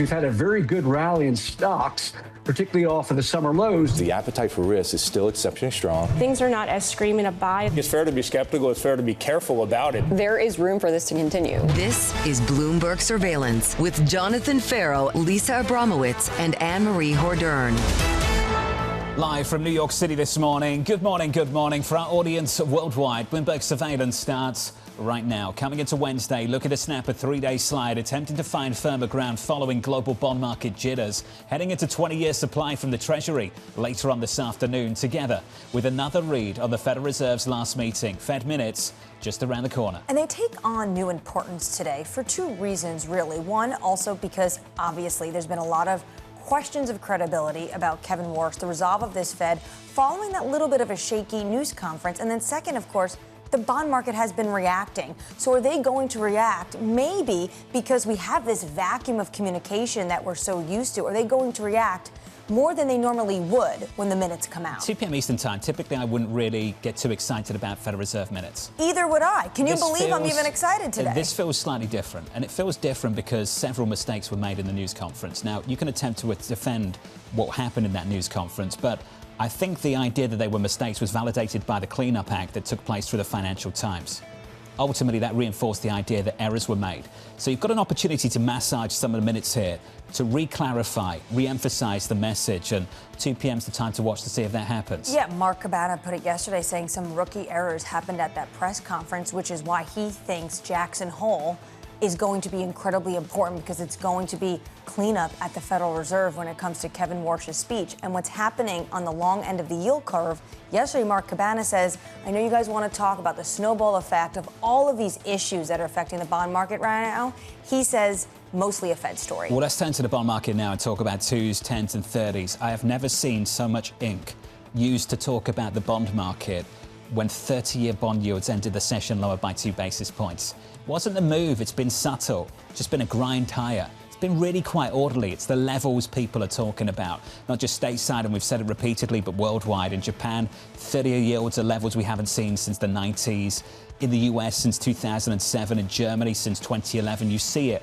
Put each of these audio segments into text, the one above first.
We've had a very good rally in stocks, particularly off of the summer lows. The appetite for risk is still exceptionally strong. Things are not as screaming a buy. It's fair to be skeptical. It's fair to be careful about it. There is room for this to continue. This is Bloomberg Surveillance with Jonathan Ferro, Lisa Abramowicz, and Annmarie Hordern. Live from New York City this morning. Good morning, good morning. For our audience worldwide, Bloomberg Surveillance starts right now. Coming into Wednesday, look at a snap a three-day slide, attempting to find firmer ground following global bond market jitters. Heading into 20-year supply from the Treasury later on this afternoon, together with another read on the Federal Reserve's last meeting. Fed minutes just around the corner. And they take on new importance today for two reasons, really. One, also because obviously there's been a lot of questions of credibility about Kevin Warsh, the resolve of this Fed, following that little bit of a shaky news conference. And then second, of course, the bond market has been reacting. So are they going to react? Maybe because we have this vacuum of communication that we're so used to. Are they going to react more than they normally would when the minutes come out? 2 p.m. Eastern time. Typically, I wouldn't really get too excited about Federal Reserve minutes. Either would I. Can you believe I'm even excited today? This feels slightly different. And it feels different because several mistakes were made in the news conference. Now, you can attempt to defend what happened in that news conference, but I think the idea that they were mistakes was validated by the cleanup act that took place through the Financial Times. Ultimately, that reinforced the idea that errors were made. So you've got an opportunity to massage some of the minutes here, to re-clarify, re-emphasize the message, and 2 p.m.'s the time to watch to see if that happens. Yeah, Mark Cabana put it yesterday saying some rookie errors happened at that press conference, which is why he thinks Jackson Hole is going to be incredibly important, because it's going to be cleanup at the Federal Reserve when it comes to Kevin Warsh's speech. And what's happening on the long end of the yield curve, yesterday Mark Cabana says, I know you guys want to talk about the snowball effect of all of these issues that are affecting the bond market right now. He says mostly a Fed story. Well, let's turn to the bond market now and talk about 2s, 10s and 30s. I have never seen so much ink used to talk about the bond market when 30-year bond yields ended the session lower by 2 basis points. It wasn't a move, it's been subtle, just been a grind higher. It's been really quite orderly. It's the levels people are talking about, not just stateside, and we've said it repeatedly, but worldwide. In Japan, 30-year yields are levels we haven't seen since the 90s. In the US since 2007, in Germany since 2011. You see it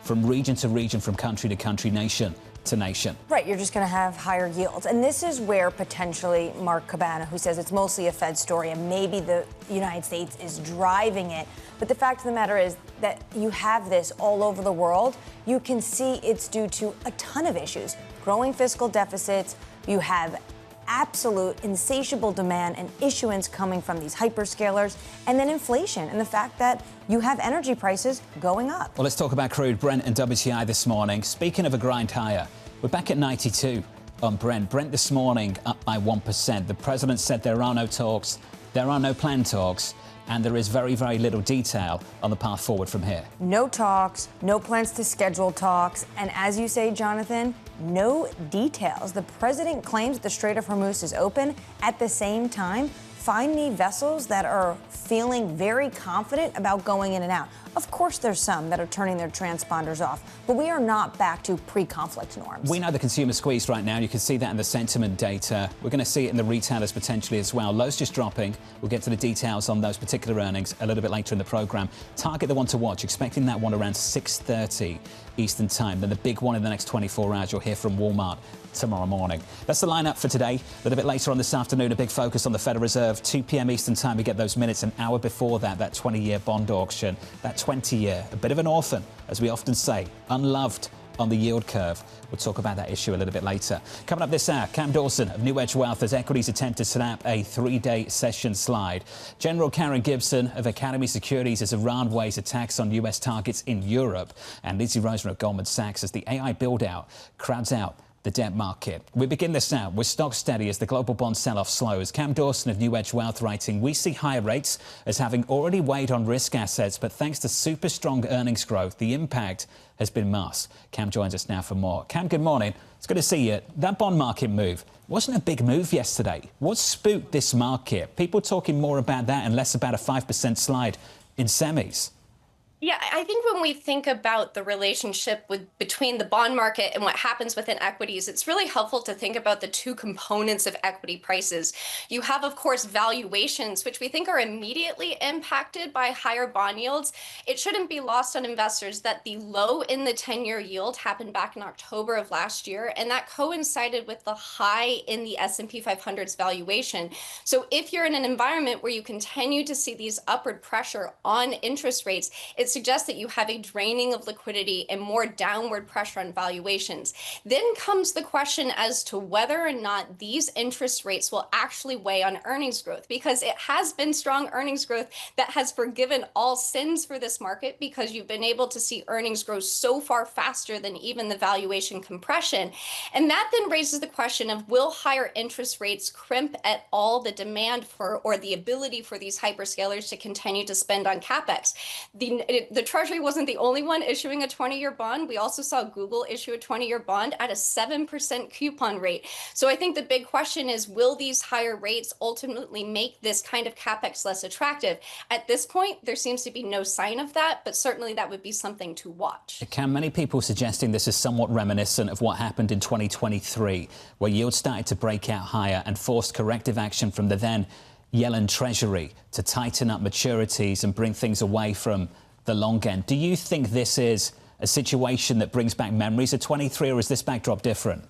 from region to region, from country to country, nation to nation. Right, you're just going to have higher yields. And this is where potentially Mark Cabana, who says it's mostly a Fed story and maybe the United States is driving it. But the fact of the matter is that you have this all over the world. You can see it's due to a ton of issues. Growing fiscal deficits, you have absolute insatiable demand and issuance coming from these hyperscalers, and then inflation and the fact that you have energy prices going up. Well, let's talk about crude, Brent and WTI this morning. Speaking of a grind higher, we're back at 92 on Brent. Brent this morning up by 1%. The president said there are no talks, there are no planned talks, and there is very, very little detail on the path forward from here. No talks, no plans to schedule talks, and as you say, Jonathan, no details. The president claims the Strait of Hormuz is open. At the same time, find me vessels that are feeling very confident about going in and out. Of course, there's some that are turning their transponders off, but we are not back to pre-conflict norms. We know the consumer squeezed right now. You can see that in the sentiment data. We're going to see it in the retailers potentially as well. Lows just dropping. We'll get to the details on those particular earnings a little bit later in the program. Target the one to watch, expecting that one around 6:30 Eastern time. Then the big one in the next 24 hours, you'll hear from Walmart tomorrow morning. That's the lineup for today. A little bit later on this afternoon, a big focus on the Federal Reserve. 2 p.m. Eastern time, we get those minutes. An hour before that 20-year bond auction. That 20-year, a bit of an orphan, as we often say, unloved on the yield curve. We'll talk about that issue a little bit later. Coming up this hour, Cam Dawson of NewEdge Wealth as equities attempt to snap a 3-day session slide. General Karen Gibson of Academy Securities as Iran weighs attacks on U.S. targets in Europe. And Lindsay Rosner of Goldman Sachs as the AI build-out crowds out the debt market. We begin this now with stock steady as the global bond sell-off slows. Cam Dawson of NewEdge Wealth writing, we see higher rates as having already weighed on risk assets, but thanks to super strong earnings growth, the impact has been masked. Cam joins us now for more. Cam, good morning. It's good to see you. That bond market move wasn't a big move yesterday. What spooked this market? People talking more about that and less about a 5% slide in semis. Yeah, I think when we think about the relationship between the bond market and what happens within equities, it's really helpful to think about the two components of equity prices. You have, of course, valuations, which we think are immediately impacted by higher bond yields. It shouldn't be lost on investors that the low in the 10-year yield happened back in October of last year, and that coincided with the high in the S&P 500's valuation. So if you're in an environment where you continue to see these upward pressure on interest rates, it suggests that you have a draining of liquidity and more downward pressure on valuations. Then comes the question as to whether or not these interest rates will actually weigh on earnings growth, because it has been strong earnings growth that has forgiven all sins for this market, because you've been able to see earnings grow so far faster than even the valuation compression. And that then raises the question of, will higher interest rates crimp at all the demand for, or the ability for, these hyperscalers to continue to spend on CapEx? The Treasury wasn't the only one issuing a 20-year bond. We also saw Google issue a 20-year bond at a 7% coupon rate. So I think the big question is, will these higher rates ultimately make this kind of CapEx less attractive? At this point, there seems to be no sign of that, but certainly that would be something to watch. Can many people suggesting this is somewhat reminiscent of what happened in 2023, where yields started to break out higher and forced corrective action from the then Yellen Treasury to tighten up maturities and bring things away from the long end? Do you think this is a situation that brings back memories of 23, or is this backdrop different?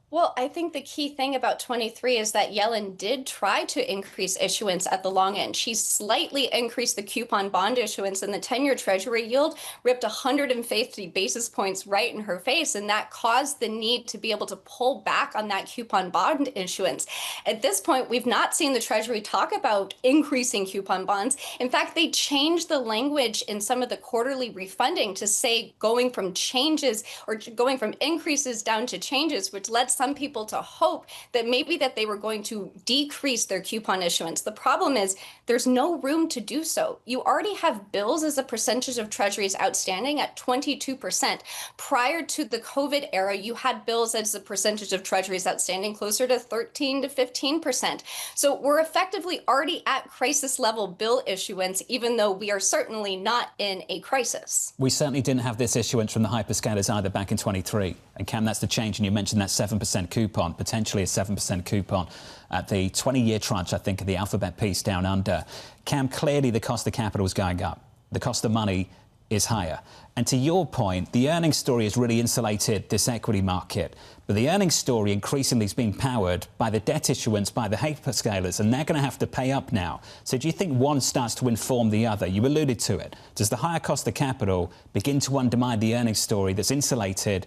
Well, I think the key thing about 23 is that Yellen did try to increase issuance at the long end. She slightly increased the coupon bond issuance, and the 10-year Treasury yield ripped 150 basis points right in her face, and that caused the need to be able to pull back on that coupon bond issuance. At this point, we've not seen the Treasury talk about increasing coupon bonds. In fact, they changed the language in some of the quarterly refunding to say going from changes, or going from increases down to changes, which led some people to hope that maybe that they were going to decrease their coupon issuance. The problem is there's no room to do so. You already have bills as a percentage of Treasuries outstanding at 22%. Prior to the COVID era, you had bills as a percentage of Treasuries outstanding closer to 13 to 15%. So we're effectively already at crisis level bill issuance, even though we are certainly not in a crisis. We certainly didn't have this issuance from the hyperscalers either back in 23. And Cam, that's the change. And you mentioned that 7% coupon, potentially a 7% coupon at the 20-year tranche, I think, of the Alphabet piece down under. Cam, clearly the cost of capital is going up. The cost of money is higher. And to your point, the earnings story has really insulated this equity market. But the earnings story increasingly is being powered by the debt issuance by the hyperscalers, and they're going to have to pay up now. So do you think one starts to inform the other? You alluded to it. Does the higher cost of capital begin to undermine the earnings story that's insulated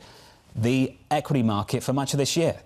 the equity market for much of this year?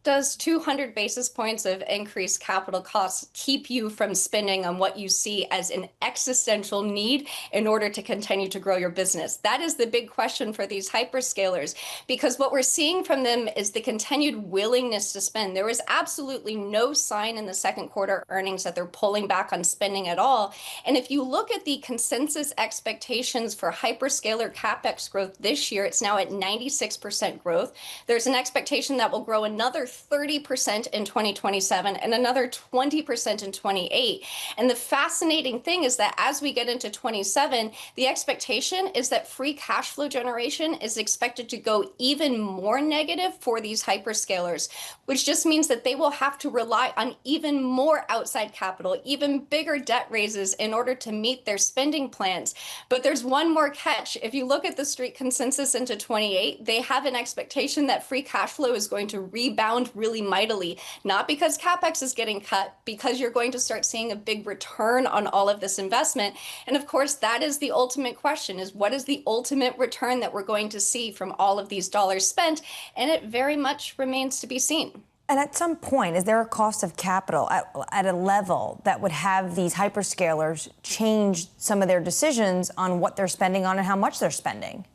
Does 200 basis points of increased capital costs keep you from spending on what you see as an existential need in order to continue to grow your business? That is the big question for these hyperscalers, because what we're seeing from them is the continued willingness to spend. There was absolutely no sign in the second quarter earnings that they're pulling back on spending at all. And if you look at the consensus expectations for hyperscaler CapEx growth this year, it's now at 96% growth. There's an expectation that will grow another 30% in 2027 and another 20% in 28. And the fascinating thing is that as we get into 27, the expectation is that free cash flow generation is expected to go even more negative for these hyperscalers, which just means that they will have to rely on even more outside capital, even bigger debt raises in order to meet their spending plans. But there's one more catch. If you look at the street consensus into 28, they have an expectation that free cash flow is going to rebound really mightily, not because CapEx is getting cut, because you're going to start seeing a big return on all of this investment. And of course, that is the ultimate question, is what is the ultimate return that we're going to see from all of these dollars spent? And it very much remains to be seen. And at some point, is there a cost of capital at a level that would have these hyperscalers change some of their decisions on what they're spending on and how much they're spending?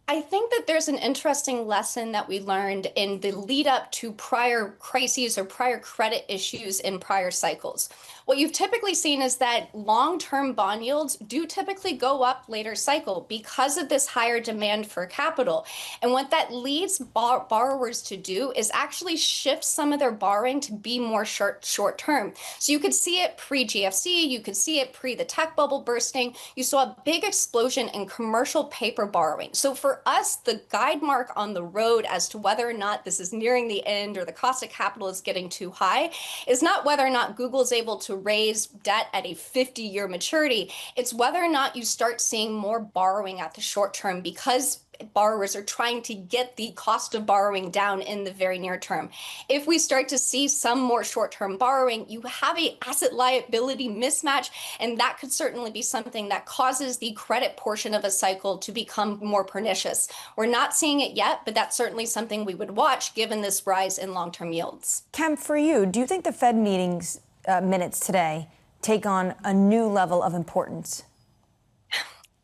I think that there's an interesting lesson that we learned in the lead up to prior crises or prior credit issues in prior cycles. what you've typically seen is that long-term bond yields do typically go up later cycle because of this higher demand for capital. And what that leads borrowers to do is actually shift some of their borrowing to be more short-term. So you could see it pre-GFC, you could see it pre the tech bubble bursting. You saw a big explosion in commercial paper borrowing. So for us, the guide mark on the road as to whether or not this is nearing the end or the cost of capital is getting too high is not whether or not Google is able to raise debt at a 50-year maturity. It's whether or not you start seeing more borrowing at the short term because borrowers are trying to get the cost of borrowing down in the very near term. If we start to see some more short-term borrowing, you have a asset liability mismatch, and that could certainly be something that causes the credit portion of a cycle to become more pernicious. We're not seeing it yet, but that's certainly something we would watch given this rise in long-term yields. Cam, for you, do you think the Fed meetings minutes today take on a new level of importance?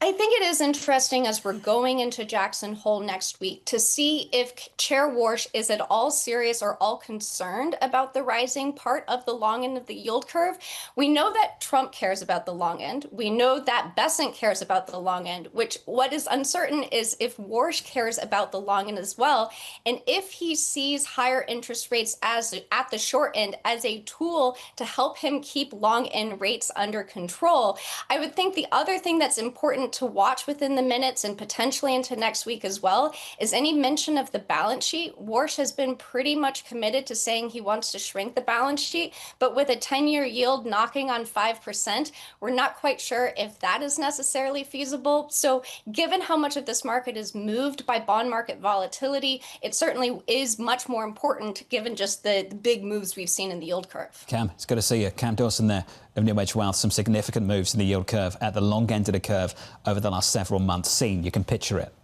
I think it is interesting as we're going into Jackson Hole next week to see if Chair Warsh is at all serious or all concerned about the rising part of the long end of the yield curve. We know that Trump cares about the long end. We know that Bessent cares about the long end, what is uncertain is if Warsh cares about the long end as well. And if he sees higher interest rates as at the short end as a tool to help him keep long end rates under control. I would think the other thing that's important to watch within the minutes and potentially into next week as well is any mention of the balance sheet. Warsh has been pretty much committed to saying he wants to shrink the balance sheet, but with a 10-year yield knocking on 5%, we're not quite sure if that is necessarily feasible. So given how much of this market is moved by bond market volatility, it certainly is much more important given just the big moves we've seen in the yield curve. Cam, it's good to see you. Cam Dawson there of NewEdge Wealth. Some significant moves in the yield curve at the long end of the curve over the last several months. Seen, you can picture it.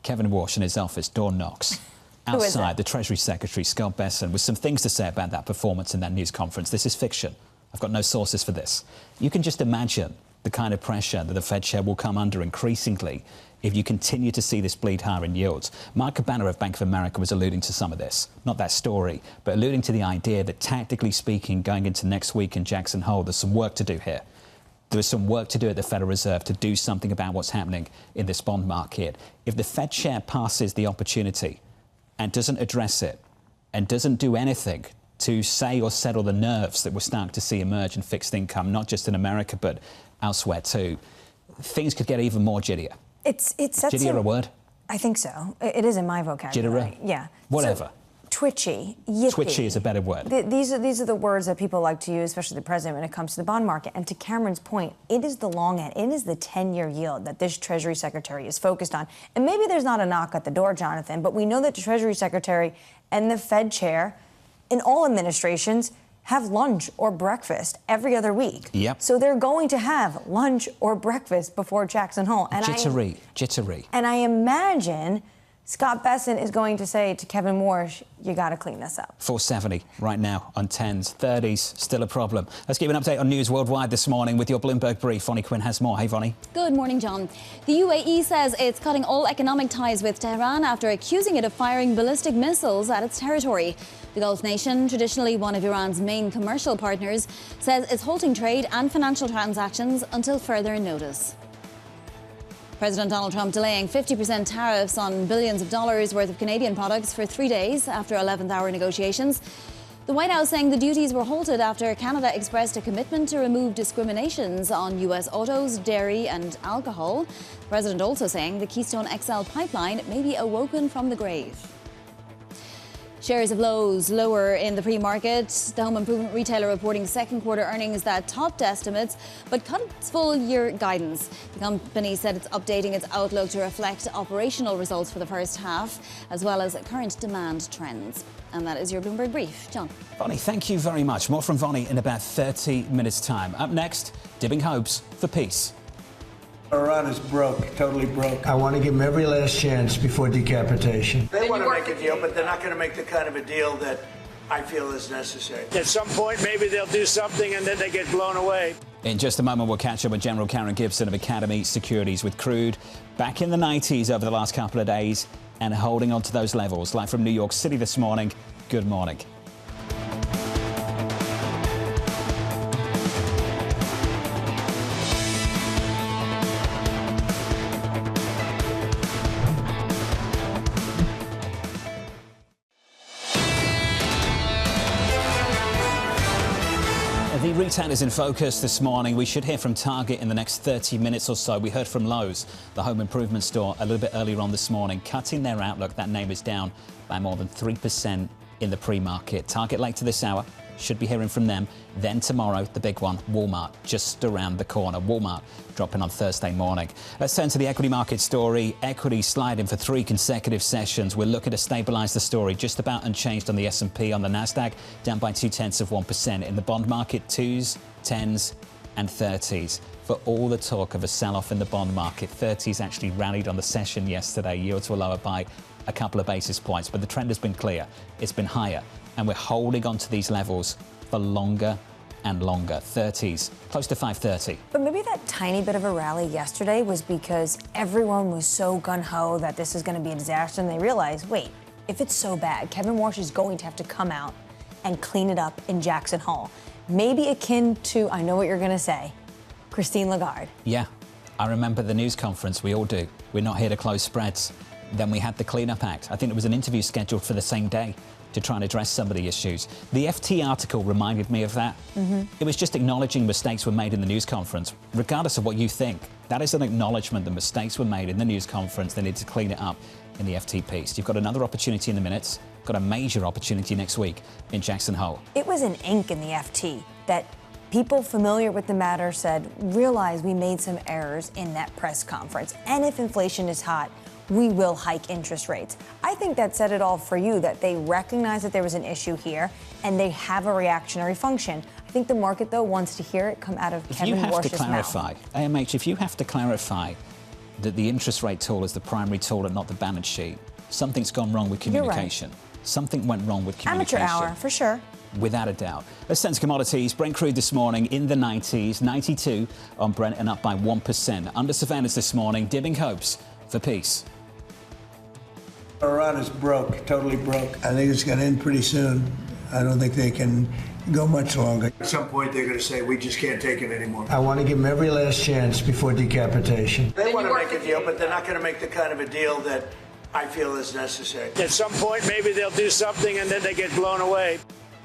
Kevin Warsh in his office, door knocks. Outside, the Treasury Secretary, Scott Bessent, with some things to say about that performance in that news conference. This is fiction. I've got no sources for this. You can just imagine the kind of pressure that the Fed chair will come under increasingly if you continue to see this bleed higher in yields. Mark Cabana of Bank of America was alluding to some of this, not that story, but alluding to the idea that tactically speaking, going into next week in Jackson Hole, there's some work to do here. There's some work to do at the Federal Reserve to do something about what's happening in this bond market. If the Fed chair passes the opportunity and doesn't address it and doesn't do anything to say or settle the nerves that we're starting to see emerge in fixed income, not just in America, but elsewhere too, things could get even more jittier. It's jittier a word? I think so. It is in my vocabulary. Jittery? Yeah. Whatever. So, twitchy, yippy. Twitchy is a better word. These are the words that people like to use, especially the president, when it comes to the bond market. And to Cameron's point, it is the long end. It is the 10-year yield that this Treasury Secretary is focused on. And maybe there's not a knock at the door, Jonathan, but we know that the Treasury Secretary and the Fed chair in all administrations have lunch or breakfast every other week. Yep. So they're going to have lunch or breakfast before Jackson Hole. And Jittery. And I imagine Scott Bessent is going to say to Kevin Warsh, you got to clean this up. 470 right now on 10s. 30s, still a problem. Let's give you an update on news worldwide this morning with your Bloomberg brief. Vonnie Quinn has more. Hey, Vonnie. Good morning, John. The UAE says it's cutting all economic ties with Tehran after accusing it of firing ballistic missiles at its territory. The Gulf nation, traditionally one of Iran's main commercial partners, says it's halting trade and financial transactions until further notice. President Donald Trump delaying 50% tariffs on billions of dollars worth of Canadian products for 3 days after 11th-hour negotiations. The White House saying the duties were halted after Canada expressed a commitment to remove discriminations on U.S. autos, dairy and alcohol. The president also saying the Keystone XL pipeline may be awoken from the grave. Shares of Lowe's lower in the pre-market. The home improvement retailer reporting second quarter earnings that topped estimates but cut its full-year guidance. The company said it's updating its outlook to reflect operational results for the first half as well as current demand trends. And that is your Bloomberg Brief. John. Vonnie, thank you very much. More from Vonnie in about 30 minutes' time. Up next, dipping hopes for peace. Iran is broke, totally broke. I want to give them every last chance before decapitation. They want to make a deal, but they're not going to make the kind of a deal that I feel is necessary. At some point, maybe they'll do something and then they get blown away. In just a moment, we'll catch up with General Karen Gibson of Academy Securities with crude back in the 90s over the last couple of days and holding on to those levels. Live from New York City this morning. Good morning. Retailers in focus this morning. We should hear from Target in the next 30 minutes or so. We heard from Lowe's, the home improvement store, a little bit earlier on this morning, cutting their outlook. That name is down by more than 3% in the pre-market. Target later this hour. Should be hearing from them. Then tomorrow, the big one, Walmart, just around the corner. Walmart dropping on Thursday morning. Let's turn to the equity market story. Equity sliding for 3 consecutive sessions. We're looking to stabilise the story, just about unchanged on the S&P. On the Nasdaq, down by 0.2%. In the bond market, 2s, 10s and 30s. For all the talk of a sell-off in the bond market, 30s actually rallied on the session yesterday. Yields were lower by a couple of basis points, but the trend has been clear. It's been higher. And we're holding on to these levels for longer and longer. 30s, close to 530. But maybe that tiny bit of a rally yesterday was because everyone was so gun-ho that this is going to be a disaster, and they realized, wait, if it's so bad, Kevin Walsh is going to have to come out and clean it up in Jackson Hole. Maybe akin to, I know what you're going to say, Christine Lagarde. Yeah, I remember the news conference. We all do. We're not here to close spreads. Then we had the Cleanup Act. I think there was an interview scheduled for the same day to try and address some of the issues. The FT article reminded me of that. It was just acknowledging mistakes were made in the news conference. Regardless of what you think, that is an acknowledgement that mistakes were made in the news conference. They need to clean it up in the FT piece. You've got another opportunity in the minutes, got a major opportunity next week in Jackson Hole. It was an ink in the FT that people familiar with the matter said, realize we made some errors in that press conference. And if inflation is hot, we will hike interest rates. I think that said it all for you, that they recognize that there was an issue here and they have a reactionary function. I think the market, though, wants to hear it come out of Kevin Walsh's mouth. AMH, if you have to clarify that the interest rate tool is the primary tool and not the balance sheet, something's gone wrong with communication. Right. Something went wrong with communication. Amateur hour, for sure. Without a doubt. Let's turn to commodities. Brent crude this morning in the 90s, 92 on Brent and up by 1%. Under surveillance this morning, dimming hopes for peace. Iran is broke, totally broke. I think it's going to end pretty soon. I don't think they can go much longer. At some point, they're going to say, we just can't take it anymore. I want to give them every last chance before decapitation. They want to make a deal, but they're not going to make the kind of a deal that I feel is necessary. At some point, maybe they'll do something and then they get blown away.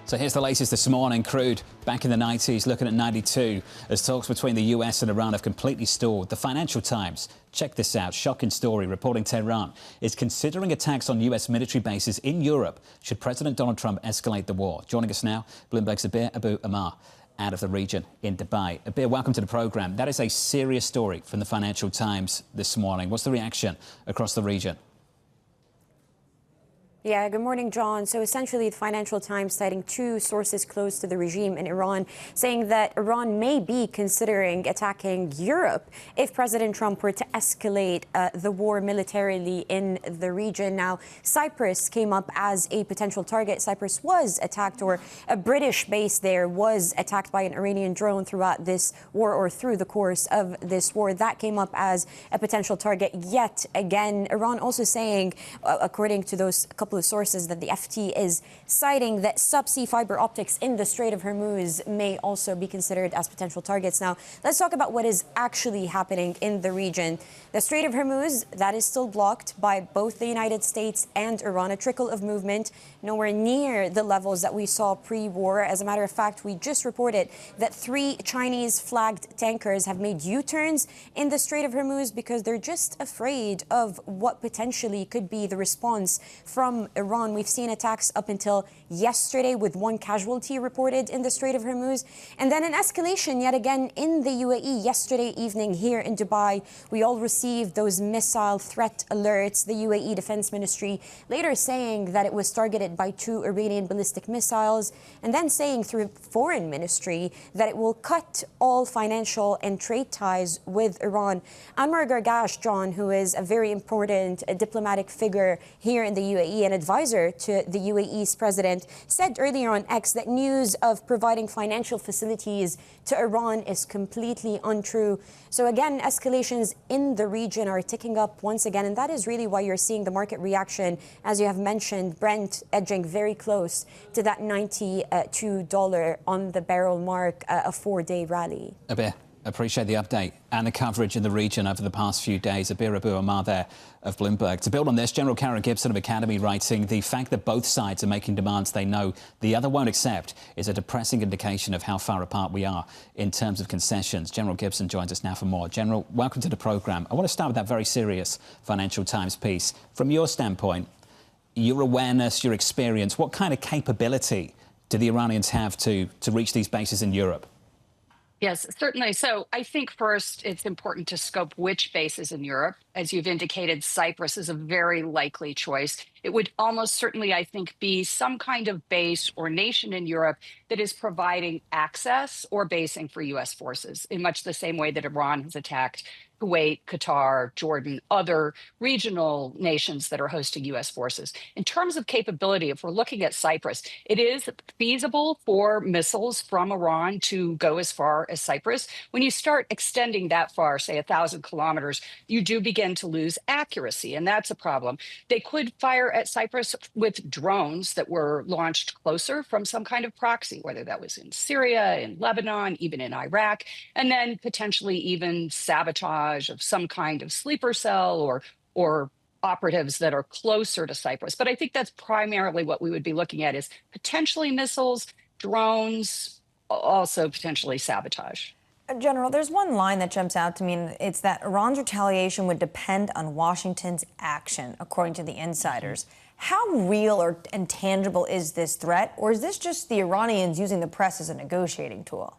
So here's the latest this morning. Crude back in the 90s, looking at 92, as talks between the US and Iran have completely stalled. The Financial Times, check this out, shocking story, reporting Tehran is considering attacks on US military bases in Europe should President Donald Trump escalate the war. Joining us now, Bloomberg's Abu Amar, out of the region in Dubai. Abir, welcome to the programme. That is a serious story from the Financial Times this morning. What's the reaction across the region? Yeah, good morning, John. So essentially, the Financial Times citing 2 sources close to the regime in Iran, saying that Iran may be considering attacking Europe if President Trump were to escalate the war militarily in the region. Now, Cyprus came up as a potential target. Cyprus was attacked, or a British base there was attacked by an Iranian drone throughout this war, or through the course of this war. That came up as a potential target yet again. Iran also saying, according to those couple of sources that the FT is citing, that subsea fiber optics in the Strait of Hormuz may also be considered as potential targets. Now, let's talk about what is actually happening in the region. The Strait of Hormuz, that is still blocked by both the United States and Iran. A trickle of movement, nowhere near the levels that we saw pre-war. As a matter of fact, we just reported that 3 Chinese-flagged tankers have made U-turns in the Strait of Hormuz because they're just afraid of what potentially could be the response from Iran. We've seen attacks up until yesterday, with 1 casualty reported in the Strait of Hormuz. And then an escalation yet again in the UAE yesterday evening here in Dubai. We all received those missile threat alerts. The UAE Defense Ministry later saying that it was targeted by 2 Iranian ballistic missiles, and then saying through Foreign Ministry that it will cut all financial and trade ties with Iran. Anwar Gargash, John, who is a very important diplomatic figure here in the UAE, an advisor to the UAE's president, said earlier on X that news of providing financial facilities to Iran is completely untrue. So again, escalations in the region are ticking up once again, and that is really why you're seeing the market reaction. As you have mentioned, Brent edging very close to that $92 on the barrel mark, a 4-day rally. Abir, Appreciate the update and the coverage in the region over the past few days. Abir Abu Amar there of Bloomberg. To build on this, General Karen Gibson of Academy writing, the fact that both sides are making demands they know the other won't accept is a depressing indication of how far apart we are in terms of concessions. General Gibson joins us now for more. General, welcome to the programme. I want to start with that very serious Financial Times piece. From your standpoint, your awareness, your experience, what kind of capability do the Iranians have to reach these bases in Europe? Yes, certainly. So I think first it's important to scope which bases in Europe. As you've indicated, Cyprus is a very likely choice. It would almost certainly, I think, be some kind of base or nation in Europe that is providing access or basing for U.S. forces in much the same way that Iran has attacked Kuwait, Qatar, Jordan, other regional nations that are hosting U.S. forces. In terms of capability, if we're looking at Cyprus, it is feasible for missiles from Iran to go as far as Cyprus. When you start extending that far, say 1,000 kilometers, you do begin to lose accuracy, and that's a problem. They could fire at Cyprus with drones that were launched closer from some kind of proxy, whether that was in Syria, in Lebanon, even in Iraq, and then potentially even sabotage of some kind of sleeper cell or operatives that are closer to Cyprus. But I think that's primarily what we would be looking at is potentially missiles, drones, also potentially sabotage. General, there's one line that jumps out to me, and it's that Iran's retaliation would depend on Washington's action, according to the insiders. How real and tangible is this threat, or is this just the Iranians using the press as a negotiating tool?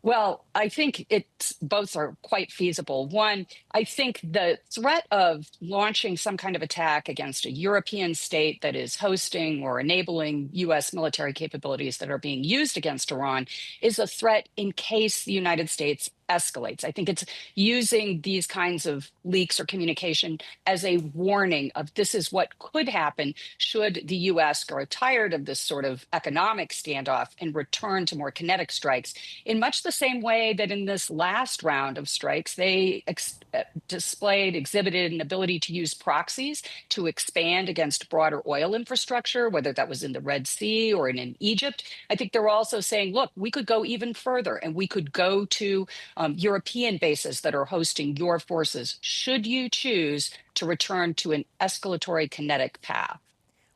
Well, I think both are quite feasible. One, I think the threat of launching some kind of attack against a European state that is hosting or enabling U.S. military capabilities that are being used against Iran is a threat in case the United States escalates. I think it's using these kinds of leaks or communication as a warning of this is what could happen should the U.S. grow tired of this sort of economic standoff and return to more kinetic strikes in much the same way that in this last round of strikes, they exhibited an ability to use proxies to expand against broader oil infrastructure, whether that was in the Red Sea or in Egypt. I think they're also saying, look, we could go even further and we could go to European bases that are hosting your forces, should you choose to return to an escalatory kinetic path.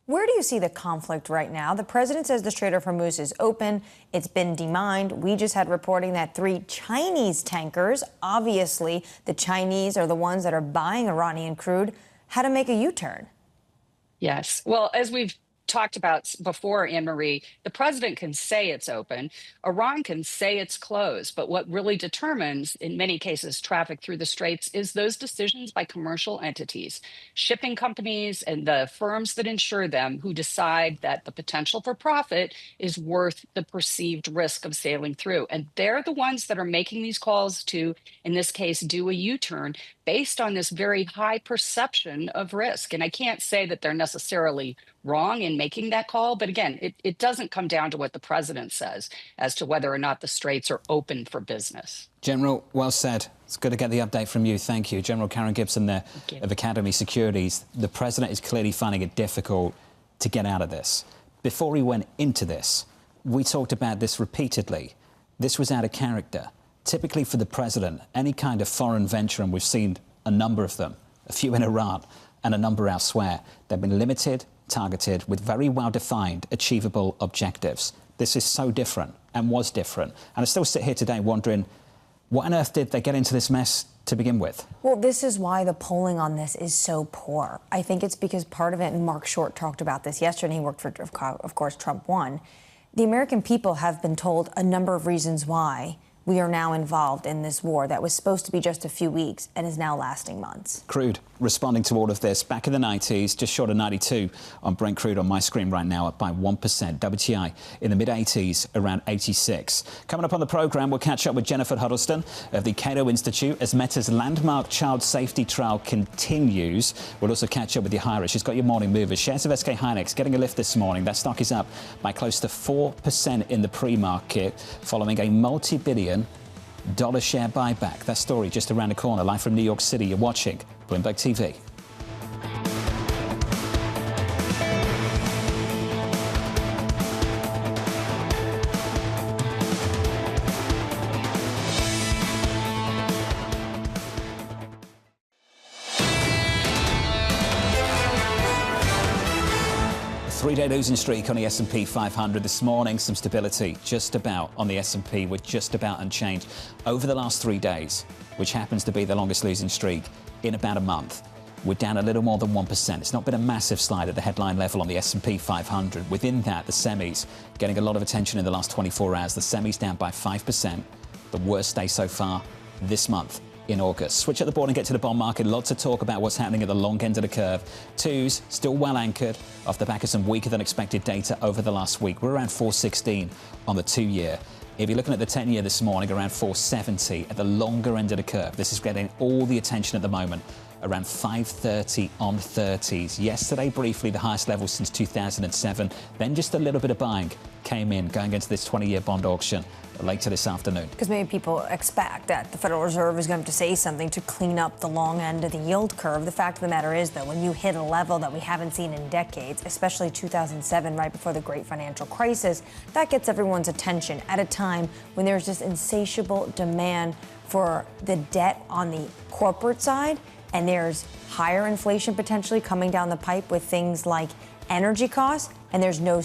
Where do you see the conflict right now? The president says the Strait of Hormuz is open. It's been demined. We just had reporting that 3 Chinese tankers, obviously the Chinese are the ones that are buying Iranian crude, had to make a U-turn. Yes. Well, as we've talked about before, Annmarie, the president can say it's open. Iran can say it's closed. But what really determines, in many cases, traffic through the straits is those decisions by commercial entities, shipping companies and the firms that insure them who decide that the potential for profit is worth the perceived risk of sailing through. And they're the ones that are making these calls to, in this case, do a U-turn based on this very high perception of risk. And I can't say that they're necessarily wrong in making that call. But again, it doesn't come down to what the president says as to whether or not the straits are open for business. General, well said. It's good to get the update from you. Thank you. General Karen Gibson there of Academy Securities. The president is clearly finding it difficult to get out of this. Before he went into this, we talked about this repeatedly. This was out of character. Typically for the president, any kind of foreign venture, and we've seen a number of them, a few in Iran and a number elsewhere, they've been limited, targeted, with very well-defined, achievable objectives. This is so different and was different. And I still sit here today wondering, what on earth did they get into this mess to begin with? Well, this is why the polling on this is so poor. I think it's because part of it, and Mark Short talked about this yesterday, he worked for, of course, Trump won. The American people have been told a number of reasons why we are now involved in this war that was supposed to be just a few weeks and is now lasting months. Crude responding to all of this. Back in the 90s, just short of 92 on Brent crude on my screen right now, up by 1%. WTI in the mid-80s, around 86. Coming up on the programme, we'll catch up with Jennifer Huddleston of the Cato Institute as Meta's landmark child safety trial continues. We'll also catch up with Yardeni. She's got your morning movers. Shares of SK Hynix getting a lift this morning. That stock is up by close to 4% in the pre-market following a multi-billion dollar share buyback. That story just around the corner. Live from New York City. You're watching Bloomberg TV. Three-day losing streak on the S&P 500 this morning. Some stability just about on the S&P. We're just about unchanged over the last 3 days, which happens to be the longest losing streak in about a month. We're down a little more than 1%. It's not been a massive slide at the headline level on the S&P 500. Within that, the semis getting a lot of attention in the last 24 hours. The semis down by 5%, the worst day so far this month in August. Switch at the board and get to the bond market. Lots of talk about what's happening at the long end of the curve. Twos still well anchored off the back of some weaker than expected data over the last week. We're around 416 on the 2-year. If you're looking at the 10-year this morning, around 470 at the longer end of the curve. This is getting all the attention at the moment. Around 530 on 30s. Yesterday, briefly, the highest level since 2007. Then just a little bit of buying came in going into this 20-year bond auction later this afternoon. Because maybe people expect that the Federal Reserve is going to say something to clean up the long end of the yield curve. The fact of the matter is, though, when you hit a level that we haven't seen in decades, especially 2007, right before the great financial crisis, that gets everyone's attention at a time when there's this insatiable demand for the debt on the corporate side. And there's higher inflation potentially coming down the pipe with things like energy costs, and there's no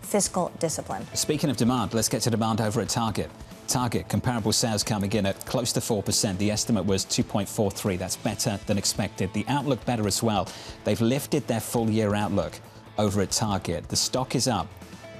fiscal discipline. Speaking of demand, let's get to demand over at Target. Target, comparable sales coming in at close to 4%. The estimate was 2.43. That's better than expected. The outlook better as well. They've lifted their full-year outlook over at Target. The stock is up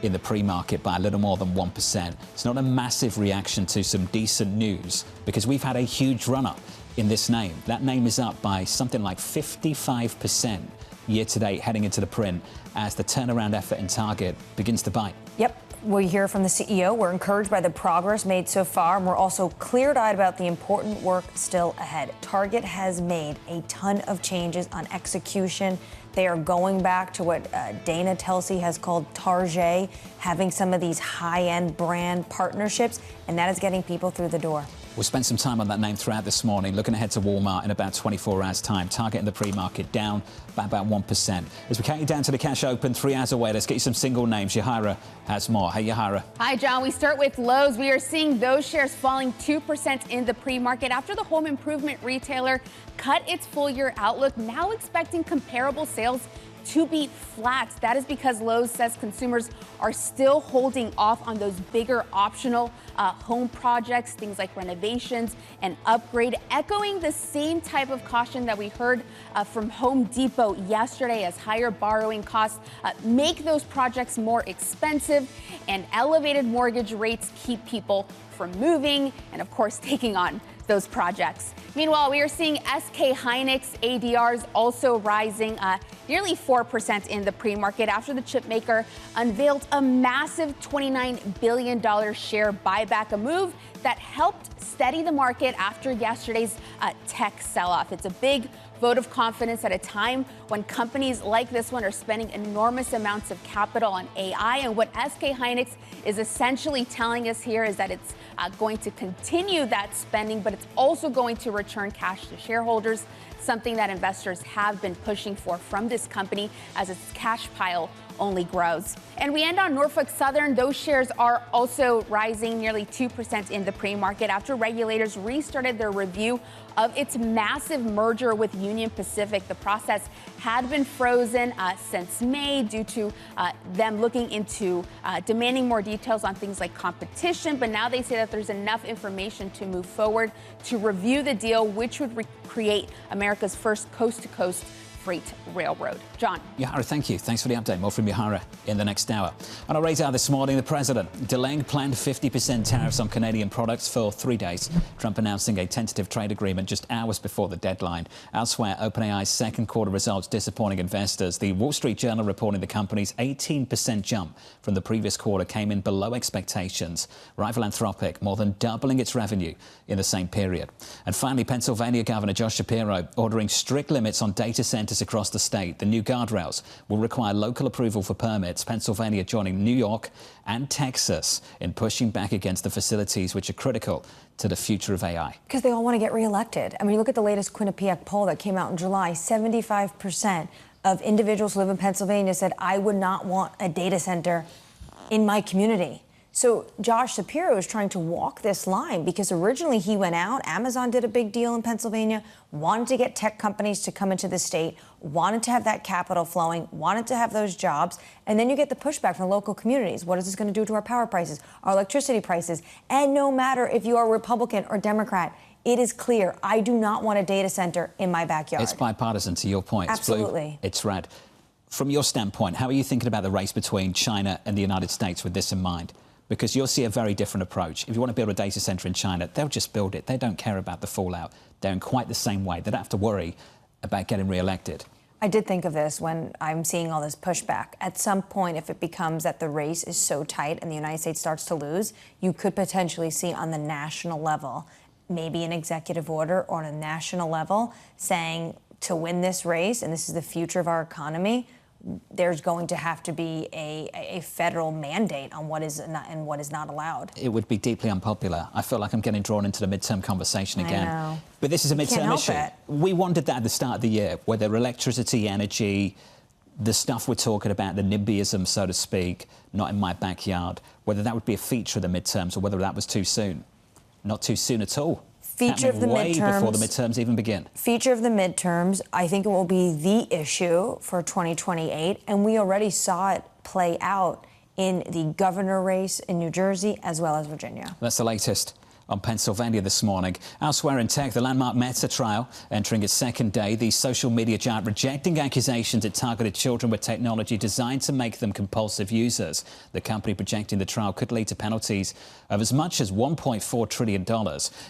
in the pre-market by a little more than 1%. It's not a massive reaction to some decent news because we've had a huge run-up in this name. That name is up by something like 55% year to date heading into the print as the turnaround effort in Target begins to bite. Yep. We hear from the CEO. We're encouraged by the progress made so far, and we're also clear-eyed about the important work still ahead. Target has made a ton of changes on execution. They are going back to what Dana Telsey has called Target, having some of these high-end brand partnerships, and that is getting people through the door. We'll spend some time on that name throughout this morning, looking ahead to Walmart in about 24 hours' time. Target in the pre-market down by about 1%. As we count you down to the cash open, 3 hours away, let's get you some single names. Yahira has more. Hey, Yahira. Hi, John. We start with Lowe's. We are seeing those shares falling 2% in the pre-market after the home improvement retailer cut its full-year outlook, now expecting comparable sales to be flat. That is because Lowe's says consumers are still holding off on those bigger optional home projects, things like renovations and upgrade, echoing the same type of caution that we heard from Home Depot yesterday as higher borrowing costs make those projects more expensive and elevated mortgage rates keep people from moving and, of course, taking on those projects. Meanwhile, we are seeing SK Hynix ADRs also rising nearly 4% in the pre-market after the chip maker unveiled a massive $29 billion share buyback, a move that helped steady the market after yesterday's tech sell-off. It's a big vote of confidence at a time when companies like this one are spending enormous amounts of capital on AI. And what SK Hynix is essentially telling us here is that it's going to continue that spending, but it's also going to return cash to shareholders, something that investors have been pushing for from this company as its cash pile only grows. And we end on Norfolk Southern. Those shares are also rising nearly 2% in the pre-market after regulators restarted their review of its massive merger with Union Pacific. The process had been frozen since May due to them looking into demanding more details on things like competition. But now they say that there's enough information to move forward to review the deal, which would create America's first coast-to-coast freight railroad. John. Yahira, thank you. Thanks for the update. More from Yahira in the next hour. On our radar this morning, the president delaying planned 50% tariffs on Canadian products for 3 days. Trump announcing a tentative trade agreement just hours before the deadline. Elsewhere, OpenAI's second quarter results disappointing investors. The Wall Street Journal reporting the company's 18% jump from the previous quarter came in below expectations. Rival Anthropic more than doubling its revenue in the same period. And finally, Pennsylvania Governor Josh Shapiro ordering strict limits on data centers across the state. The new guardrails will require local approval for permits. Pennsylvania joining New York and Texas in pushing back against the facilities which are critical to the future of AI. Because they all want to get reelected. I mean, look at the latest Quinnipiac poll that came out in July. 75% of individuals who live in Pennsylvania said, I would not want a data center in my community. So Josh Shapiro is trying to walk this line because originally he went out, Amazon did a big deal in Pennsylvania, wanted to get tech companies to come into the state, wanted to have that capital flowing, wanted to have those jobs, and then you get the pushback from local communities. What is this going to do to our power prices, our electricity prices? And no matter if you are Republican or Democrat, it is clear I do not want a data center in my backyard. It's bipartisan, to your point. Absolutely. It's blue, it's red. From your standpoint, how are you thinking about the race between China and the United States with this in mind? Because you'll see a very different approach. If you want to build a data center in China, they'll just build it. They don't care about the fallout. They're in quite the same way. They don't have to worry about getting re-elected. I did think of this when I'm seeing all this pushback. At some point, if it becomes that the race is so tight and the United States starts to lose, you could potentially see on the national level, maybe an executive order or on a national level saying to win this race, and this is the future of our economy, there's going to have to be a federal mandate on what is not and what is not allowed. It would be deeply unpopular. I feel like I'm getting drawn into the midterm conversation again. I know. But this is a midterm issue. It. We wondered that at the start of the year, whether electricity, energy, the stuff we're talking about, the NIMBYism, so to speak, not in my backyard, whether that would be a feature of the midterms or whether that was too soon. Not too soon at all. Feature of the way midterms. Before the midterms even begin. Feature of the midterms. I think it will be the issue for 2028, and we already saw it play out in the governor race in New Jersey as well as Virginia. That's the latest on Pennsylvania this morning. Elsewhere in tech, the landmark Meta trial entering its second day. The social media giant rejecting accusations it targeted children with technology designed to make them compulsive users. The company projecting the trial could lead to penalties of as much as $1.4 trillion.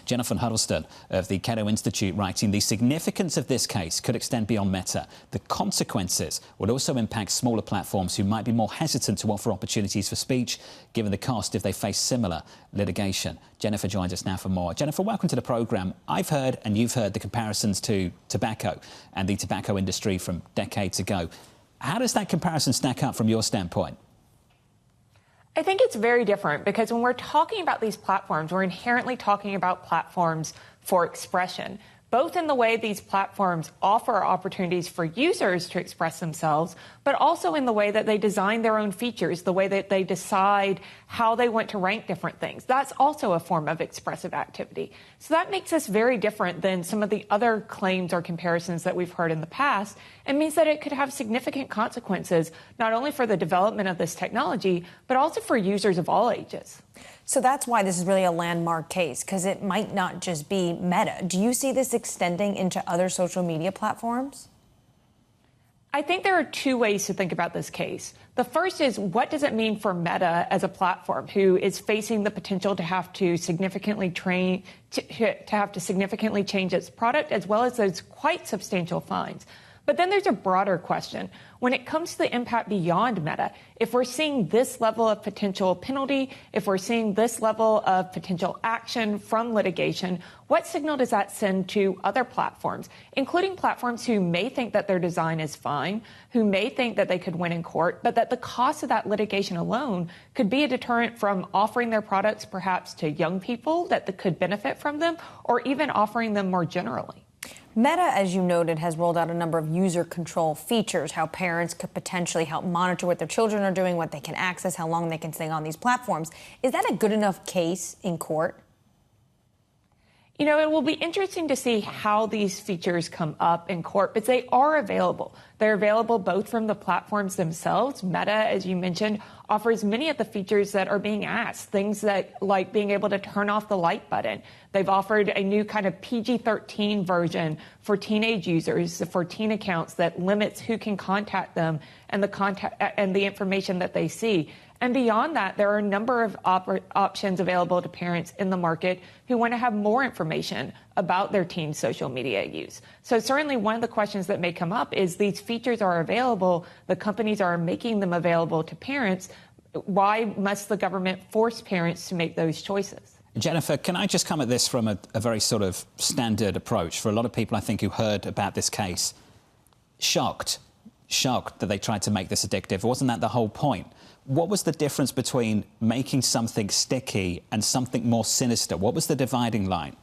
Jeanne from Huddleston of the Cato Institute writing, the significance of this case could extend beyond Meta. The consequences would also impact smaller platforms who might be more hesitant to offer opportunities for speech, given the cost if they face similar litigation. Jennifer joins us now for more. Jennifer, welcome to the programme. I've heard, and you've heard, the comparisons to tobacco and the tobacco industry from decades ago. How does that comparison stack up from your standpoint? I think it's very different because when we're talking about these platforms, we're inherently talking about platforms for expression, both in the way these platforms offer opportunities for users to express themselves, but also in the way that they design their own features, the way that they decide how they want to rank different things. That's also a form of expressive activity. So that makes us very different than some of the other claims or comparisons that we've heard in the past, and means that it could have significant consequences, not only for the development of this technology, but also for users of all ages. So that's why this is really a landmark case, because it might not just be Meta. Do you see this extending into other social media platforms? I think there are two ways to think about this case. The first is, what does it mean for Meta as a platform who is facing the potential to have to significantly change its product, as well as those quite substantial fines? But then there's a broader question. When it comes to the impact beyond Meta, if we're seeing this level of potential penalty, if we're seeing this level of potential action from litigation, what signal does that send to other platforms, including platforms who may think that their design is fine, who may think that they could win in court, but that the cost of that litigation alone could be a deterrent from offering their products perhaps to young people that could benefit from them, or even offering them more generally? Meta, as you noted, has rolled out a number of user control features, how parents could potentially help monitor what their children are doing, what they can access, how long they can stay on these platforms. Is that a good enough case in court? You know, it will be interesting to see how these features come up in court, but they are available. They're available both from the platforms themselves. Meta, as you mentioned, offers many of the features that are being asked, things that like being able to turn off the like button. They've offered a new kind of PG-13 version for teenage users, for teen accounts, that limits who can contact them and the information that they see. And beyond that, there are a number of options available to parents in the market who want to have more information about their teen's social media use. So certainly one of the questions that may come up is, these features are available, the companies are making them available to parents. Why must the government force parents to make those choices? Jennifer, can I just come at this from a very sort of standard approach? For a lot of people, I think, who heard about this case, shocked that they tried to make this addictive. Wasn't that the whole point? What was the difference between making something sticky and something more sinister? What was the dividing line?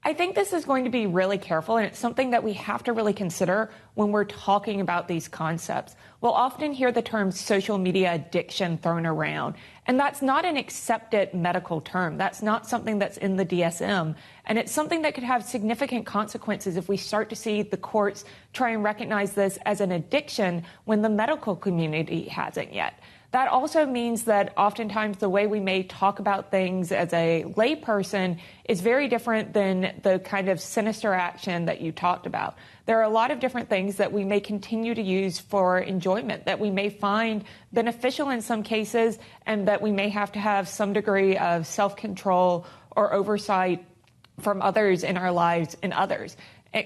I think this is going to be really careful, and it's something that we have to really consider when we're talking about these concepts. We'll often hear the term social media addiction thrown around, and that's not an accepted medical term. That's not something that's in the DSM, and it's something that could have significant consequences if we start to see the courts try and recognize this as an addiction when the medical community hasn't yet. That also means that oftentimes the way we may talk about things as a layperson is very different than the kind of sinister action that you talked about. There are a lot of different things that we may continue to use for enjoyment, that we may find beneficial in some cases, and that we may have to have some degree of self-control or oversight from others in our lives in others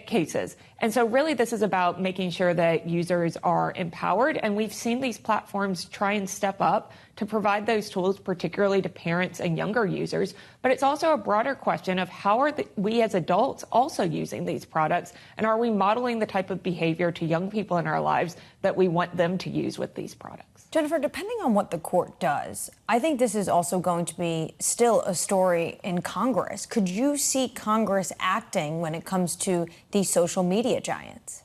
cases. And so really this is about making sure that users are empowered, and we've seen these platforms try and step up to provide those tools, particularly to parents and younger users. But it's also a broader question of how are we as adults also using these products, and are we modeling the type of behavior to young people in our lives that we want them to use with these products? Jennifer, depending on what the court does, I think this is also going to be still a story in Congress. Could you see Congress acting when it comes to these social media giants?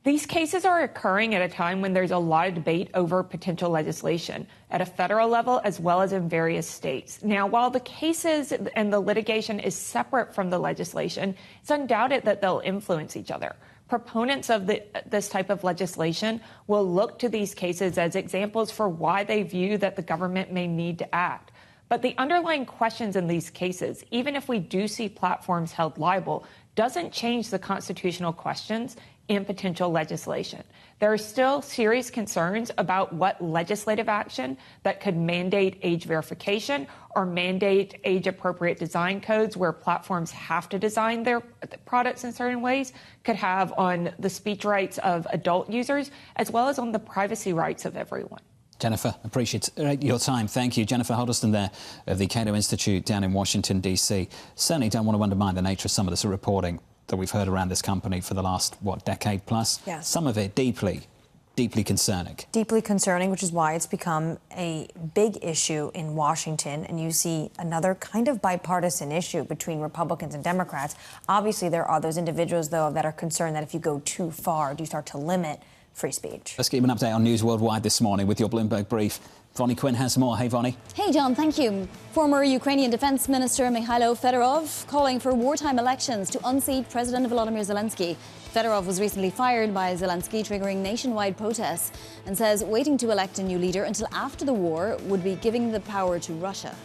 These cases are occurring at a time when there's a lot of debate over potential legislation at a federal level as well as in various states. Now, while the cases and the litigation is separate from the legislation, it's undoubted that they'll influence each other. Proponents of this type of legislation will look to these cases as examples for why they view that the government may need to act. But the underlying questions in these cases, even if we do see platforms held liable, doesn't change the constitutional questions in potential legislation. There are still serious concerns about what legislative action that could mandate age verification or mandate age-appropriate design codes where platforms have to design their products in certain ways could have on the speech rights of adult users as well as on the privacy rights of everyone. Jennifer, appreciate your time. Thank you. Jennifer Huddleston there of the Cato Institute down in Washington, D.C. Certainly don't want to undermine the nature of some of this reporting that we've heard around this company for the last, decade plus? Yes. Some of it deeply concerning. Deeply concerning, which is why it's become a big issue in Washington. And you see another kind of bipartisan issue between Republicans and Democrats. Obviously, there are those individuals, though, that are concerned that if you go too far, do you start to limit free speech? Let's give you an update on News Worldwide this morning with your Bloomberg brief. Vonnie Quinn has more. Hey, Vonnie. Hey, John, thank you. Former Ukrainian Defense Minister Mikhailo Fedorov calling for wartime elections to unseat President Volodymyr Zelensky. Fedorov was recently fired by Zelensky, triggering nationwide protests, and says waiting to elect a new leader until after the war would be giving the power to Russia.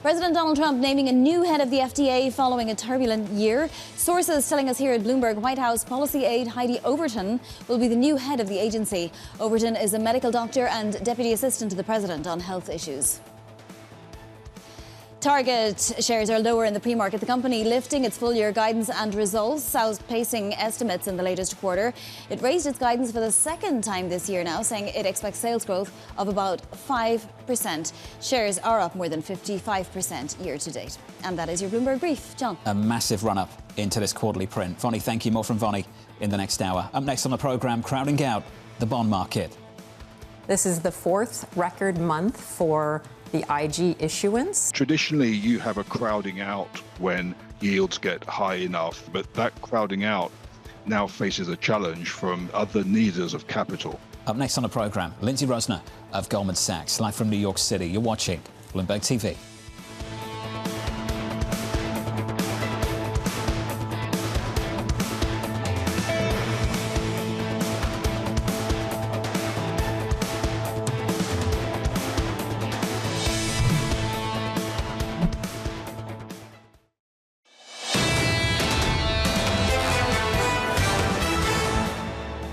President Donald Trump naming a new head of the FDA following a turbulent year. Sources telling us here at Bloomberg White House policy aide Heidi Overton will be the new head of the agency. Overton is a medical doctor and deputy assistant to the president on health issues. Target shares are lower in the pre-market. The company lifting its full-year guidance and results, outpacing estimates in the latest quarter. It raised its guidance for the second time this year now, saying it expects sales growth of about 5%. Shares are up more than 55% year to date. And that is your Bloomberg Brief. John. A massive run-up into this quarterly print. Vonnie, thank you. More from Vonnie in the next hour. Up next on the programme, crowding out the bond market. This is the fourth record month for the IG issuance. Traditionally, you have a crowding out when yields get high enough, but that crowding out now faces a challenge from other needers of capital. Up next on the programme, Lindsay Rosner of Goldman Sachs, live from New York City. You're watching Bloomberg TV.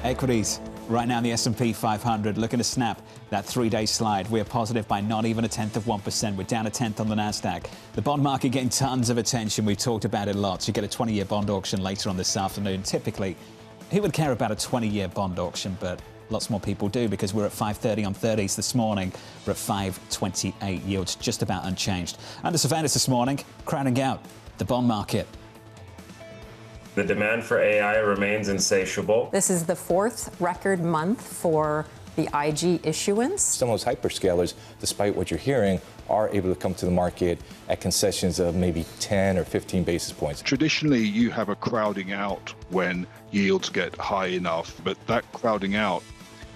Equities right now in the S&P 500 looking to snap that three-day slide. We're positive by not even 0.1%. We're down 1/10 on the Nasdaq. The bond market getting tons of attention. We've talked about it a lot. So you get a 20-year bond auction later on this afternoon. Typically, who would care about a 20-year bond auction? But lots more people do, because we're at 5.30 on 30s this morning. We're at 5.28. Yields just about unchanged. Under surveillance this morning, crowding out the bond market. The demand for AI remains insatiable. This is the fourth record month for the IG issuance. Some of those hyperscalers, despite what you're hearing, are able to come to the market at concessions of maybe 10 or 15 basis points. Traditionally, you have a crowding out when yields get high enough, but that crowding out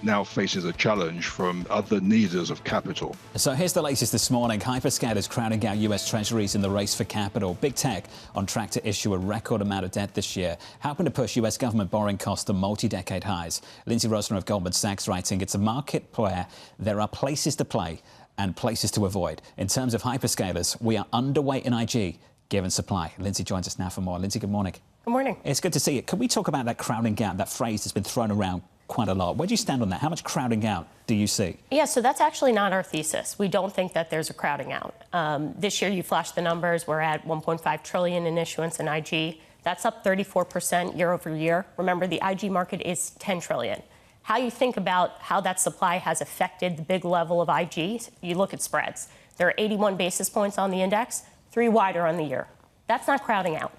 now faces a challenge from other needers of capital. So here's the latest this morning. Hyperscalers crowding out US Treasuries in the race for capital. Big tech on track to issue a record amount of debt this year, helping to push US government borrowing costs to multi-decade highs. Lindsay Rosner of Goldman Sachs writing, it's a market where there are places to play and places to avoid. In terms of hyperscalers, we are underweight in IG, given supply. Lindsay joins us now for more. Lindsay, good morning. Good morning. It's good to see you. Can we talk about that crowding out, that phrase that's been thrown around quite a lot? Where do you stand on that? How much crowding out do you see? Yeah, so that's actually not our thesis. We don't think that there's a crowding out. This year, you flashed the numbers. We're at $1.5 trillion in issuance in IG. That's up 34% year over year. Remember, the IG market is $10 trillion. How you think about how that supply has affected the big level of IG, you look at spreads. There are 81 basis points on the index, 3 wider on the year. That's not crowding out.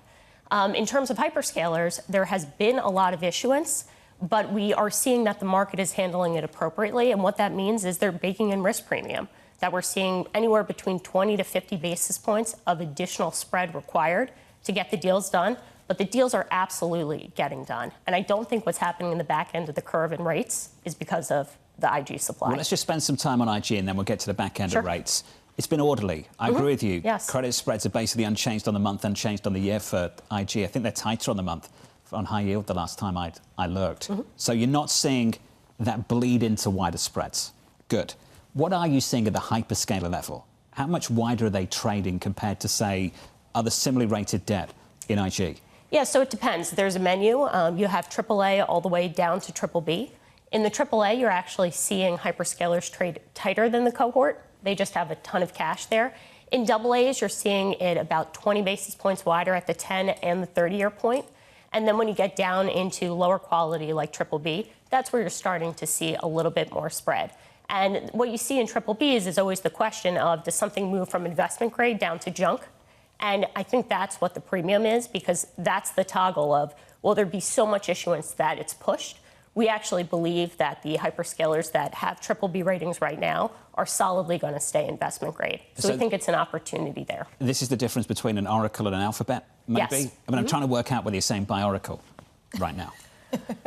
In terms of hyperscalers, there has been a lot of issuance, but we are seeing that the market is handling it appropriately. And what that means is they're baking in risk premium, that we're seeing anywhere between 20 to 50 basis points of additional spread required to get the deals done. But the deals are absolutely getting done. And I don't think what's happening in the back end of the curve in rates is because of the IG supply. Well, let's just spend some time on IG and then we'll get to the back end of rates. It's been orderly. I agree with you. Yes. Credit spreads are basically unchanged on the month, unchanged on the year for IG. I think they're tighter on the month on high yield the last time I looked. So you're not seeing that bleed into wider spreads. Good. What are you seeing at the hyperscaler level? How much wider are they trading compared to, say, other similarly rated debt in IG? Yeah, so it depends. There's a menu. You have AAA all the way down to BBB. In the AAA, you're actually seeing hyperscalers trade tighter than the cohort. They just have a ton of cash there. In AA's, you're seeing it about 20 basis points wider at the 10 and the 30-year point. And then when you get down into lower quality like BBB, that's where you're starting to see a little bit more spread. And what you see in BBBs is always the question of, does something move from investment grade down to junk? And I think that's what the premium is, because that's the toggle of, will there be so much issuance that it's pushed? We actually believe that the hyperscalers that have BBB ratings right now are solidly going to stay investment grade. So we think it's an opportunity there. This is the difference between an Oracle and an Alphabet, maybe? Yes. I mean, I'm trying to work out whether you're saying buy Oracle right now.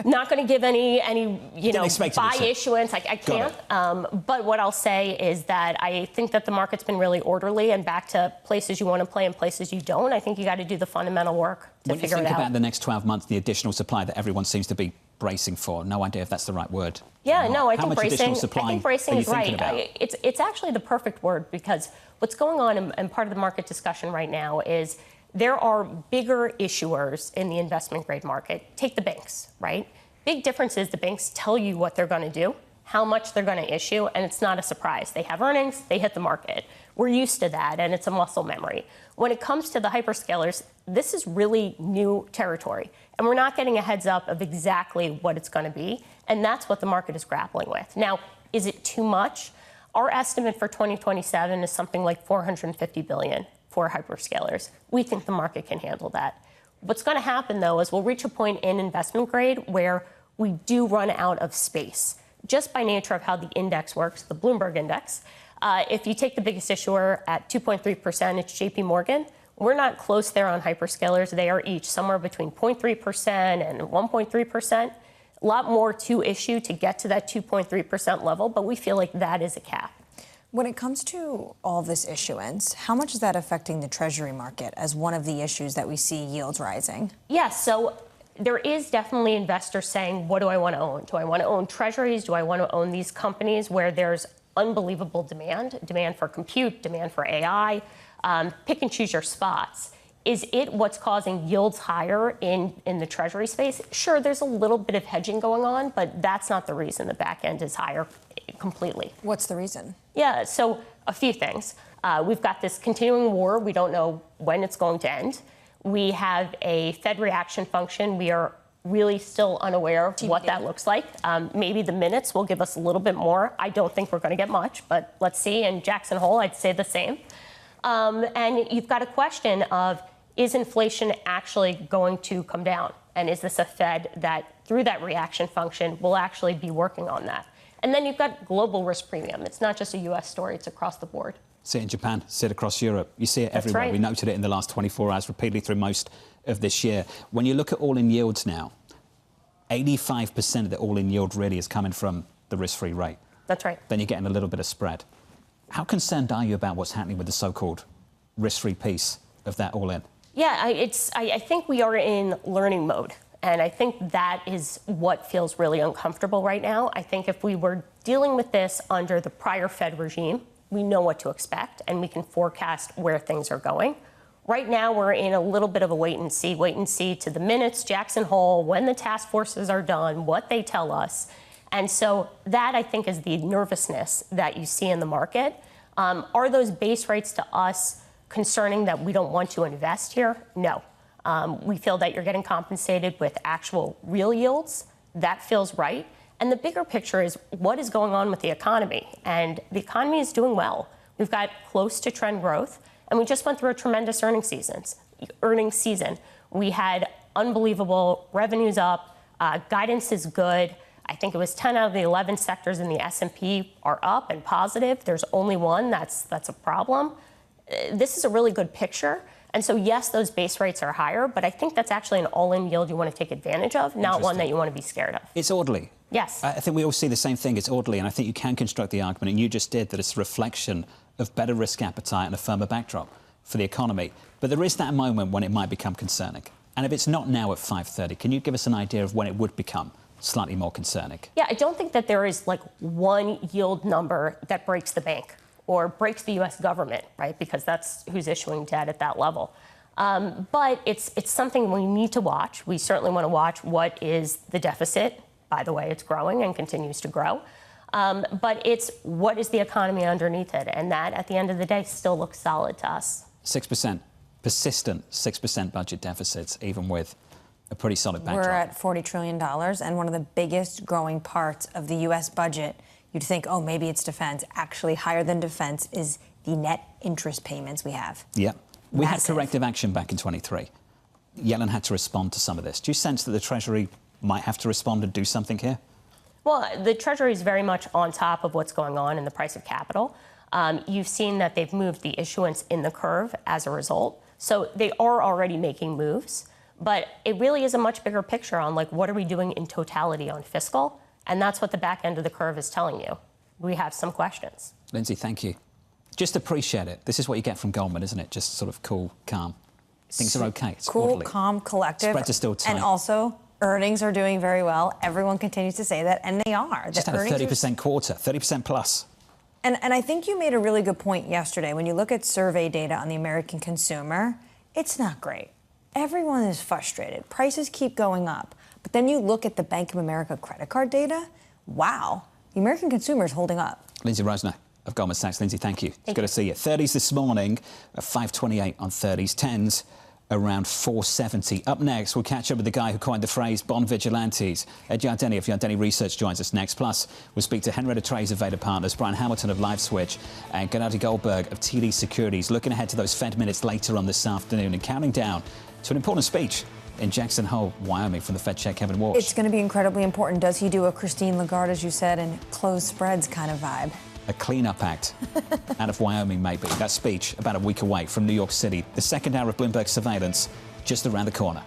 Not going to give any buy issuance. I can't. But what I'll say is that I think that the market's been really orderly, and back to places you want to play and places you don't. I think you got to do the fundamental work to figure it out. When you think about the next 12 months, the additional supply that everyone seems to be bracing for, no idea if that's the right word. Yeah, no, I think bracing is right. It's actually the perfect word, because what's going on and part of the market discussion right now is there are bigger issuers in the investment grade market. Take the banks, right? Big difference is the banks tell you what they're going to do, how much they're going to issue, and it's not a surprise. They have earnings, they hit the market. We're used to that, and it's a muscle memory. When it comes to the hyperscalers, this is really new territory, and we're not getting a heads up of exactly what it's going to be, and that's what the market is grappling with. Now, is it too much? Our estimate for 2027 is something like $450 billion for hyperscalers. We think the market can handle that. What's going to happen, though, is we'll reach a point in investment grade where we do run out of space, just by nature of how the index works, the Bloomberg index. If you take the biggest issuer at 2.3%, it's JP Morgan. We're not close there on hyperscalers. They are each somewhere between 0.3% and 1.3%. A lot more to issue to get to that 2.3% level, but we feel like that is a cap. When it comes to all this issuance, how much is that affecting the Treasury market as one of the issues that we see yields rising? Yes, so there is definitely investors saying, what do I want to own? Do I want to own Treasuries? Do I want to own these companies where there's unbelievable demand for compute, demand for AI? Pick and choose your spots. Is it what's causing yields higher in the Treasury space? Sure, there's a little bit of hedging going on, but that's not the reason the back end is higher completely. What's the reason? Yeah, so a few things. We've got this continuing war. We don't know when it's going to end. We have a Fed reaction function. We are really still unaware of what that looks like. Maybe the minutes will give us a little bit more. I don't think we're going to get much, but let's see. And Jackson Hole, I'd say the same. And you've got a question of, is inflation actually going to come down? And is this a Fed that, through that reaction function, will actually be working on that? And then you've got global risk premium. It's not just a U.S. story. It's across the board. See it in Japan, see it across Europe. You see it everywhere. Right. We noted it in the last 24 hours repeatedly through most of this year. When you look at all-in yields now, 85% of the all-in yield really is coming from the risk-free rate. That's right. Then you're getting a little bit of spread. How concerned are you about what's happening with the so-called risk-free piece of that all-in? Yeah, I think we are in learning mode. And I think that is what feels really uncomfortable right now. I think if we were dealing with this under the prior Fed regime, we know what to expect and we can forecast where things are going. Right now, we're in a little bit of a wait and see to the minutes, Jackson Hole, when the task forces are done, what they tell us. And so that, I think, is the nervousness that you see in the market. Are those base rates to us concerning that we don't want to invest here? No. We feel that you're getting compensated with actual real yields. That feels right. And the bigger picture is what is going on with the economy. And the economy is doing well. We've got close to trend growth. And we just went through a tremendous earnings season. We had unbelievable revenues up. Guidance is good. I think it was 10 out of the 11 sectors in the S&P are up and positive. There's only one that's a problem. This is a really good picture. And so, yes, those base rates are higher, but I think that's actually an all-in yield you want to take advantage of, not one that you want to be scared of. It's orderly. Yes. I think we all see the same thing. It's orderly, and I think you can construct the argument, and you just did, that it's a reflection of better risk appetite and a firmer backdrop for the economy. But there is that moment when it might become concerning. And if it's not now at 5:30, can you give us an idea of when it would become slightly more concerning? Yeah, I don't think that there is like one yield number that breaks the bank or breaks the U.S. government, right? Because that's who's issuing debt at that level. But it's something we need to watch. We certainly want to watch what is the deficit. By the way, it's growing and continues to grow. But it's what is the economy underneath it? And that, at the end of the day, still looks solid to us. 6%, persistent 6% budget deficits, even with a pretty solid backdrop. We're at $40 trillion, and one of the biggest growing parts of the U.S. budget, you'd think, oh, maybe it's defense. Actually, higher than defense is the net interest payments we have. Yeah. We had corrective action back in 23. Yellen had to respond to some of this. Do you sense that the Treasury might have to respond and do something here? Well, the Treasury is very much on top of what's going on in the price of capital. You've seen that they've moved the issuance in the curve as a result. So they are already making moves. But it really is a much bigger picture on, like, what are we doing in totality on fiscal? And that's what the back end of the curve is telling you. We have some questions. Lindsay, thank you. Just appreciate it. This is what you get from Goldman, isn't it? Just sort of cool, calm. Things are okay. It's cool, orderly. calm, collective. Spreads are still tight. And also, earnings are doing very well. Everyone continues to say that, and they are. Just had a 30% quarter, 30% plus. And I think you made a really good point yesterday. When you look at survey data on the American consumer, it's not great. Everyone is frustrated. Prices keep going up. But then you look at the Bank of America credit card data. Wow, the American consumer is holding up. Lindsay Rosner of Goldman Sachs. Lindsay, thank you. It's good to see you. 30s this morning, 5.28 on 30s. 10s around 4.70. Up next, we'll catch up with the guy who coined the phrase bond vigilantes. Yardeni of Yardeni Research joins us next. Plus, we'll speak to Henrietta Treyz of Veda Partners, Brian Hamilton of LiveSwitch, and Gennadiy Goldberg of TD Securities, looking ahead to those Fed minutes later on this afternoon and counting down to an important speech in Jackson Hole, Wyoming, from the Fed Chair Kevin Walsh. It's going to be incredibly important. Does he do a Christine Lagarde, as you said, and close spreads kind of vibe? A clean-up act out of Wyoming, maybe. That speech about a week away from New York City. The second hour of Bloomberg Surveillance just around the corner.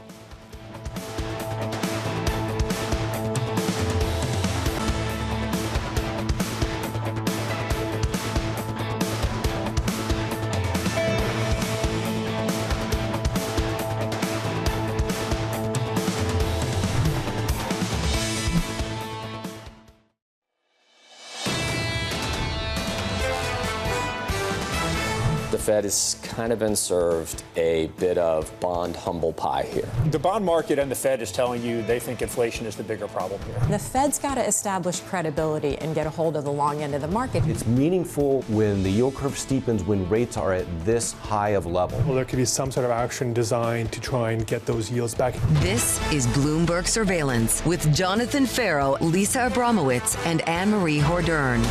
The Fed has kind of been served a bit of bond humble pie here. The bond market and the Fed is telling you they think inflation is the bigger problem here. The Fed's got to establish credibility and get a hold of the long end of the market. It's meaningful when the yield curve steepens, when rates are at this high of level. Well, there could be some sort of action designed to try and get those yields back. This is Bloomberg Surveillance with Jonathan Ferro, Lisa Abramowicz, and Annmarie Hordern.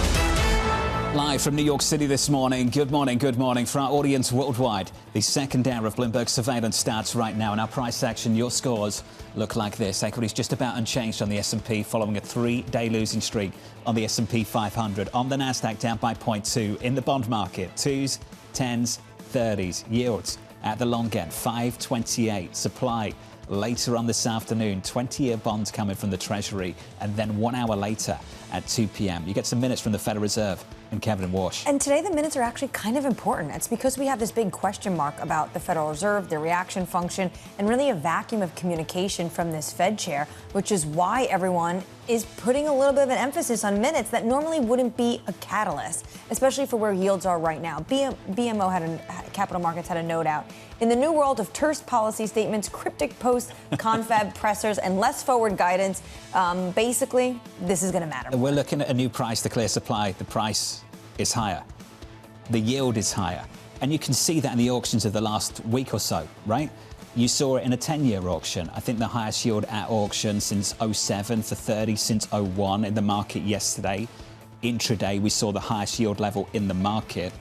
Live from New York City this morning. Good morning, good morning. For our audience worldwide, the second hour of Bloomberg Surveillance starts right now. In our price action, your scores look like this. Equities just about unchanged on the S&P following a 3-day losing streak on the S&P 500. On the Nasdaq, down by 0.2. In the bond market, 2s, 10s, 30s. Yields at the long end, 5.28. Supply later on this afternoon, 20-year bonds coming from the Treasury. And then 1 hour later at 2 p.m. You get some minutes from the Federal Reserve and Kevin Walsh. And today the minutes are actually kind of important. It's because we have this big question mark about the Federal Reserve, their reaction function, and really a vacuum of communication from this Fed chair, which is why everyone is putting a little bit of an emphasis on minutes that normally wouldn't be a catalyst, especially for where yields are right now. Capital Markets had a note out. In the new world of terse policy statements, cryptic posts, confab pressers, and less forward guidance, basically, this is going to matter. We're looking at a new price to clear supply. The price is higher. The yield is higher. And you can see that in the auctions of the last week or so, right? You saw it in a 10-year auction. I think the highest yield at auction since 07 for 30, since 01 in the market yesterday. Intraday, we saw the highest yield level in the market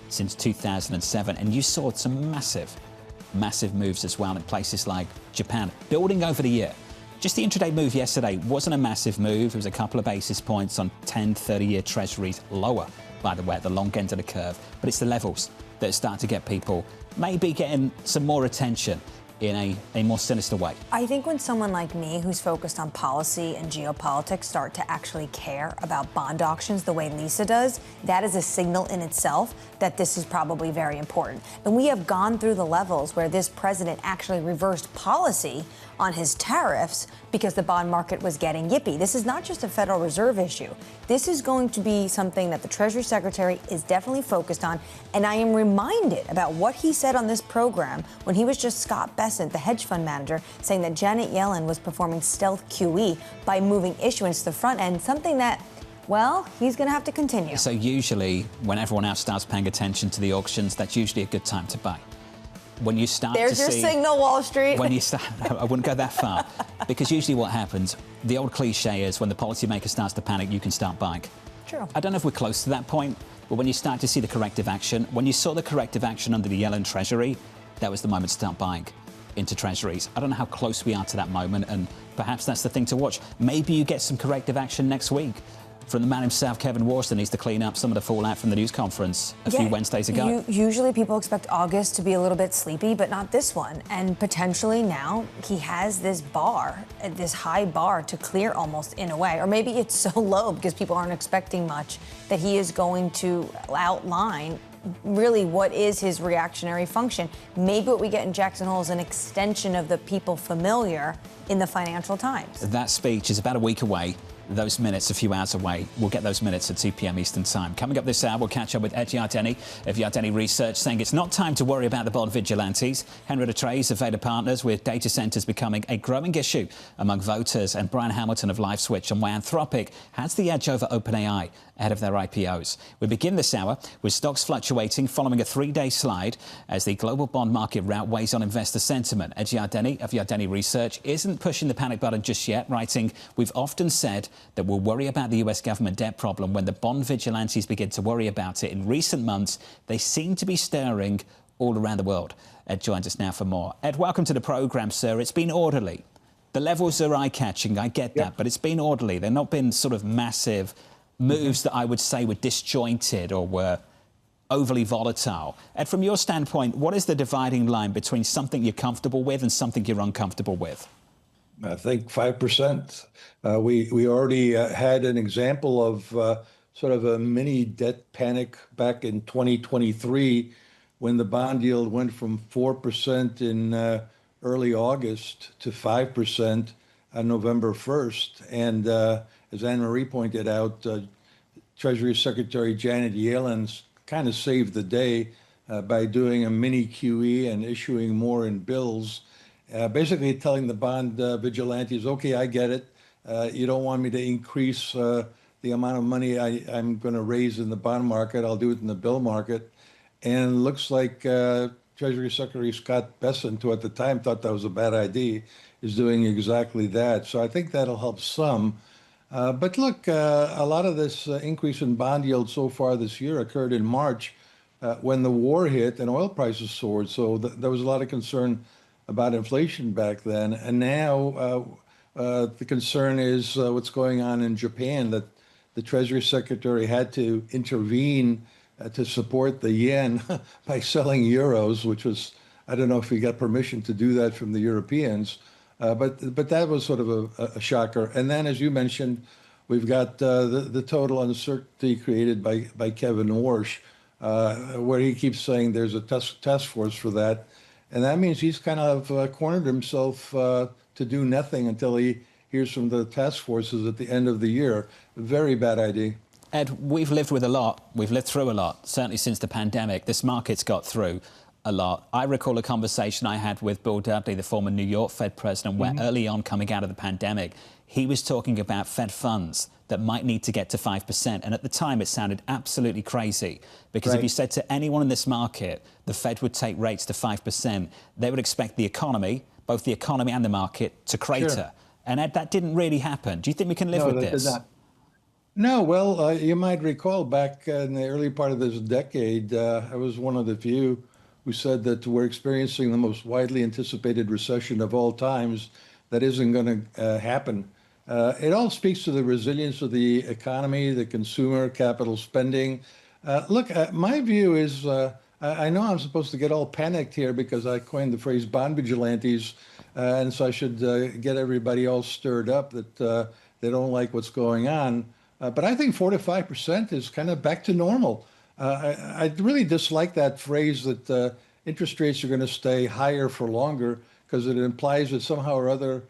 since 2007. And you saw some massive moves as well in places like Japan, building over the year. Just the intraday move yesterday wasn't a massive move. It was a couple of basis points on 10, 30-year Treasuries, lower, by the way, at the long end of the curve. But it's the levels that start to get people maybe getting some more attention in a more sinister way. I think when someone like me, who's focused on policy and geopolitics, start to actually care about bond auctions the way Lisa does, that is a signal in itself that this is probably very important. And we have gone through the levels where this president actually reversed policy on his tariffs because the bond market was getting yippy. This is not just a Federal Reserve issue. This is going to be something that the Treasury Secretary is definitely focused on. And I am reminded about what he said on this program when he was just Scott Bessent, the hedge fund manager, saying that Janet Yellen was performing stealth QE by moving issuance to the front end, something that, well, he's going to have to continue. So usually when everyone else starts paying attention to the auctions, that's usually a good time to buy. When you start There's to your see, signal, Wall Street. When you start, I wouldn't go that far, because usually what happens, the old cliche is when the policymaker starts to panic, you can start buying. True. I don't know if we're close to that point, but when you start to see the corrective action, when you saw the corrective action under the Yellen Treasury, that was the moment to start buying into Treasuries. I don't know how close we are to that moment, and perhaps that's the thing to watch. Maybe you get some corrective action next week from the man himself, Kevin Walsh, that needs to clean up some of the fallout from the news conference a few Wednesdays ago. Usually people expect August to be a little bit sleepy, but not this one. And potentially now he has this bar, this high bar to clear almost in a way. Or maybe it's so low because people aren't expecting much that he is going to outline really what is his reactionary function. Maybe what we get in Jackson Hole is an extension of the people familiar in the Financial Times. That speech is about a week away. Those minutes a few hours away. We'll get those minutes at 2 p.m. Eastern Time. Coming up this hour, we'll catch up with Yardeni of Yardeni Research, saying it's not time to worry about the bond vigilantes. Henrietta Treyz of Veda Partners, with data centers becoming a growing issue among voters, and Brian Hamilton of LiveSwitch on why Anthropic has the edge over OpenAI ahead of their IPOs. We begin this hour with stocks fluctuating following a 3-day slide as the global bond market rout weighs on investor sentiment. Yardeni of Yardeni Research isn't pushing the panic button just yet, writing, "We've often said that we'll worry about the US government debt problem when the bond vigilantes begin to worry about it. In recent months, they seem to be stirring all around the world." Ed joins us now for more. Ed, welcome to the programme, sir. It's been orderly. The levels are eye-catching, I get that, but it's been orderly. They've not been sort of massive moves that I would say were disjointed or were overly volatile. Ed, from your standpoint, what is the dividing line between something you're comfortable with and something you're uncomfortable with? I think 5%. We already had an example of sort of a mini debt panic back in 2023 when the bond yield went from 4% in early August to 5% on November 1st. And as Annmarie pointed out, Treasury Secretary Janet Yellen kind of saved the day by doing a mini QE and issuing more in bills. Basically telling the bond vigilantes, okay, I get it. You don't want me to increase the amount of money I'm going to raise in the bond market. I'll do it in the bill market. And it looks like Treasury Secretary Scott Bessent, who at the time thought that was a bad idea, is doing exactly that. So I think that'll help some. But look, a lot of this increase in bond yield so far this year occurred in March when the war hit and oil prices soared. So there was a lot of concern about inflation back then. And now the concern is what's going on in Japan, that the Treasury Secretary had to intervene to support the yen by selling euros, which was, I don't know if he got permission to do that from the Europeans. But that was sort of a shocker. And then, as you mentioned, we've got the total uncertainty created by Kevin Warsh, where he keeps saying there's a task force for that. And that means he's kind of cornered himself to do nothing until he hears from the task forces at the end of the year. Very bad idea. Ed, we've lived with a lot. We've lived through a lot, certainly since the pandemic. This market's got through a lot. I recall a conversation I had with Bullard, the former New York Fed president, where early on coming out of the pandemic, he was talking about Fed funds that might need to get to 5%. And at the time, it sounded absolutely crazy, because if you said to anyone in this market, the Fed would take rates to 5%, they would expect the economy, both the economy and the market, to crater. Sure. And Ed, that didn't really happen. Do you think we can live with this? Did not. No, well, you might recall back in the early part of this decade, I was one of the few who said that we're experiencing the most widely anticipated recession of all times. That isn't going to happen. It all speaks to the resilience of the economy, the consumer, capital spending. Look, my view is, I know I'm supposed to get all panicked here because I coined the phrase bond vigilantes, and so I should get everybody all stirred up that they don't like what's going on. But I think 4 to 5% is kind of back to normal. I really dislike that phrase that interest rates are going to stay higher for longer, because it implies that somehow or other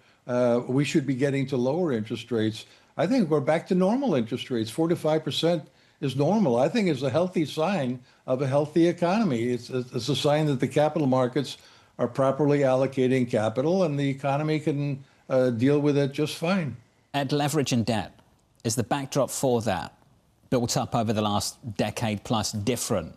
we should be getting to lower interest rates. I think we're back to normal interest rates. 4 to 5% is normal. I think it's a healthy sign of a healthy economy. It's a sign that the capital markets are properly allocating capital and the economy can deal with it just fine. Ed, leverage and debt, is the backdrop for that built up over the last decade plus different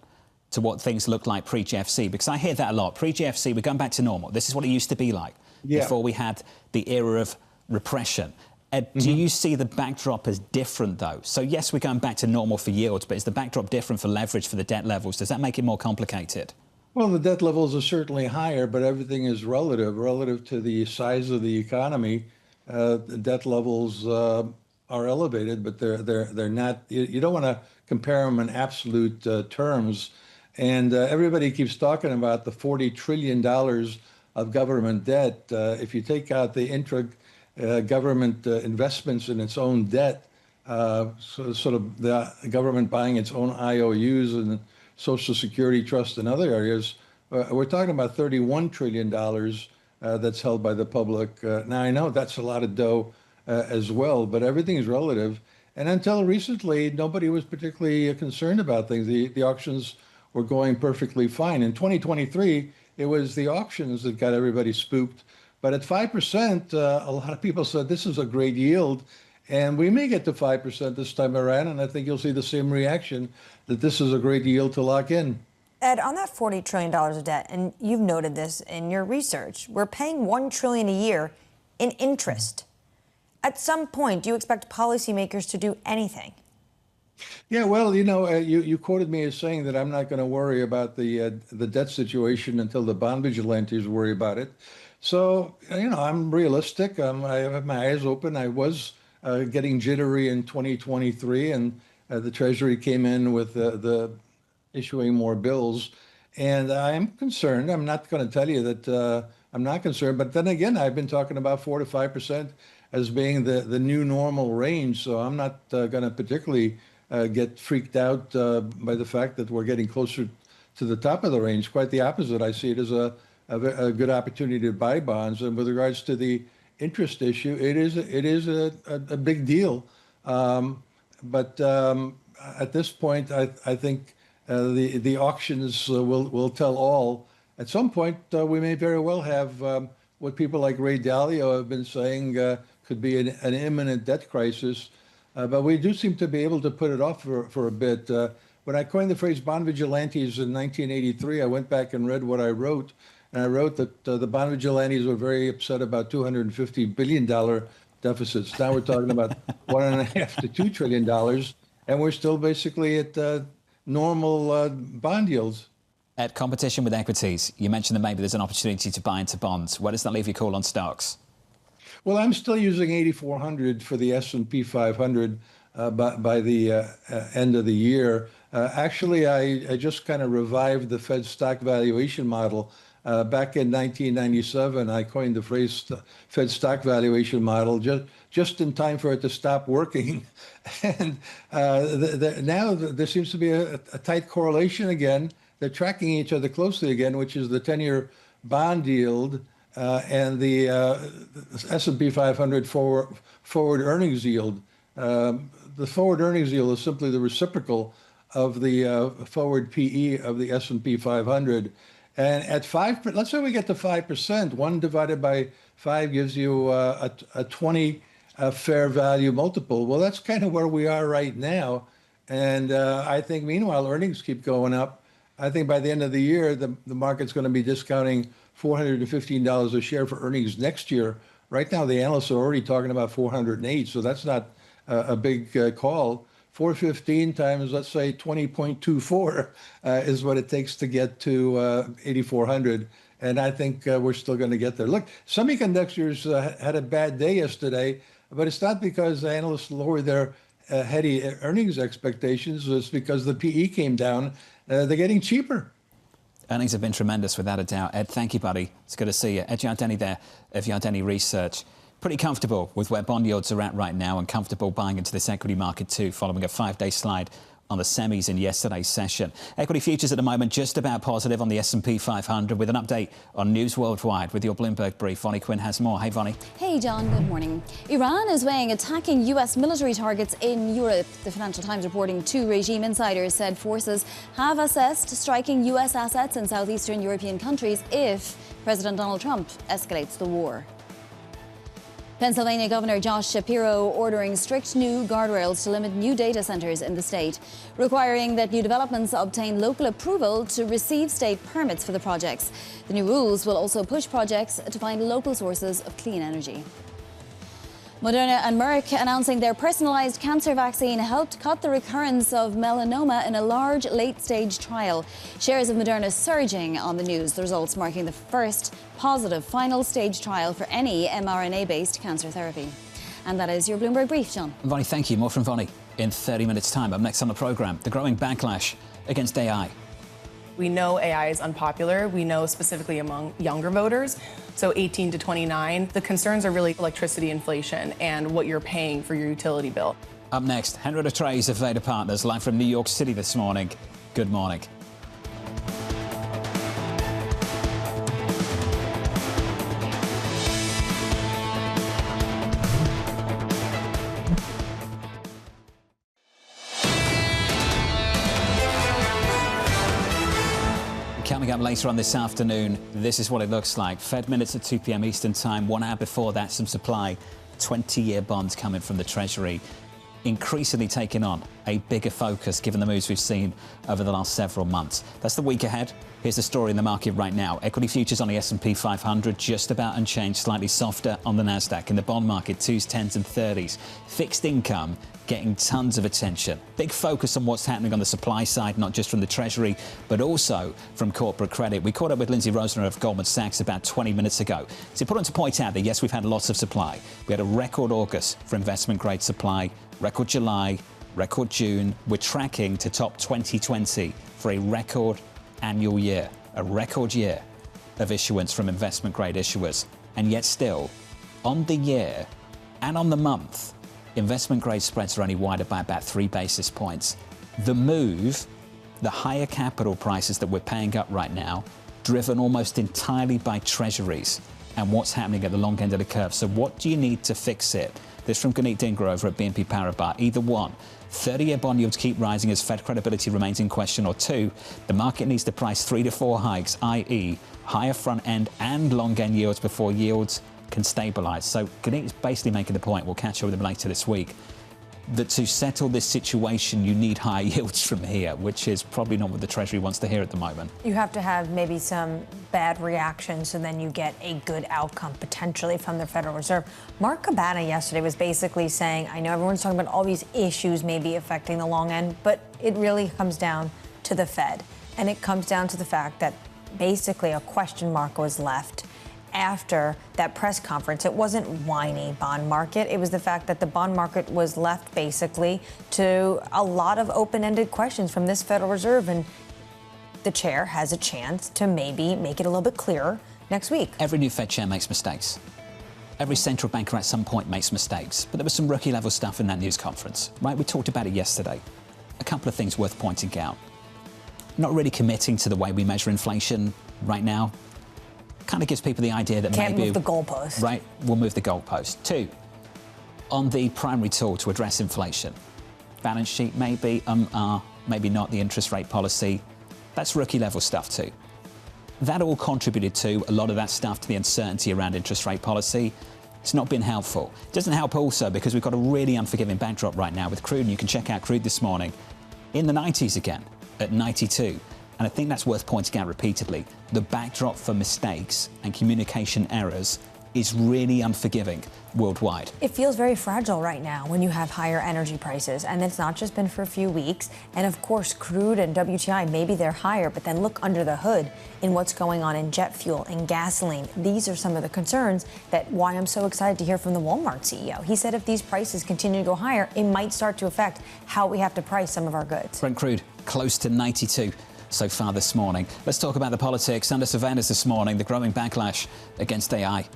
to what things looked like pre-GFC? Because I hear that a lot. Pre-GFC, we're going back to normal. This is what it used to be like before we had the era of repression. Ed, do you see the backdrop as different, though? So, yes, we're going back to normal for yields, but is the backdrop different for leverage, for the debt levels? Does that make it more complicated? Well, the debt levels are certainly higher, but everything is relative to the size of the economy. The debt levels are elevated, but they're not. You don't want to compare them in absolute terms. And everybody keeps talking about the $40 trillion of government debt. If you take out the government investments in its own debt, sort of the government buying its own IOUs and Social Security trust and other areas, we're talking about $31 trillion that's held by the public. Now, I know that's a lot of dough as well, but everything is relative. And until recently, nobody was particularly concerned about things. The auctions were going perfectly fine. In 2023, it was the auctions that got everybody spooked. But at 5%, a lot of people said this is a great yield. And we may get to 5% this time around, and I think you'll see the same reaction, that this is a great yield to lock in. Ed, on that $40 trillion of debt, and you've noted this in your research, we're paying $1 trillion a year in interest. At some point, do you expect policymakers to do anything? Yeah, well, you quoted me as saying that I'm not going to worry about the debt situation until the bond vigilantes worry about it. So, I'm realistic. I have my eyes open. I was getting jittery in 2023, and the Treasury came in with the issuing more bills. And I'm concerned. I'm not going to tell you that I'm not concerned. But then again, I've been talking about 4 to 5% as being the new normal range. So I'm not going to particularly get freaked out by the fact that we're getting closer to the top of the range. Quite the opposite. I see it as a good opportunity to buy bonds. And with regards to the interest issue, it is a big deal. But at this point, I think the auctions will tell all. At some point, we may very well have what people like Ray Dalio have been saying could be an imminent debt crisis. But we do seem to be able to put it off for a bit. When I coined the phrase bond vigilantes in 1983, I went back and read what I wrote. And I wrote that the bond vigilantes were very upset about $250 billion deficits. Now we're talking about $1.5 to $2 trillion, and we're still basically at normal bond yields. At competition with equities, you mentioned that maybe there's an opportunity to buy into bonds. Where does that leave you call on stocks? Well, I'm still using 8,400 for the S&P 500 by the end of the year. Actually, I just kind of revived the Fed stock valuation model. Back in 1997, I coined the phrase Fed stock valuation model just in time for it to stop working. And now there seems to be a tight correlation again. They're tracking each other closely again, which is the 10-year bond yield and the S&P 500 forward earnings yield. The forward earnings yield is simply the reciprocal of the forward PE of the S&P 500. And at 5%, let's say we get to 5%, 1 divided by 5 gives you a 20 fair value multiple. Well, that's kind of where we are right now. And I think, meanwhile, earnings keep going up. I think by the end of the year, the market's going to be discounting $415 a share for earnings next year. Right now, the analysts are already talking about 408, so that's not a big call. 415 times, let's say, 20.24 is what it takes to get to 8,400. And I think we're still going to get there. Look, semiconductors had a bad day yesterday, but it's not because analysts lowered their heady earnings expectations. It's because the PE came down. They're getting cheaper. Earnings have been tremendous, without a doubt. Ed, thank you, buddy. It's good to see you. Ed Yardeni there of Yardeni Research. Pretty comfortable with where bond yields are at right now and comfortable buying into this equity market too, following a 5-day slide on the semis in yesterday's session. Equity futures at the moment just about positive on the S&P 500 with an update on news worldwide with your Bloomberg brief. Vonnie Quinn has more. Hey, Vonnie. Hey, John. Good morning. Iran is weighing attacking U.S. military targets in Europe. The Financial Times reporting 2 regime insiders said forces have assessed striking U.S. assets in southeastern European countries if President Donald Trump escalates the war. Pennsylvania Governor Josh Shapiro ordering strict new guardrails to limit new data centers in the state, requiring that new developments obtain local approval to receive state permits for the projects. The new rules will also push projects to find local sources of clean energy. Moderna and Merck announcing their personalized cancer vaccine helped cut the recurrence of melanoma in a large late-stage trial. Shares of Moderna surging on the news, the results marking the first positive final stage trial for any mRNA-based cancer therapy. And that is your Bloomberg Brief, John. Vonnie, thank you. More from Vonnie in 30 minutes' time. Up next on the programme, the growing backlash against AI. We know AI is unpopular. We know specifically among younger voters, so 18 to 29. The concerns are really electricity inflation and what you're paying for your utility bill. Up next, Henrietta Treyz of Veda Partners, live from New York City this morning. Good morning. Coming up later on this afternoon, this is what it looks like. Fed minutes at 2 p.m. Eastern Time. 1 hour before that, some supply. 20-year bonds coming from the Treasury. Increasingly taking on a bigger focus given the moves we've seen over the last several months. That's the week ahead. Here's the story in the market right now. Equity futures on the S&P 500 just about unchanged, slightly softer on the Nasdaq. In the bond market, 2s, 10s and 30s. Fixed income getting tons of attention. Big focus on what's happening on the supply side, not just from the Treasury, but also from corporate credit. We caught up with Lindsay Rosner of Goldman Sachs about 20 minutes ago. It's important to point out that, yes, we've had lots of supply. We had a record August for investment-grade supply, record July, record June. We're tracking to top 2020 for a record annual year, a record year of issuance from investment-grade issuers. And yet still, on the year and on the month, investment-grade spreads are only wider by about 3 basis points. The move, the higher capital prices that we're paying up right now, driven almost entirely by Treasuries and what's happening at the long end of the curve. So what do you need to fix it? This from Gennadiy Dingra over at BNP Paribas. Either one, 30-year bond yields keep rising as Fed credibility remains in question, or 2, the market needs to price 3 to 4 hikes, i.e. higher front end and long end yields before yields can stabilise. So Gennadiy is basically making the point, we'll catch up with him later this week. that to settle this situation, you need high yields from here, which is probably not what the Treasury wants to hear at the moment. You have to have maybe some bad reactions, so then you get a good outcome potentially from the Federal Reserve. Mark Cabana yesterday was basically saying, I know everyone's talking about all these issues maybe affecting the long end, but it really comes down to the Fed. And it comes down to the fact that basically a question mark was left after that press conference. It wasn't whiny bond market. It was the fact that the bond market was left basically to a lot of open-ended questions from this Federal Reserve. And the chair has a chance to maybe make it a little bit clearer next week. Every new Fed chair makes mistakes. Every central banker at some point makes mistakes. But there was some rookie-level stuff in that news conference, right? We talked about it yesterday. A couple of things worth pointing out. Not really committing to the way we measure inflation right now. Kind of gives people the idea that Can't maybe... move the goalpost. Right, we'll move the goalpost. 2, on the primary tool to address inflation. Balance sheet, maybe, maybe not the interest rate policy. That's rookie-level stuff too. That all contributed to a lot of that stuff, to the uncertainty around interest rate policy. It's not been helpful. It doesn't help also because we've got a really unforgiving backdrop right now with crude, and you can check out crude this morning in the 90s again, at 92. And I think that's worth pointing out repeatedly. The backdrop for mistakes and communication errors is really unforgiving worldwide. It feels very fragile right now when you have higher energy prices, and it's not just been for a few weeks. And of course, crude and WTI, maybe they're higher, but then look under the hood in what's going on in jet fuel and gasoline. These are some of the concerns that why I'm so excited to hear from the Walmart CEO. He said if these prices continue to go higher, it might start to affect how we have to price some of our goods. Brent crude close to 92. So far this morning. Let's talk about the politics. Under surveillance this morning, the growing backlash against AI.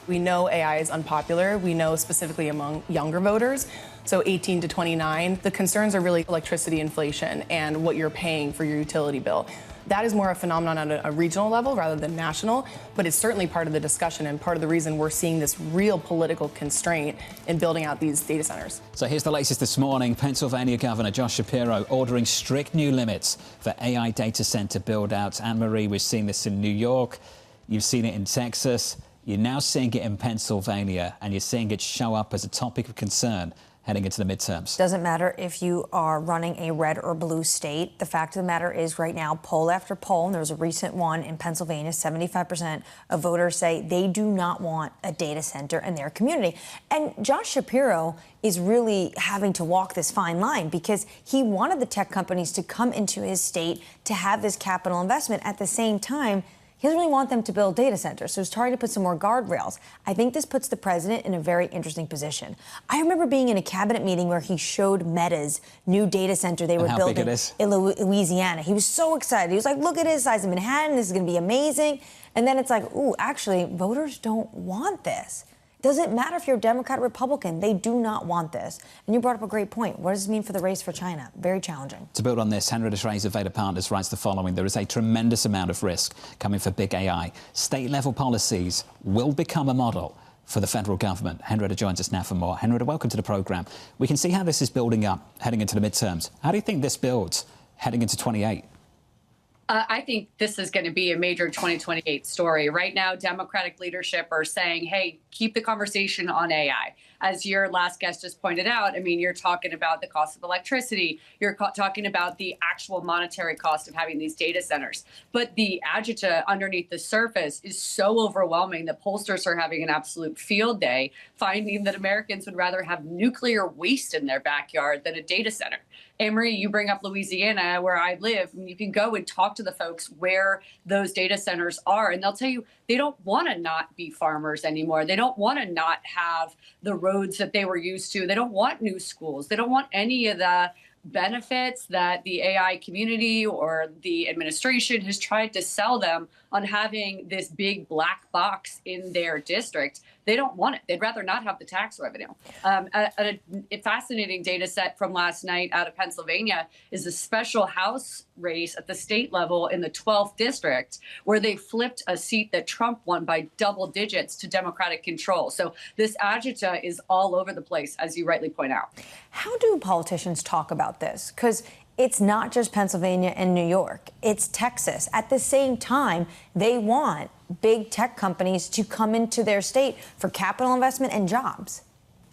We know AI is unpopular. We know specifically among younger voters, so 18 to 29. The concerns are really electricity inflation and what you're paying for your utility bill. That is more a phenomenon at a regional level rather than national, but it's certainly part of the discussion and part of the reason we're seeing this real political constraint in building out these data centers. So here's the latest this morning. Pennsylvania Governor Josh Shapiro ordering strict new limits for AI data center build-outs. Annmarie, we've seen this in New York. You've seen it in Texas. You're now seeing it in Pennsylvania, and you're seeing it show up as a topic of concern heading into the midterms. Doesn't matter if you are running a red or blue state. The fact of the matter is right now, poll after poll, and there was a recent one in Pennsylvania, 75% of voters say they do not want a data center in their community. And Josh Shapiro is really having to walk this fine line because he wanted the tech companies to come into his state to have this capital investment. At the same time, he doesn't really want them to build data centers, so he's trying to put some more guardrails. I think this puts the president in a very interesting position. I remember being in a cabinet meeting where he showed Meta's new data center they were building in Louisiana. He was so excited. He was like, look at his size of Manhattan. This is going to be amazing. And then it's like, ooh, actually, voters don't want this. Doesn't matter if you're a Democrat or Republican. They do not want this. And you brought up a great point. What does this mean for the race for China? Very challenging. To build on this, Henrietta Treyz of Veda Partners writes the following. There is a tremendous amount of risk coming for big AI. State-level policies will become a model for the federal government. Henrietta joins us now for more. Henrietta, welcome to the programme. We can see how this is building up heading into the midterms. How do you think this builds heading into 28? I think this is going to be a major 2028 story. Right now, Democratic leadership are saying, hey, keep the conversation on AI. As your last guest just pointed out, I mean, you're talking about the cost of electricity. You're talking about the actual monetary cost of having these data centers. But the agita underneath the surface is so overwhelming that pollsters are having an absolute field day, finding that Americans would rather have nuclear waste in their backyard than a data center. Annmarie, you bring up Louisiana, where I live. You can go and talk to the folks where those data centers are, and they'll tell you they don't want to not be farmers anymore. They don't want to not have the roads that they were used to. They don't want new schools. They don't want any of the benefits that the AI community or the administration has tried to sell them on having this big black box in their district. They don't want it. They'd rather not have the tax revenue. A fascinating data set from last night out of Pennsylvania is a special House race at the state level in the 12th district, where they flipped a seat that Trump won by double digits to Democratic control. So this agita is all over the place, as you rightly point out. How do politicians talk about this? Because it's not just Pennsylvania and New York. It's Texas. At the same time, they want big tech companies to come into their state for capital investment and jobs.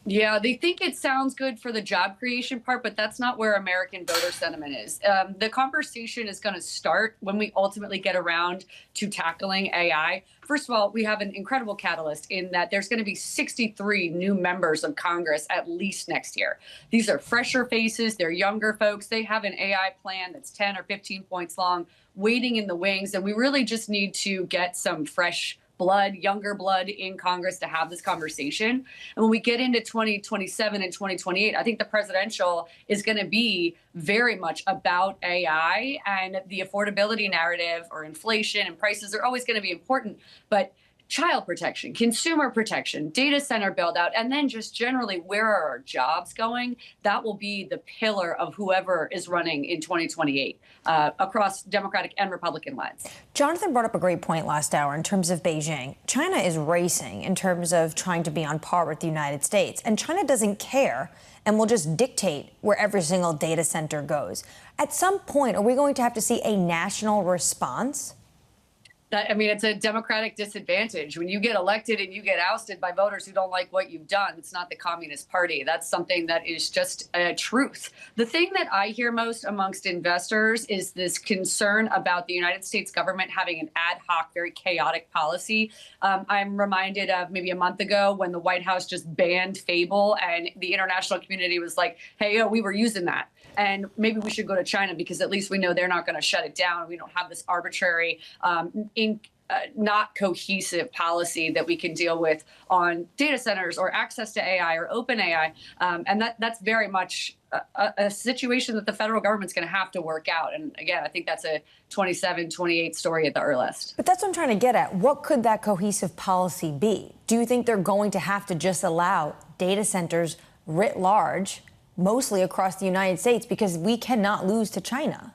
Yeah, they think it sounds good for the job creation part, but that's not where American voter sentiment is. The conversation is going to start when we ultimately get around to tackling AI. First of all, we have an incredible catalyst in that there's going to be 63 new members of Congress at least next year. These are fresher faces. They're younger folks. They have an AI plan that's 10 or 15 points long, waiting in the wings. And we really just need to get some fresh blood, younger blood in Congress to have this conversation. And when we get into 2027 and 2028, I think the presidential is going to be very much about AI, and the affordability narrative or inflation and prices are always going to be important. But child protection, consumer protection, data center build out, and then just generally where are our jobs going? That will be the pillar of whoever is running in 2028 across Democratic and Republican lines. Jonathan brought up a great point last hour in terms of Beijing. China is racing in terms of trying to be on par with the United States, and China doesn't care and will just dictate where every single data center goes. At some point, are we going to have to see a national response? It's a Democratic disadvantage. When you get elected and you get ousted by voters who don't like what you've done, it's not the Communist Party. That's something that is just a truth. The thing that I hear most amongst investors is this concern about the United States government having an ad hoc, very chaotic policy. I'm reminded of maybe a month ago when the White House just banned Fable and the international community was like, hey, we were using that. And maybe we should go to China because at least we know they're not going to shut it down. We don't have this arbitrary, not cohesive policy that we can deal with on data centers or access to AI or open AI. And that's very much a situation that the federal government's going to have to work out. And again, I think that's a 27, 28 story at the earliest. But that's what I'm trying to get at. What could that cohesive policy be? Do you think they're going to have to just allow data centers writ large, mostly across the United States, because we cannot lose to China?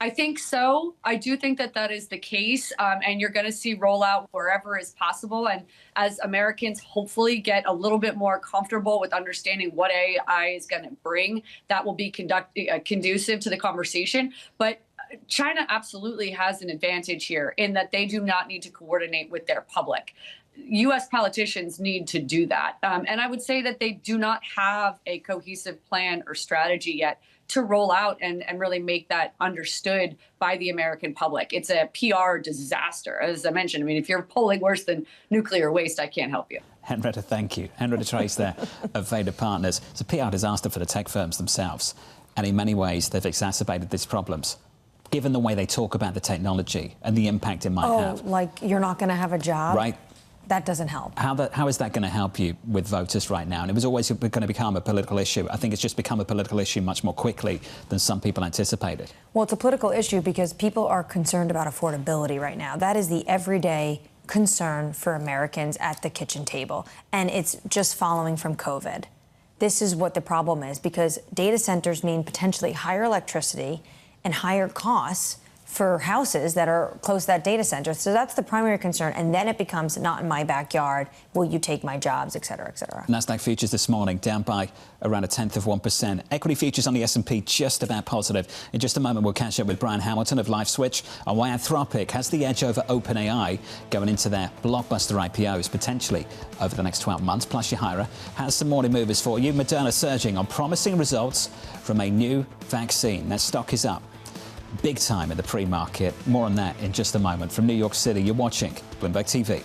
I think so. I do think that that is the case. And you're going to see rollout wherever is possible. And as Americans hopefully get a little bit more comfortable with understanding what AI is going to bring, that will be conducive to the conversation. But China absolutely has an advantage here in that they do not need to coordinate with their public. U.S. politicians need to do that. And I would say that they do not have a cohesive plan or strategy yet to roll out and really make that understood by the American public. It's a PR disaster. As I mentioned, if you're polling worse than nuclear waste, I can't help you. Henrietta, thank you. Henrietta Treyz there of Veda Partners. It's a PR disaster for the tech firms themselves. And in many ways, they've exacerbated these problems, given the way they talk about the technology and the impact it might have. Like you're not going to have a job? Right. That doesn't help. How is that going to help you with voters right now? And it was always going to become a political issue. I think it's just become a political issue much more quickly than some people anticipated. Well, it's a political issue because people are concerned about affordability right now. That is the everyday concern for Americans at the kitchen table. And it's just following from COVID. This is what the problem is, because data centers mean potentially higher electricity and higher costs for houses that are close to that data center. So that's the primary concern. And then it becomes not in my backyard, will you take my jobs, et cetera, et cetera. NASDAQ futures this morning down by around 0.1%. Equity futures on the S&P just about positive. In just a moment, we'll catch up with Brian Hamilton of LiveSwitch on why Anthropic has the edge over OpenAI going into their blockbuster IPOs potentially over the next 12 months. Plus, Sucharita has some morning movers for you. Moderna surging on promising results from a new vaccine. That stock is up big time in the pre-market. More on that in just a moment. From New York City, you're watching Bloomberg TV.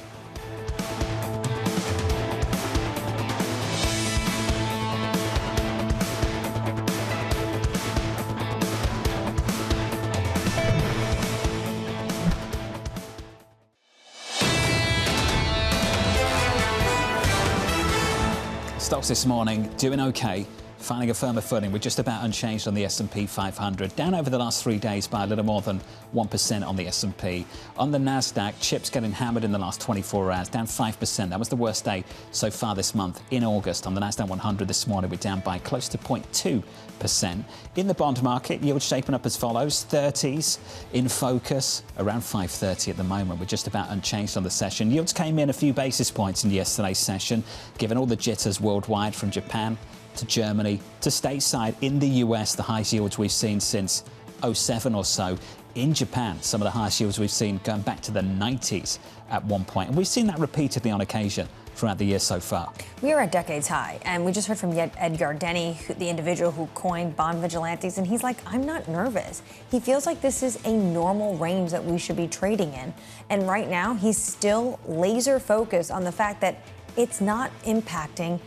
Stocks this morning doing okay, finding a firmer footing. We're just about unchanged on the S&P 500, down over the last 3 days by a little more than 1% on the S&P. On the NASDAQ, chips getting hammered in the last 24 hours, down 5%. That was the worst day so far this month in August. On the NASDAQ 100 this morning, we're down by close to 0.2%. In the bond market, yields shaping up as follows. 30s in focus, around 530 at the moment. We're just about unchanged on the session. Yields came in a few basis points in yesterday's session, given all the jitters worldwide from Japan to Germany to stateside. In the US, the highest yields we've seen since 07 or so. In Japan, some of the highest yields we've seen going back to the 90s at one point. And we've seen that repeatedly on occasion throughout the year so far. We are at decades high, and we just heard from Ed Yardeni, the individual who coined bond vigilantes, and he's like, I'm not nervous. He feels like this is a normal range that we should be trading in. And right now, he's still laser focused on the fact that it's not impacting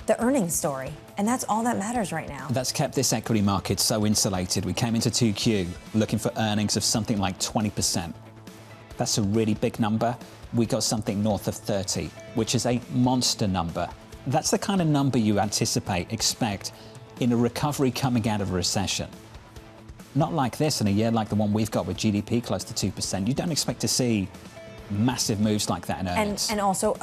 the earnings story. And that's all that matters right now. That's kept this equity market so insulated. We came into 2Q looking for earnings of something like 20%. That's a really big number. We got something north of 30, which is a monster number. That's the kind of number you expect in a recovery coming out of a recession. Not like this in a year like the one we've got with GDP close to 2%. You don't expect to see massive moves like that in earnings. And also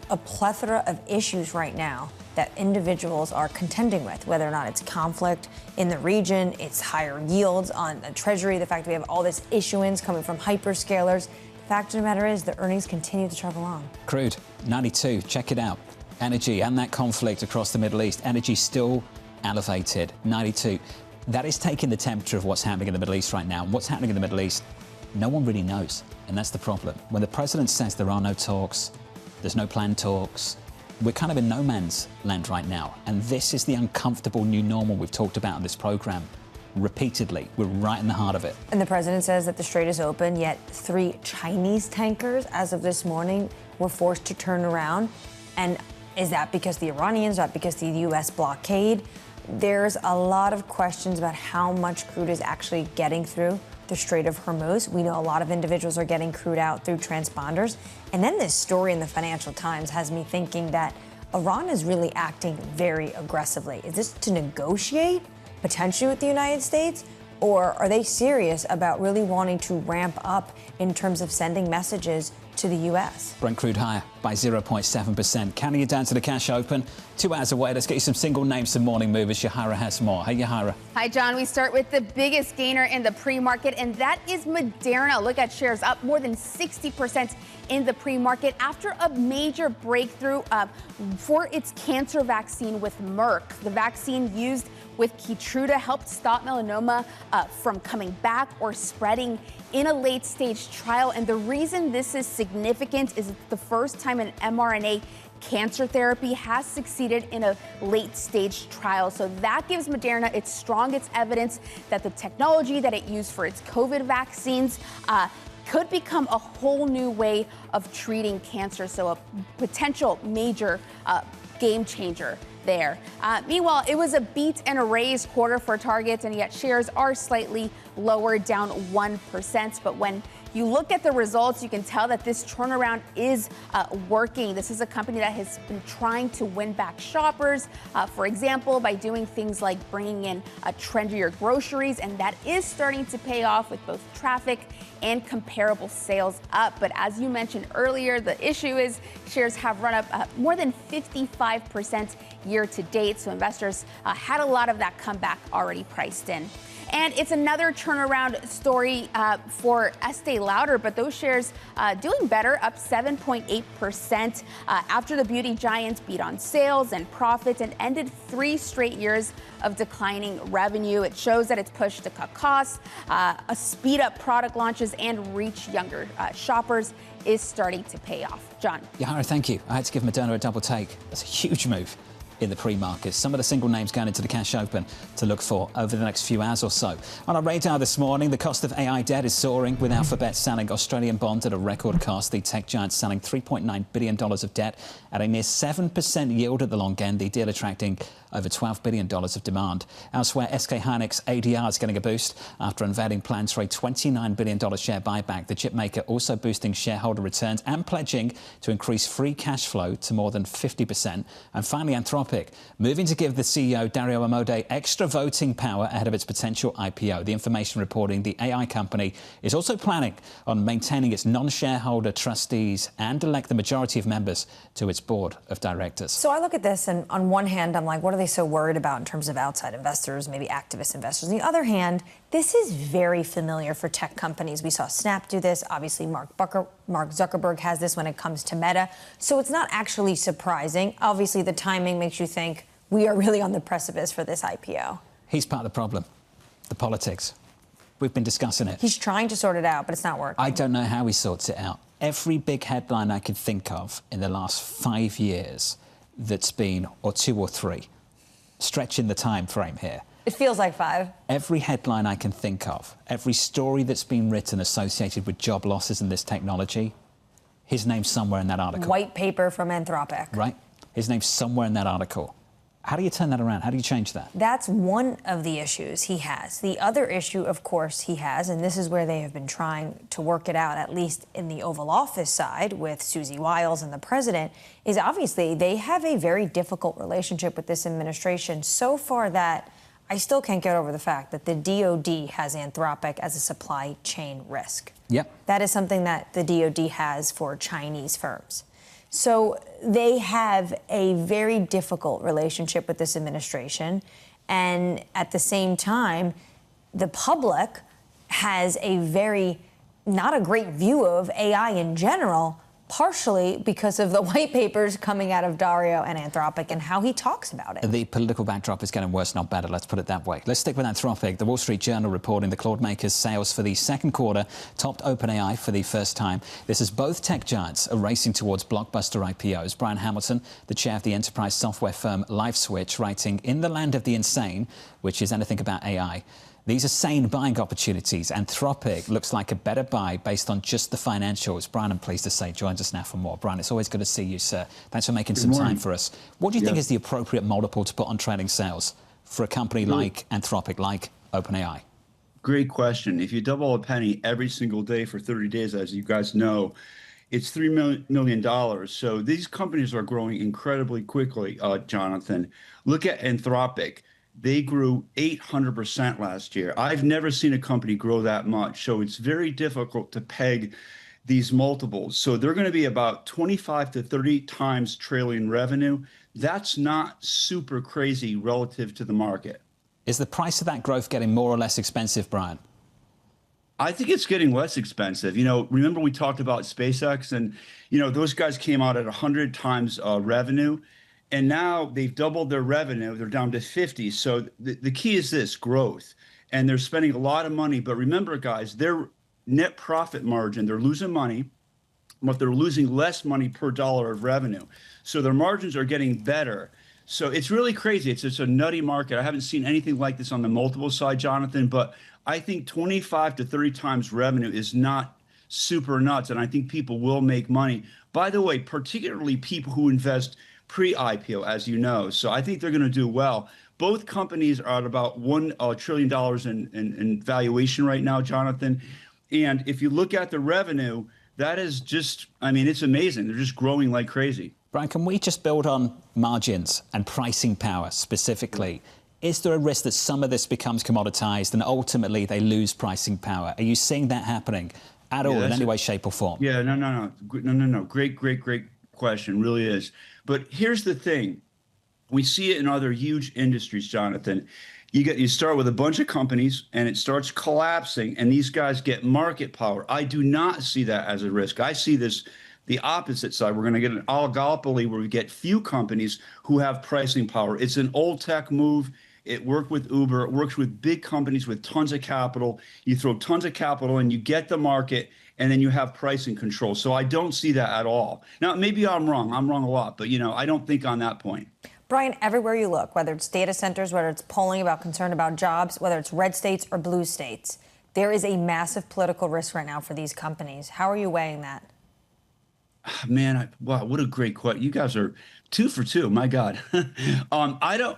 a plethora of issues right now that individuals are contending with, whether or not it's conflict in the region, it's higher yields on the Treasury, the fact that we have all this issuance coming from hyperscalers. The fact of the matter is the earnings continue to chug along. Crude, 92, check it out. Energy and that conflict across the Middle East, energy still elevated, 92. That is taking the temperature of what's happening in the Middle East right now. And what's happening in the Middle East, no one really knows. And that's the problem. When the president says there are no talks, there's no planned talks, we're kind of in no man's land right now. And this is the uncomfortable new normal we've talked about in this program repeatedly. We're right in the heart of it. And the president says that the strait is open, yet 3 Chinese tankers, as of this morning, were forced to turn around. And is that because the Iranians, is that because the U.S. blockade? There's a lot of questions about how much crude is actually getting through the Strait of Hormuz. We know a lot of individuals are getting crude out through transponders. And then this story in the Financial Times has me thinking that Iran is really acting very aggressively. Is this to negotiate potentially with the United States? Or are they serious about really wanting to ramp up in terms of sending messages to the U.S.? Brent crude higher by 0.7%. Counting it down to the cash open. 2 hours away. Let's get you some single names, some morning movers. Yahira has more. Hey, Yahira. Hi, John. We start with the biggest gainer in the pre-market, and that is Moderna. Look at shares up more than 60% in the pre-market after a major breakthrough for its cancer vaccine with Merck. The vaccine used with Keytruda helped stop melanoma from coming back or spreading in a late-stage trial. And the reason this is significant is it's the first time an mRNA cancer therapy has succeeded in a late-stage trial. So that gives Moderna its strongest evidence that the technology that it used for its COVID vaccines could become a whole new way of treating cancer. So a potential major game changer there. Meanwhile, it was a beat and a raise quarter for Target, and yet shares are slightly lower, down 1%. But when you look at the results, you can tell that this turnaround is working. This is a company that has been trying to win back shoppers, for example, by doing things like bringing in trendier groceries, and that is starting to pay off with both traffic and comparable sales up. But as you mentioned earlier, the issue is shares have run up more than 55% year to date. So investors had a lot of that comeback already priced in. And it's another turnaround story for Estee Lauder, but those shares doing better, up 7.8% after the beauty giant beat on sales and profits and ended 3 straight years of declining revenue. It shows that it's pushed to cut costs, speed up product launches, and reach younger shoppers is starting to pay off. John. Yahira, thank you. I had to give Moderna a double take. That's a huge move in the pre-market. Some of the single names going into the cash open to look for over the next few hours or so. On our radar this morning, the cost of AI debt is soaring, with Alphabet selling Australian bonds at a record cost. The tech giant selling $3.9 billion of debt at a near 7% yield at the long end, the deal attracting over $12 billion of demand. Elsewhere, SK Hynix ADR is getting a boost after unveiling plans for a $29 billion share buyback. The chipmaker also boosting shareholder returns and pledging to increase free cash flow to more than 50%. And finally, Anthropic moving to give the CEO, Dario Amodei, extra voting power ahead of its potential IPO. The information reporting the AI company is also planning on maintaining its non-shareholder trustees and elect the majority of members to its board of directors. So I look at this, and on one hand, I'm like, what are they so worried about in terms of outside investors, maybe activist investors? On the other hand, this is very familiar for tech companies. We saw Snap do this. Obviously, Mark Zuckerberg has this when it comes to Meta. So it's not actually surprising. Obviously, the timing makes you think we are really on the precipice for this IPO. He's part of the problem, the politics. We've been discussing it. He's trying to sort it out, but it's not working. I don't know how he sorts it out. every big headline I can think of in the last 5 years that's been, or 2 or 3, stretching the time frame here. It feels like 5. Every headline I can think of, every story that's been written associated with job losses in this technology, his name's somewhere in that article. White paper from Anthropic. Right? His name's somewhere in that article. How do you turn that around? How do you change that? That's one of the issues he has. The other issue, of course, he has, and this is where they have been trying to work it out, at least in the Oval Office side with Susie Wiles and the president, is obviously they have a very difficult relationship with this administration so far that I still can't get over the fact that the DoD has Anthropic as a supply chain risk. Yep. That is something that the DoD has for Chinese firms. So they have a very difficult relationship with this administration. And at the same time, the public has a very, not a great view of AI in general, partially because of the white papers coming out of Dario and Anthropic and how he talks about it. The political backdrop is getting worse, not better. Let's put it that way. Let's stick with Anthropic. The Wall Street Journal reporting the Claude makers' sales for the second quarter topped OpenAI for the first time. This is both tech giants are racing towards blockbuster IPOs. Brian Hamilton, the chair of the enterprise software firm LiveSwitch, writing, "In the land of the insane," which is anything about AI, these are sane buying opportunities. Anthropic looks like a better buy based on just the financials. Brian, I'm pleased to say, joins us now for more. Brian, it's always good to see you, sir. Thanks for making some time for us. What do you think is the appropriate multiple to put on trailing sales for a company like Anthropic, like OpenAI? Great question. If you double a penny every single day for 30 days, as you guys know, it's $3 million. So these companies are growing incredibly quickly, Jonathan. Look at Anthropic. They grew 800% last year. I've never seen a company grow that much. So it's very difficult to peg these multiples. So they're going to be about 25 to 30 times trailing revenue. That's not super crazy relative to the market. Is the price of that growth getting more or less expensive, Brian? I think it's getting less expensive. You know, remember we talked about SpaceX and, you know, those guys came out at 100 times revenue. And now they've doubled their revenue. They're down to 50. So the key is this, growth. And they're spending a lot of money. But remember, guys, their net profit margin, they're losing money, but they're losing less money per dollar of revenue. So their margins are getting better. So it's really crazy. It's just a nutty market. I haven't seen anything like this on the multiple side, Jonathan. But I think 25 to 30 times revenue is not super nuts. And I think people will make money. By the way, particularly people who invest pre-IPO, as you know. So I think they're going to do well. Both companies are at about $1 trillion in valuation right now, Jonathan. And if you look at the revenue, that is just, I mean, it's amazing. They're just growing like crazy. Brian, can we just build on margins and pricing power specifically? Is there a risk that some of this becomes commoditized and ultimately they lose pricing power? Are you seeing that happening at all in any way, shape or form? Yeah, no. Great question, really is. But here's the thing. We see it in other huge industries, Jonathan. You start with a bunch of companies and it starts collapsing and these guys get market power. I do not see that as a risk. I see this the opposite side. We're going to get an oligopoly where we get few companies who have pricing power. It's an old tech move. It worked with Uber. It works with big companies with tons of capital. You throw tons of capital and you get the market and then you have pricing control. So I don't see that at all. Now, maybe I'm wrong. I'm wrong a lot, but, you know, I don't think on that point. Brian, everywhere you look, whether it's data centers, whether it's polling about concern about jobs, whether it's red states or blue states, there is a massive political risk right now for these companies. How are you weighing that? Man, wow, what a great question. You guys are 2 for 2. My God. I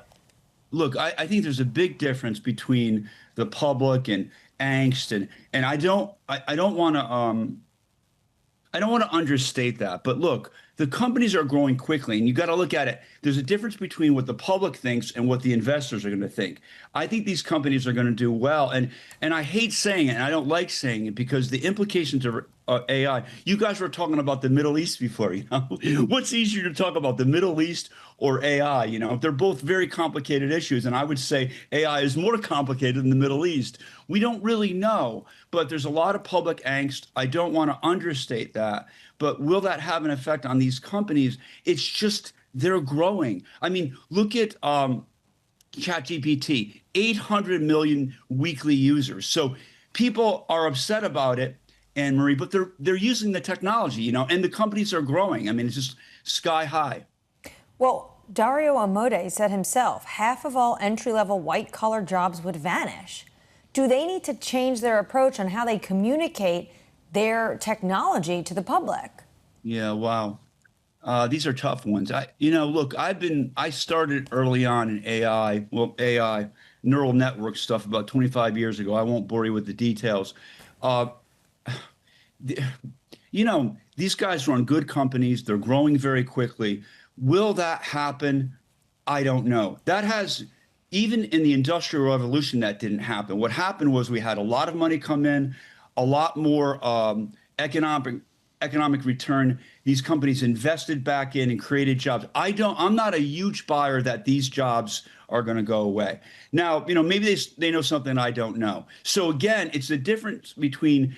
think there's a big difference between the public and angst and I don't want to understate that. But look, the companies are growing quickly and you got to look at it. There's a difference between what the public thinks and what the investors are going to think. I think these companies are going to do well. And I hate saying it and I don't like saying it because the implications of AI, you guys were talking about the Middle East before, you know, what's easier to talk about, the Middle East or AI? You know, they're both very complicated issues. And I would say AI is more complicated than the Middle East. We don't really know, but there's a lot of public angst. I don't want to understate that. But will that have an effect on these companies? It's just they're growing. I mean, look at ChatGPT, 800 million weekly users. So people are upset about it. Annmarie, but they're using the technology, you know, and the companies are growing. I mean, it's just sky high. Well, Dario Amodei said himself, half of all entry-level white-collar jobs would vanish. Do they need to change their approach on how they communicate their technology to the public? Yeah, wow. These are tough ones. Look, I started early on in AI, neural network stuff about 25 years ago. I won't bore you with the details. These guys run good companies. They're growing very quickly. Will that happen? I don't know. Even in the Industrial Revolution, that didn't happen. What happened was we had a lot of money come in, a lot more economic return. These companies invested back in and created jobs. I'm not a huge buyer that these jobs are going to go away. Now, maybe they know something I don't know. So again, it's the difference between,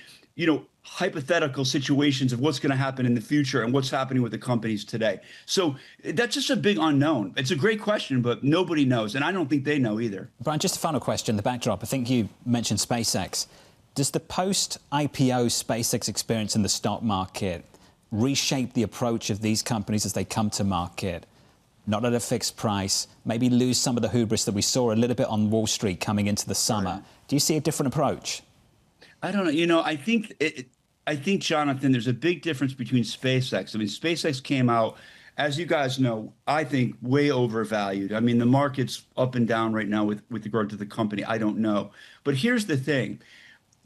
hypothetical situations of what's going to happen in the future and what's happening with the companies today. So that's just a big unknown. It's a great question, but nobody knows. And I don't think they know either. Brian, just a final question, the backdrop. I think you mentioned SpaceX. Does the post-IPO SpaceX experience in the stock market reshape the approach of these companies as they come to market? Not at a fixed price, maybe lose some of the hubris that we saw a little bit on Wall Street coming into the summer. Right. Do you see a different approach? I don't know. I think, Jonathan, there's a big difference between SpaceX. I mean, SpaceX came out, as you guys know, I think way overvalued. I mean, the market's up and down right now with regard to the company. I don't know. But here's the thing.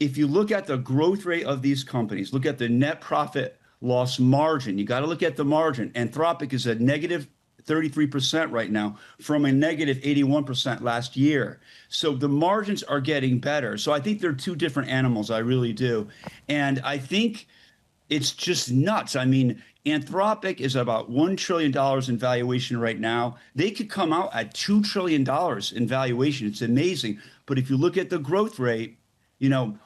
If you look at the growth rate of these companies, look at the net profit loss margin, you got to look at the margin. Anthropic is at negative 33% right now from a negative 81% last year. So the margins are getting better. So I think they're two different animals. I really do. And I think it's just nuts. I mean, Anthropic is about $1 trillion in valuation right now. They could come out at $2 trillion in valuation. It's amazing. But if you look at the growth rate,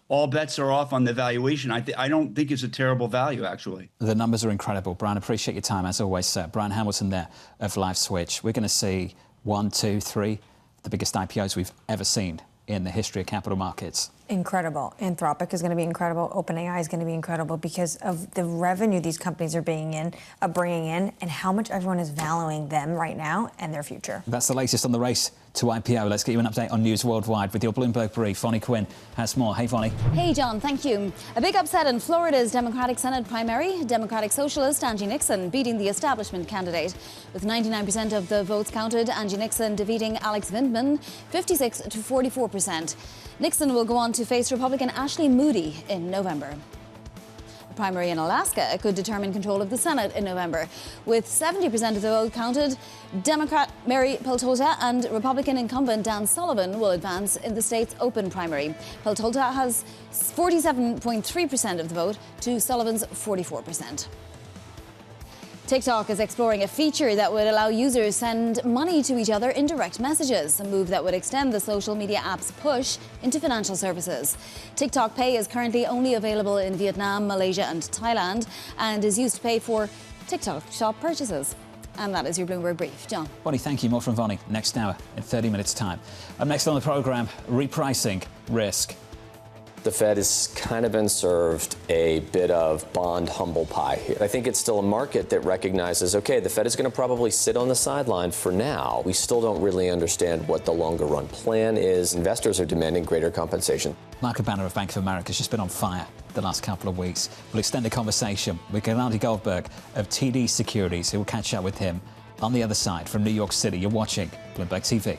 all bets are off on the valuation. I don't think it's a terrible value, actually. The numbers are incredible. Brian, appreciate your time, as always, sir. Brian Hamilton there of LiveSwitch. We're going to see 1, 2, 3, the biggest IPOs we've ever seen in the history of capital markets. Incredible. Anthropic is going to be incredible. OpenAI is going to be incredible because of the revenue these companies are bringing in and how much everyone is valuing them right now and their future. That's the latest on the race to IPO. Let's get you an update on news worldwide with your Bloomberg brief. Vonnie Quinn has more. Hey, Vonnie. Hey, John. Thank you. A big upset in Florida's Democratic Senate primary. Democratic Socialist Angie Nixon beating the establishment candidate. With 99% of the votes counted, Angie Nixon defeating Alex Vindman 56 to 44%. Nixon will go on to face Republican Ashley Moody in November. A primary in Alaska could determine control of the Senate in November. With 70% of the vote counted, Democrat Mary Peltola and Republican incumbent Dan Sullivan will advance in the state's open primary. Peltola has 47.3% of the vote to Sullivan's 44%. TikTok is exploring a feature that would allow users send money to each other in direct messages, a move that would extend the social media app's push into financial services. TikTok Pay is currently only available in Vietnam, Malaysia and Thailand and is used to pay for TikTok shop purchases. And that is your Bloomberg Brief. John. Bonnie, thank you. More from Vonnie next hour in 30 minutes' time. Up next on the programme, repricing risk. The Fed has kind of been served a bit of bond humble pie here. I think it's still a market that recognizes, okay, the Fed is going to probably sit on the sideline for now. We still don't really understand what the longer run plan is. Investors are demanding greater compensation. Michael Banner of Bank of America has just been on fire the last couple of weeks. We'll extend the conversation with Gennadiy Goldberg of TD Securities, who will catch up with him on the other side from New York City. You're watching Bloomberg TV.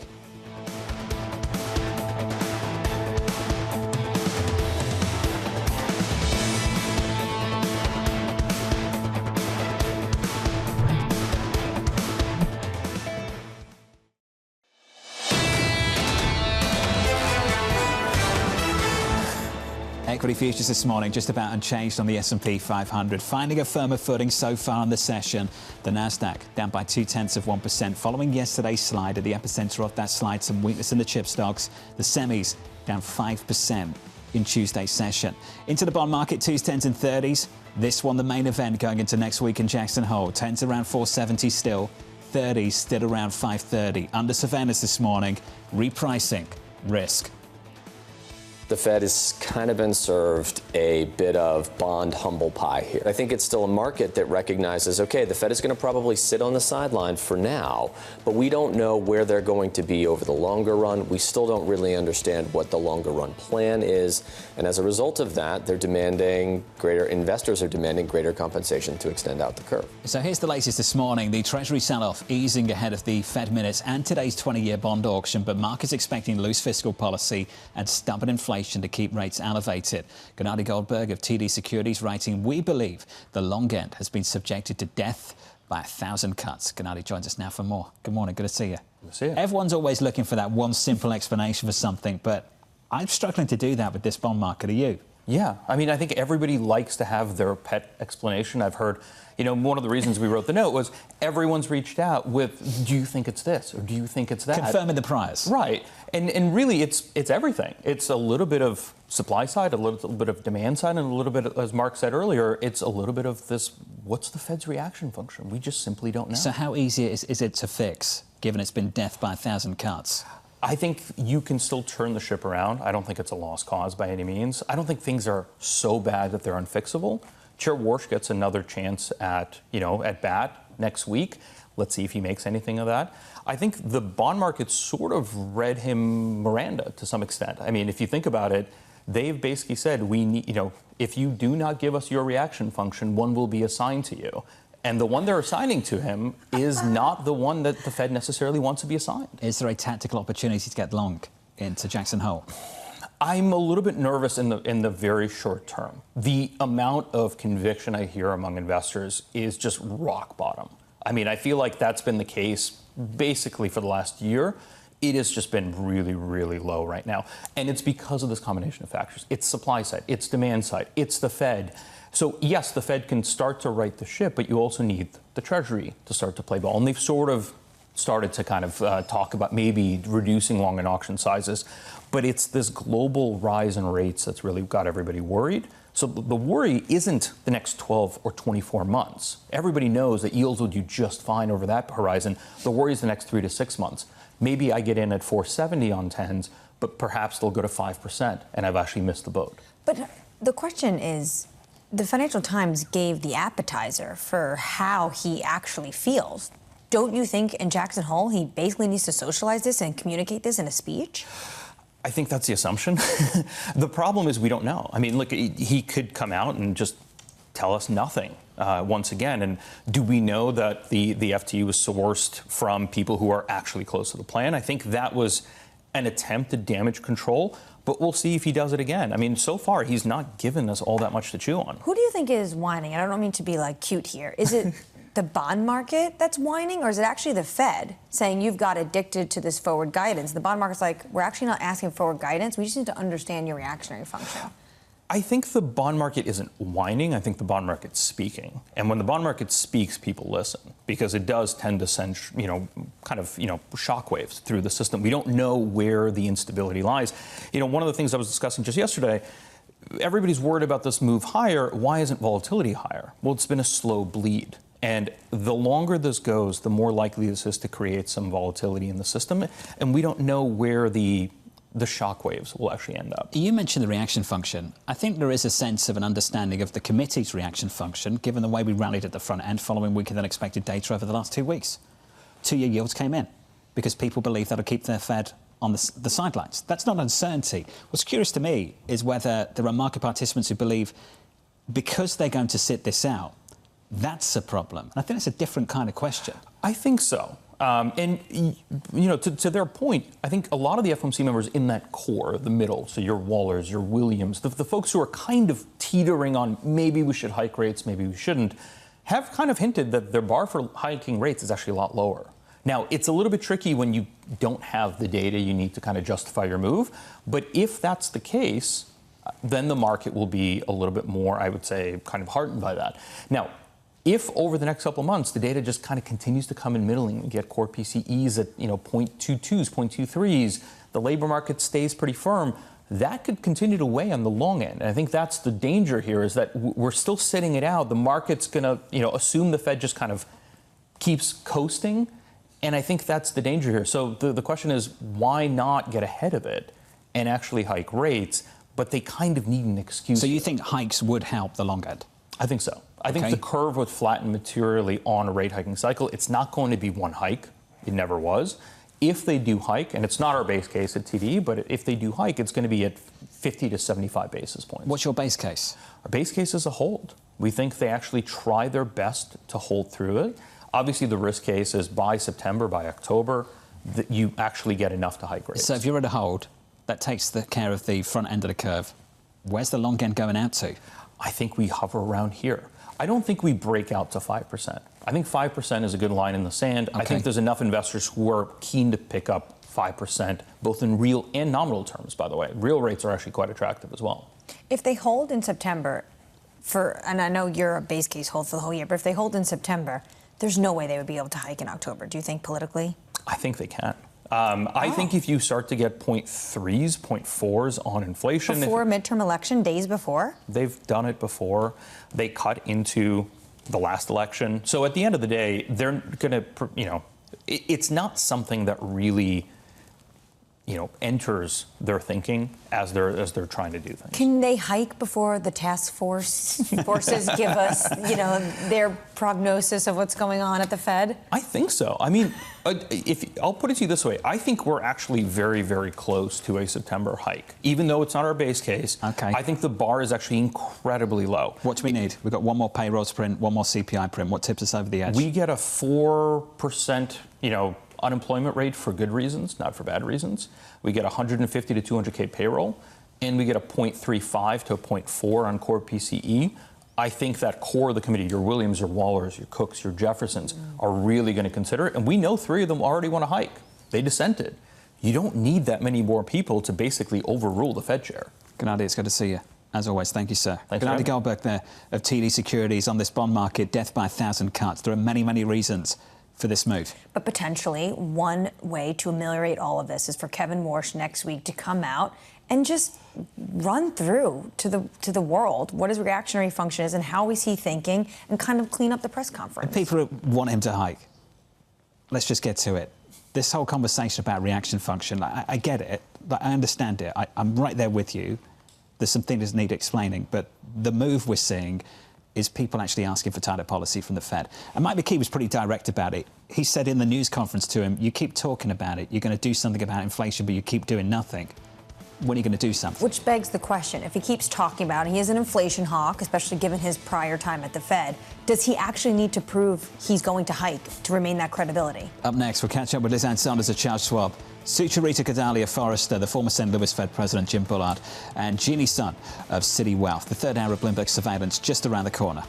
Equity futures this morning just about unchanged on the S&P 500, finding a firmer footing so far in the session. The Nasdaq down by 0.2% following yesterday's slide. At the epicenter of that slide, some weakness in the chip stocks. The semis down 5% in Tuesday's session. Into the bond market, 2s, 10s and 30s. This one the main event going into next week in Jackson Hole. 10s around 470 still, 30s still around 530. Under surveillance this morning, repricing risk. The Fed has kind of been served a bit of bond humble pie here. I think it's still a market that recognizes, okay, the Fed is going to probably sit on the sideline for now, but we don't know where they're going to be over the longer run. We still don't really understand what the longer run plan is. And as a result of that, investors are demanding greater compensation to extend out the curve. So here's the latest this morning. The Treasury sell-off easing ahead of the Fed minutes and today's 20-year bond auction, but markets expecting loose fiscal policy and stubborn inflation to keep rates elevated. Gennadiy Goldberg of TD Securities writing, "We believe the long end has been subjected to death by 1,000 cuts." Gennadiy joins us now for more. Good morning, good to see you. Good to see you. Everyone's always looking for that one simple explanation for something, but I'm struggling to do that with this bond market. Are you? Yeah, I mean, I think everybody likes to have their pet explanation. I've heard, one of the reasons we wrote the note was everyone's reached out with, do you think it's this or do you think it's that? Confirming the price. Right. And really, it's everything. It's a little bit of supply side, a little bit of demand side, and a little bit, as Mark said earlier, it's a little bit of this, what's the Fed's reaction function? We just simply don't know. So how easy is it to fix, given it's been death by 1,000 cuts? I think you can still turn the ship around. I don't think it's a lost cause by any means. I don't think things are so bad that they're unfixable. Chair Warsh gets another chance at bat next week. Let's see if he makes anything of that. I think the bond market sort of read him Miranda to some extent. I mean, if you think about it, they've basically said, we need, if you do not give us your reaction function, one will be assigned to you. And the one they're assigning to him is not the one that the Fed necessarily wants to be assigned. Is there a tactical opportunity to get long into Jackson Hole? I'm a little bit nervous in the very short term. The amount of conviction I hear among investors is just rock bottom. I mean, I feel like that's been the case basically for the last year. It has just been really, really low right now. And it's because of this combination of factors. It's supply side, it's demand side, it's the Fed. So, yes, the Fed can start to right the ship, but you also need the Treasury to start to play ball. And they've sort of started to kind of talk about maybe reducing long and auction sizes. But it's this global rise in rates that's really got everybody worried. So the worry isn't the next 12 or 24 months. Everybody knows that yields will do just fine over that horizon. The worry is the next 3 to 6 months. Maybe I get in at 470 on 10s, but perhaps they'll go to 5%, and I've actually missed the boat. But the question is, the Financial Times gave the appetizer for how he actually feels. Don't you think in Jackson Hole he basically needs to socialize this and communicate this in a speech? I think that's the assumption. The problem is we don't know. I mean, look, he could come out and just tell us nothing once again. And do we know that the FTE was sourced from people who are actually close to the plan? I think that was an attempt to damage control. But we'll see if he does it again. I mean, so far, he's not given us all that much to chew on. Who do you think is whining? And I don't mean to be, cute here. Is it the bond market that's whining, or is it actually the Fed saying you've got addicted to this forward guidance? The bond market's like, we're actually not asking for forward guidance. We just need to understand your reactionary function. I think the bond market isn't whining. I think the bond market's speaking. And when the bond market speaks, people listen, because it does tend to send, shockwaves through the system. We don't know where the instability lies. One of the things I was discussing just yesterday, everybody's worried about this move higher. Why isn't volatility higher? Well, it's been a slow bleed. And the longer this goes, the more likely this is to create some volatility in the system. And we don't know where the shockwaves will actually end up. You mentioned the reaction function. I think there is a sense of an understanding of the committee's reaction function, given the way we rallied at the front end following weaker than expected data over the last 2 weeks. 2-year yields came in because people believe that'll keep their Fed on the sidelines. That's not uncertainty. What's curious to me is whether there are market participants who believe because they're going to sit this out, that's a problem. And I think it's a different kind of question. I think so. To their point, I think a lot of the FOMC members in that core, the middle, so your Wallers, your Williams, the folks who are kind of teetering on maybe we should hike rates, maybe we shouldn't, have kind of hinted that their bar for hiking rates is actually a lot lower. Now, it's a little bit tricky when you don't have the data you need to kind of justify your move. But if that's the case, then the market will be a little bit more, I would say, kind of heartened by that. Now, if over the next couple of months, the data just kind of continues to come in middling, we get core PCEs at 0.22s, 0.23s, the labor market stays pretty firm, that could continue to weigh on the long end. And I think that's the danger here, is that we're still sitting it out. The market's going to assume the Fed just kind of keeps coasting. And I think that's the danger here. So the question is, why not get ahead of it and actually hike rates? but they kind of need an excuse. So you think hikes would help the long end? I think so. I think the curve would flatten materially on a rate hiking cycle. It's not going to be one hike. It never was. If they do hike, and it's not our base case at TD, but if they do hike, it's going to be at 50 to 75 basis points. What's your base case? Our base case is a hold. We think they actually try their best to hold through it. Obviously, the risk case is by September, by October, that you actually get enough to hike rates. So if you're at a hold, that takes care of the front end of the curve. Where's the long end going out to? I think we hover around here. I don't think we break out to 5%. I think 5% is a good line in the sand. Okay. I think there's enough investors who are keen to pick up 5%, both in real and nominal terms, by the way. Real rates are actually quite attractive as well. If they hold in September, and I know you're a base case hold for the whole year, but if they hold in September, there's no way they would be able to hike in October. Do you think politically? I think they can. I think if you start to get 0.3s, 0.4s on inflation... Before midterm election, days before? They've done it before. They cut into the last election. So at the end of the day, they're going to, it's not something that really, enters their thinking as they're trying to do things. Can they hike before the task forces give us, their prognosis of what's going on at the Fed? I think so. I mean, I'll put it to you this way. I think we're actually very, very close to a September hike. Even though it's not our base case, I think the bar is actually incredibly low. What do we need? We've got one more payrolls print, one more CPI print. What tips us over the edge? We get a 4%, unemployment rate for good reasons, not for bad reasons. We get 150 to 200K payroll, and we get a 0.35 to a 0.4 on core PCE. I think that core of the committee, your Williams, your Wallers, your Cooks, your Jeffersons, are really going to consider it. And we know 3 of them already want to hike. They dissented. You don't need that many more people to basically overrule the Fed chair. Gennadiy, it's good to see you. As always, thank you, sir. Thanks, Gennadiy Goldberg there of TD Securities on this bond market, death by 1,000 cuts. There are many, many reasons for this move. But potentially, one way to ameliorate all of this is for Kevin Warsh next week to come out and just run through to the world what his reactionary function is and how is he thinking, and kind of clean up the press conference. People want him to hike. Let's just get to it. This whole conversation about reaction function, I get it. I understand it. I'm right there with you. There's some things that need explaining, but the move we're seeing is people actually asking for tighter policy from the Fed. And Mike McKee was pretty direct about it. He said in the news conference to him, you keep talking about it, you're going to do something about inflation, but you keep doing nothing. When are you going to do something? Which begs the question, if he keeps talking about it, he is an inflation hawk, especially given his prior time at the Fed, does he actually need to prove he's going to hike to remain that credibility? Up next, we'll catch up with Sonders of Charles Schwab, Sucharita of Forrester, the former St. Louis Fed President Jim Bullard, and Jeanne Sun of Citi Wealth. The third hour of Bloomberg Surveillance just around the corner.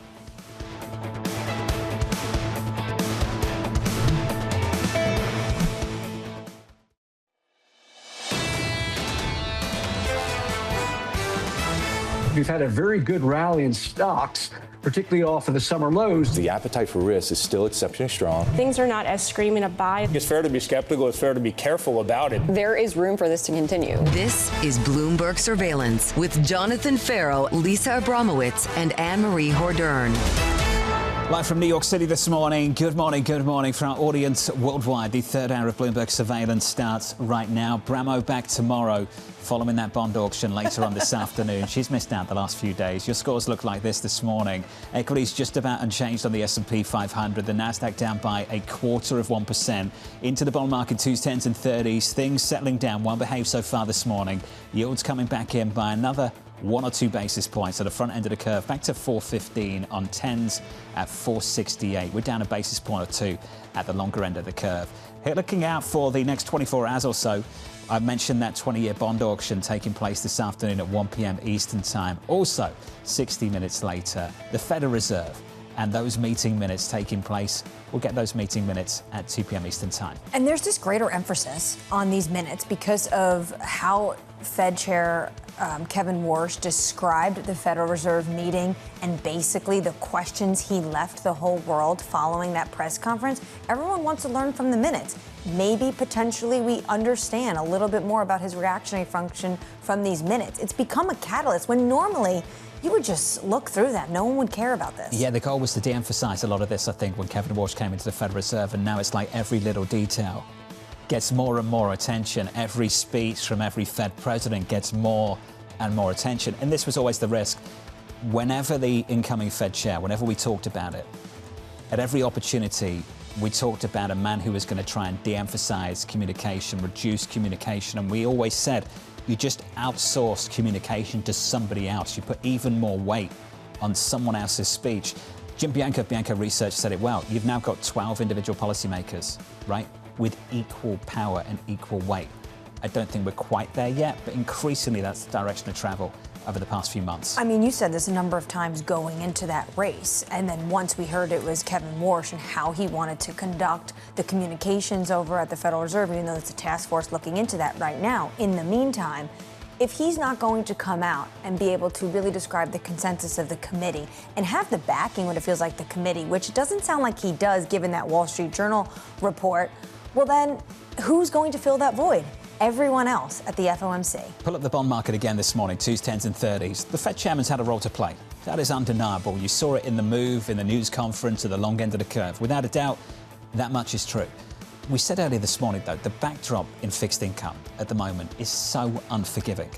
We've had a very good rally in stocks, particularly off of the summer lows. The appetite for risk is still exceptionally strong. Things are not as screaming a buy. It's fair to be skeptical. It's fair to be careful about it. There is room for this to continue. This is Bloomberg Surveillance with Jonathan Ferro, Lisa Abramowicz, and Annmarie Hordern. Live from New York City this morning. Good morning for our audience worldwide. The third hour of Bloomberg Surveillance starts right now. Bramo back tomorrow following that bond auction later on this afternoon. She's missed out the last few days. Your scores look like this morning. Equities just about unchanged on the S&P 500. The Nasdaq down by 0.25%. Into the bond market, 2s, 10s and 30s. Things settling down. Well behaved so far this morning. Yields coming back in by another 1 or 2 basis points at the front end of the curve, back to 4.15 on 10s at 4.68. We're down a basis point or 2 at the longer end of the curve. Here, looking out for the next 24 hours or so, I mentioned that 20-year bond auction taking place this afternoon at 1 p.m. Eastern Time. Also, 60 minutes later, the Federal Reserve and those meeting minutes taking place. We'll get those meeting minutes at 2 p.m. Eastern Time. And there's this greater emphasis on these minutes because of how Fed Chair Kevin Warsh described the Federal Reserve meeting and basically the questions he left the whole world following that press conference. Everyone wants to learn from the minutes. Maybe potentially we understand a little bit more about his reactionary function from these minutes. It's become a catalyst when normally you would just look through that. No one would care about this. Yeah, the goal was to de-emphasize a lot of this, I think, when Kevin Warsh came into the Federal Reserve, and now it's like every little detail gets more and more attention. Every speech from every Fed president gets more and more attention. And this was always the risk. Whenever the incoming Fed chair, whenever we talked about it, at every opportunity, we talked about a man who was going to try and de-emphasize communication, reduce communication. And we always said, you just outsource communication to somebody else. You put even more weight on someone else's speech. Bianco Research said it well. You've now got 12 individual policymakers, right, with equal power and equal weight. I don't think we're quite there yet, but increasingly that's the direction of travel over the past few months. I mean, you said this a number of times going into that race, and then once we heard it was Kevin Warsh and how he wanted to conduct the communications over at the Federal Reserve, even though it's a task force looking into that right now. In the meantime, if he's not going to come out and be able to really describe the consensus of the committee and have the backing, what it feels like the committee, which doesn't sound like he does given that Wall Street Journal report, well then, who's going to fill that void? Everyone else at the FOMC. Pull up the bond market again this morning, 2s, 10s and 30s. The Fed chairman's had a role to play. That is undeniable. You saw it in the move, in the news conference, at the long end of the curve. Without a doubt, that much is true. We said earlier this morning, though, the backdrop in fixed income at the moment is so unforgiving.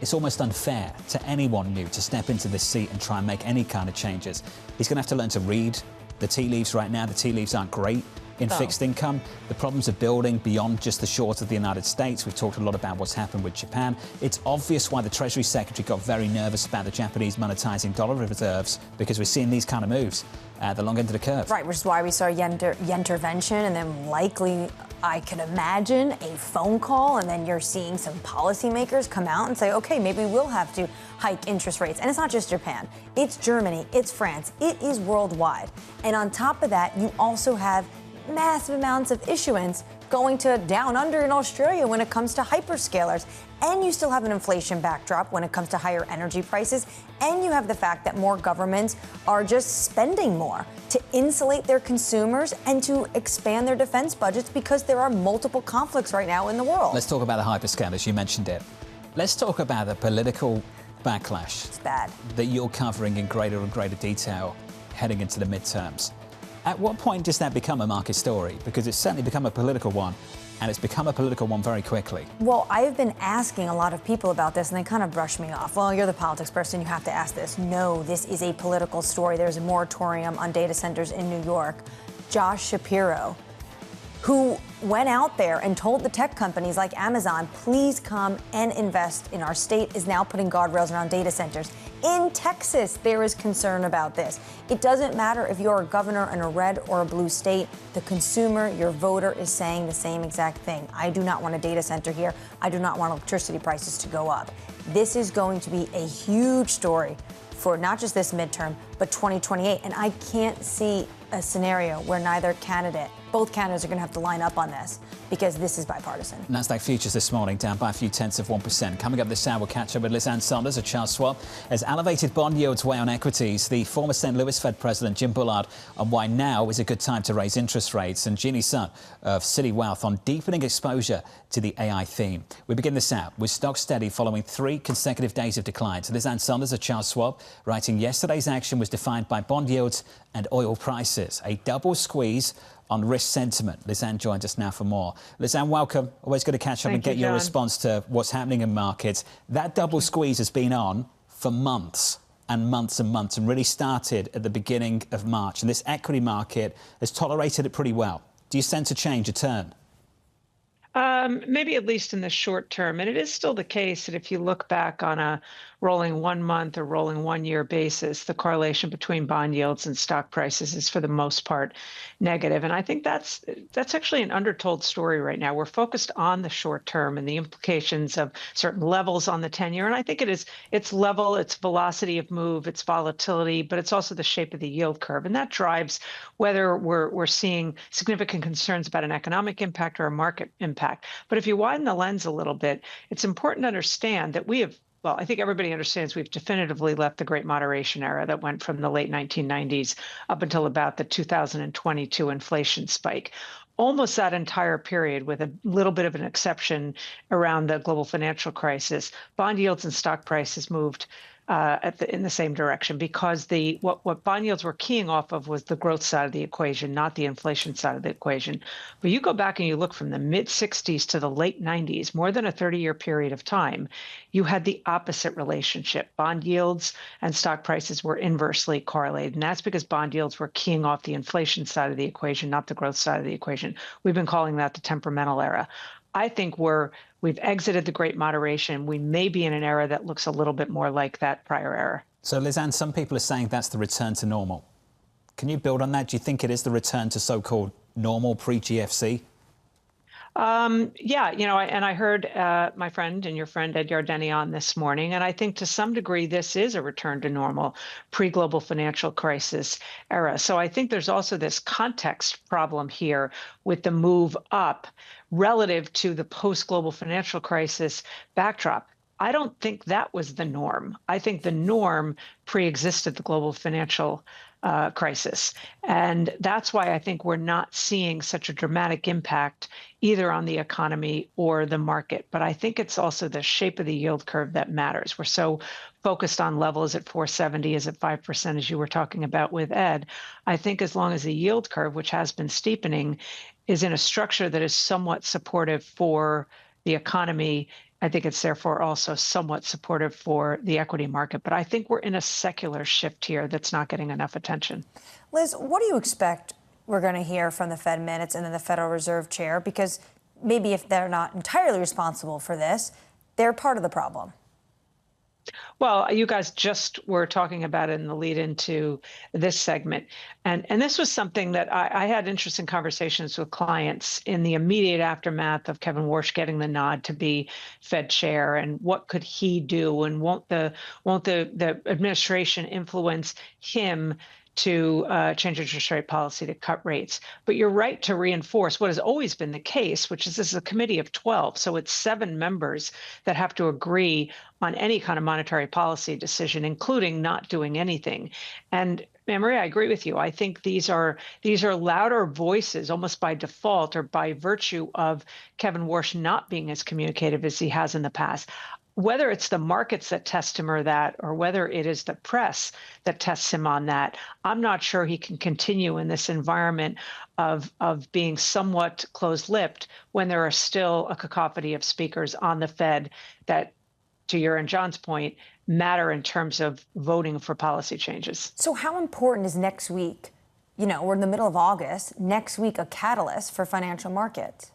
It's almost unfair to anyone new to step into this seat and try and make any kind of changes. He's going to have to learn to read the tea leaves right now. The tea leaves aren't great in fixed income. The problems are building beyond just the shores of the United States. We've talked a lot about what's happened with Japan. It's obvious why the Treasury Secretary got very nervous about the Japanese monetizing dollar reserves, because we're seeing these kind of moves at the long end of the curve. Right, which is why we saw intervention, and then likely, I could imagine, a phone call, and then you're seeing some policymakers come out and say, okay, maybe we'll have to hike interest rates. And it's not just Japan. It's Germany. It's France. It is worldwide. And on top of that, you also have massive amounts of issuance going to down under in Australia when it comes to hyperscalers. And you still have an inflation backdrop when it comes to higher energy prices. And you have the fact that more governments are just spending more to insulate their consumers and to expand their defense budgets because there are multiple conflicts right now in the world. Let's talk about the hyperscalers. You mentioned it. Let's talk about the political backlash. It's bad. That you're covering in greater and greater detail heading into the midterms. At what point does that become a market story? Because it's certainly become a political one, and it's become a political one very quickly. Well, I've been asking a lot of people about this, and they kind of brush me off. Well, you're the politics person, you have to ask this. No, this is a political story. There's a moratorium on data centers in New York. Josh Shapiro, who went out there and told the tech companies like Amazon, please come and invest in our state, is now putting guardrails around data centers. In Texas, there is concern about this. It doesn't matter if you're a governor in a red or a blue state. The consumer, your voter, is saying the same exact thing. I do not want a data center here. I do not want electricity prices to go up. This is going to be a huge story for not just this midterm, but 2028. And I can't see a scenario where both candidates are going to have to line up on this, because this is bipartisan. Nasdaq futures this morning down by a few tenths of 1%. Coming up this hour, we'll catch up with Sonders at Charles Schwab as elevated bond yields weigh on equities. The former St. Louis Fed President Jim Bullard on why now is a good time to raise interest rates, and Jeanne Sun of City Wealth on deepening exposure to the AI theme. We begin this out with stocks steady following 3 consecutive days of decline. So this is Sonders at Charles Schwab writing yesterday's action was defined by bond yields and oil prices. A double squeeze on risk sentiment. Lisanne joins us now for more. Lisanne, welcome. Always good to catch up and get your response to what's happening in markets. That double squeeze has been on for months and months and months, and really started at the beginning of March. And this equity market has tolerated it pretty well. Do you sense a change, a turn? Maybe at least in the short term. And it is still the case that if you look back on a rolling 1 month or rolling 1 year basis, the correlation between bond yields and stock prices is for the most part negative. And I think that's actually an undertold story right now. We're focused on the short term and the implications of certain levels on the 10-year. And I think it's level, its velocity of move, its volatility, but it's also the shape of the yield curve. And that drives whether we're seeing significant concerns about an economic impact or a market impact. But if you widen the lens a little bit, it's important to understand that well, I think everybody understands we've definitively left the great moderation era that went from the late 1990s up until about the 2022 inflation spike. Almost that entire period, with a little bit of an exception around the global financial crisis, bond yields and stock prices moved in the same direction, because what bond yields were keying off of was the growth side of the equation, not the inflation side of the equation. But you go back and you look from the mid 60s to the late 90s, more than a 30-year period of time, you had the opposite relationship. Bond yields and stock prices were inversely correlated. And that's because bond yields were keying off the inflation side of the equation, not the growth side of the equation. We've been calling that the temperamental era. I think we've exited the great moderation. We may be in an era that looks a little bit more like that prior era. So, Lizanne, some people are saying that's the return to normal. Can you build on that? Do you think it is the return to so-called normal pre-GFC? Yeah, and I heard my friend and your friend Ed Yardeni on this morning, and I think to some degree this is a return to normal pre-global financial crisis era. So I think there's also this context problem here with the move up relative to the post-global financial crisis backdrop. I don't think that was the norm. I think the norm pre-existed the global financial crisis. And that's why I think we're not seeing such a dramatic impact either on the economy or the market. But I think it's also the shape of the yield curve that matters. We're so focused on levels at 470, is at 5%, as you were talking about with Ed. I think as long as the yield curve, which has been steepening, is in a structure that is somewhat supportive for the economy, I think it's therefore also somewhat supportive for the equity market. But I think we're in a secular shift here that's not getting enough attention. Liz, what do you expect we're going to hear from the Fed minutes and then the Federal Reserve Chair? Because maybe if they're not entirely responsible for this, they're part of the problem. Well, you guys just were talking about it in the lead into this segment. And this was something that I had interesting conversations with clients in the immediate aftermath of Kevin Warsh getting the nod to be Fed chair, and what could he do, and won't the administration influence him to change interest rate policy to cut rates. But you're right to reinforce what has always been the case, which is this is a committee of 12. So it's 7 members that have to agree on any kind of monetary policy decision, including not doing anything. And Annmarie, I agree with you. I think these are louder voices almost by default or by virtue of Kevin Warsh not being as communicative as he has in the past. Whether it's the markets that test him or that, or whether it is the press that tests him on that, I'm not sure he can continue in this environment of being somewhat close-lipped when there are still a cacophony of speakers on the Fed that, to your and John's point, matter in terms of voting for policy changes. So how important is next week? We're in the middle of August. Next week, a catalyst for financial markets?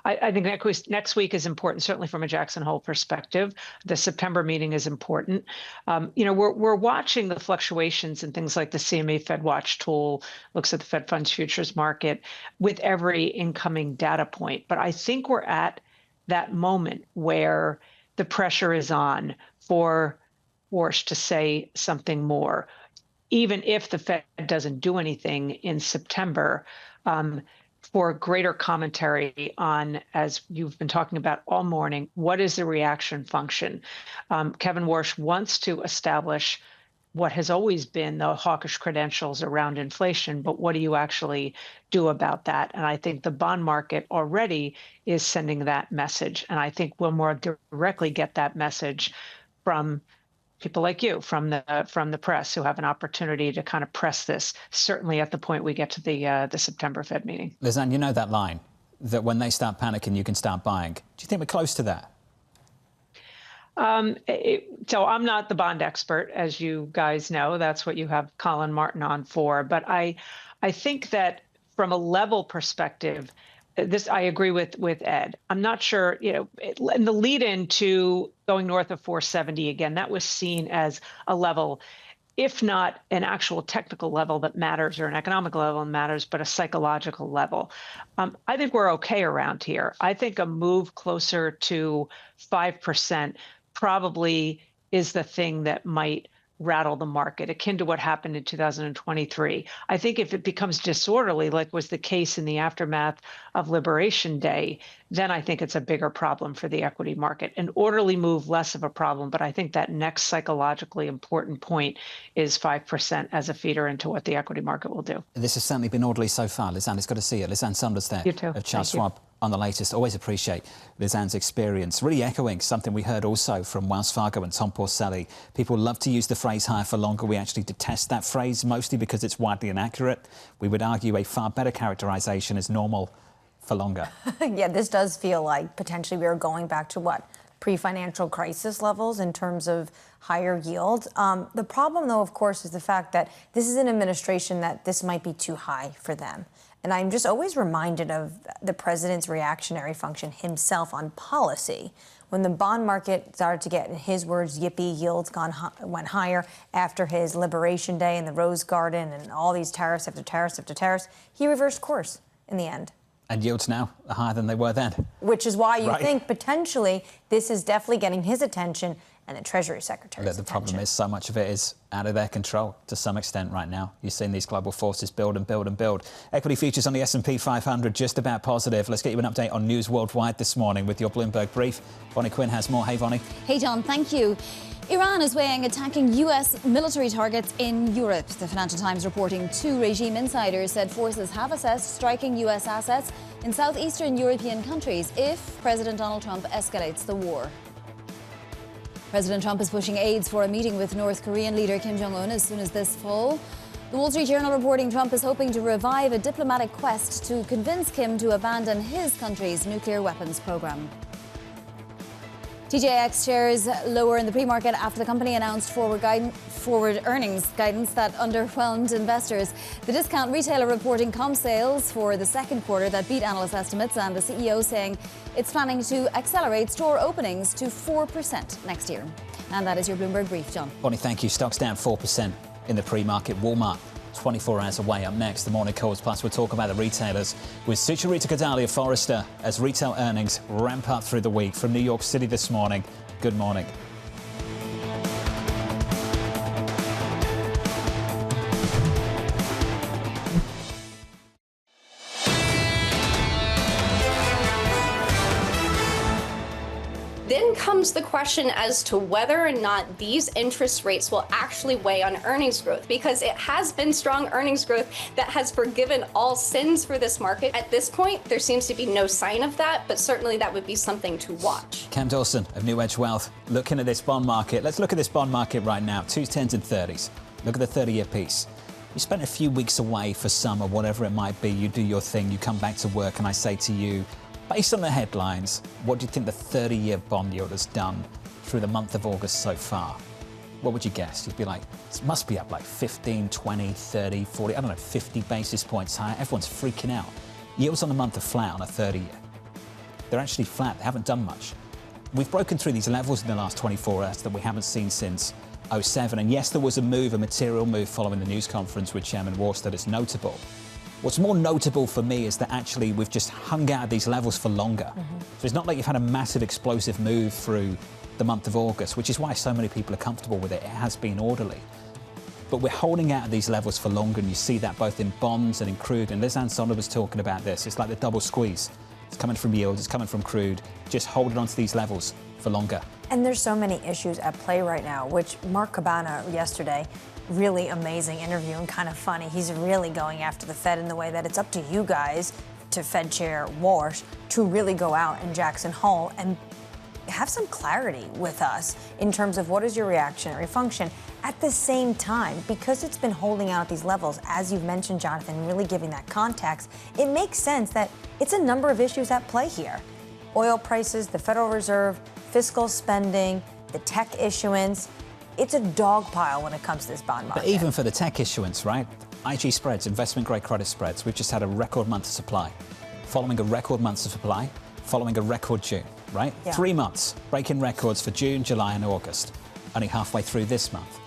I think next week is important, certainly from a Jackson Hole perspective. The September meeting is important. We're watching the fluctuations in things like the CME Fed Watch tool, looks at the Fed funds futures market with every incoming data point. But I think we're at that moment where the pressure is on for Warsh to say something more, even if the Fed doesn't do anything in September. For greater commentary on, as you've been talking about all morning, what is the reaction function? Kevin Warsh wants to establish what has always been the hawkish credentials around inflation, but what do you actually do about that? And I think the bond market already is sending that message. And I think we'll more directly get that message from people like you, from the press, who have an opportunity to kind of press this, certainly at the point we get to the September Fed meeting. Lizanne, you know that line, that when they start panicking, you can start buying. Do you think we're close to that? So I'm not the bond expert, as you guys know. That's what you have Colin Martin on for. But I think that from a level perspective, this I agree with Ed. I'm not sure, in the lead in to going north of 470 again, that was seen as a level, if not an actual technical level that matters or an economic level that matters, but a psychological level. I think we're okay around here. I think a move closer to 5% probably is the thing that might rattle the market, akin to what happened in 2023. I think if it becomes disorderly, like was the case in the aftermath of Liberation Day, then I think it's a bigger problem for the equity market. An orderly move, less of a problem, but I think that next psychologically important point is 5% as a feeder into what the equity market will do. This has certainly been orderly so far. Lizanne, it's good to see you. Lizanne Sonders there. You too. Of Charles Schwab on the latest. Always appreciate Lizanne's experience. Really echoing something we heard also from Wells Fargo and Tom Porcelli. People love to use the phrase higher for longer. We actually detest that phrase, mostly because it's widely inaccurate. We would argue a far better characterization is normal for longer. Yeah, this does feel like potentially we are going back to what? Pre-financial crisis levels in terms of higher yield. The problem, though, of course, is the fact that this is an administration that this might be too high for them. And I'm just always reminded of the president's reactionary function himself on policy. When the bond market started to get, in his words, yippee, yields went higher after his Liberation Day in the Rose Garden and all these tariffs after tariffs after tariffs, he reversed course in the end. And yields now are higher than they were then. Which is why you think potentially this is definitely getting his attention and the Treasury Secretary's attention. The problem is so much of it is out of their control to some extent right now. You're seeing these global forces build and build and build. Equity futures on the S&P 500 just about positive. Let's get you an update on news worldwide this morning with your Bloomberg brief. Bonnie Quinn has more. Hey, Bonnie. Hey, John, thank you. Iran is weighing attacking US military targets in Europe. The Financial Times reporting 2 regime insiders said forces have assessed striking US assets in southeastern European countries if President Donald Trump escalates the war. President Trump is pushing aids for a meeting with North Korean leader Kim Jong-un as soon as this fall. The Wall Street Journal reporting Trump is hoping to revive a diplomatic quest to convince Kim to abandon his country's nuclear weapons program. TJX shares lower in the pre-market after the company announced forward earnings guidance that underwhelmed investors. The discount retailer reporting comp sales for the second quarter that beat analyst estimates, and the CEO saying it's planning to accelerate store openings to 4% next year. And that is your Bloomberg brief, John. Bonnie, thank you. Stocks down 4% in the pre-market. Walmart 24 hours away. Up next, the morning calls. Plus, we'll talk about the retailers with Sucharita of Forrester as retail earnings ramp up through the week. From New York City this morning, good morning. Then comes the question as to whether or not these interest rates will actually weigh on earnings growth, because it has been strong earnings growth that has forgiven all sins for this market. At this point, there seems to be no sign of that, but certainly that would be something to watch. Cam Dawson of NewEdge Wealth looking at this bond market. Let's look at this bond market right now. 2s, 10s and 30s. Look at the 30-year piece. You spent a few weeks away for summer, whatever it might be. You do your thing. You come back to work and I say to you, based on the headlines, what do you think the 30-year bond yield has done through the month of August so far? What would you guess? You'd be like, it must be up like 15, 20, 30, 40, I don't know, 50 basis points higher. Everyone's freaking out. Yields on the month are flat on a 30-year. They're actually flat. They haven't done much. We've broken through these levels in the last 24 hours that we haven't seen since 2007. And yes, there was a material move following the news conference with Chairman Warster that's notable. What's more notable for me is that actually we've just hung out at these levels for longer. So it's not like you've had a massive explosive move through the month of August, which is why so many people are comfortable with it. It has been orderly. But we're holding out at these levels for longer, and you see that both in bonds and in crude. And Sonders was talking about this. It's like the double squeeze. It's coming from yields, it's coming from crude. Just holding on to these levels for longer. And there's so many issues at play right now, which Mark Cabana yesterday, really amazing interview and kind of funny. He's really going after the Fed in the way that it's up to you guys, to Fed Chair Walsh, to really go out in Jackson Hole and have some clarity with us in terms of what is your reactionary function. At the same time, because it's been holding out at these levels, as you've mentioned, Jonathan, really giving that context, it makes sense that it's a number of issues at play here. Oil prices, the Federal Reserve, fiscal spending, the tech issuance. It's a dog pile when it comes to this bond market. But even for the tech issuance, right? IG spreads, investment-grade credit spreads, we've just had a record month of supply. Following a record month of supply, following a record June, right? Yeah. 3 months, breaking records for June, July and August. Only halfway through this month.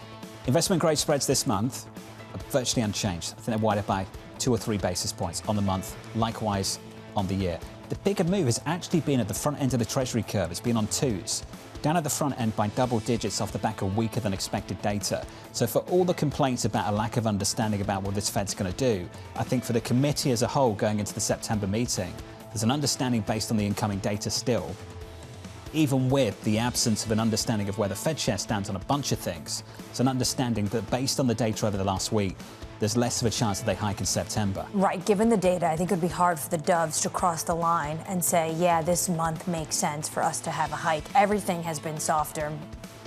Investment-grade spreads this month are virtually unchanged. I think they're wider by 2 or 3 basis points on the month, likewise on the year. The bigger move has actually been at the front end of the Treasury curve. It's been on 2s. Down at the front end by double digits off the back of weaker than expected data. So for all the complaints about a lack of understanding about what this Fed's going to do, I think for the committee as a whole going into the September meeting, there's an understanding based on the incoming data still, even with the absence of an understanding of where the Fed share stands on a bunch of things. It's an understanding that based on the data over the last week, there's less of a chance that they hike in September. Right. Given the data, I think it would be hard for the doves to cross the line and say, yeah, this month makes sense for us to have a hike. Everything has been softer,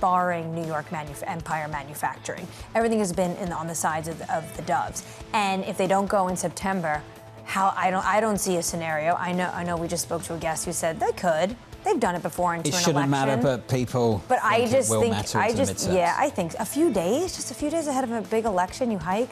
barring New York Empire manufacturing. Everything has been on the sides of the doves. And if they don't go in September, I don't see a scenario. I know we just spoke to a guest who said they could. They've done it before into an election. It shouldn't matter, but people. But I just think, yeah, I think a few days ahead of a big election, you hike.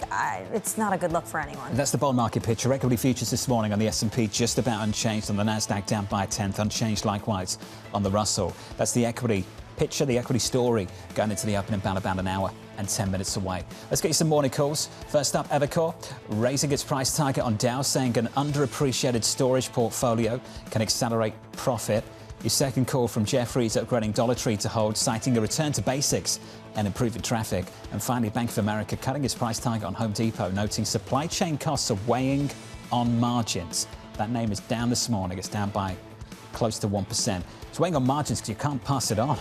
It's not a good look for anyone. That's the bond market picture. Equity futures this morning on the S&P just about unchanged, on the Nasdaq down by a tenth, unchanged likewise on the Russell. That's the equity picture, the equity story going into the open in about an hour and 10 minutes away. Let's get you some morning calls. First up, Evercore raising its price target on Dow, saying an underappreciated storage portfolio can accelerate profit. Your second call from Jefferies upgrading Dollar Tree to hold, citing a return to basics and improving traffic. And finally, Bank of America cutting its price target on Home Depot, noting supply chain costs are weighing on margins. That name is down this morning. It's down by close to 1%. It's weighing on margins because you can't pass it on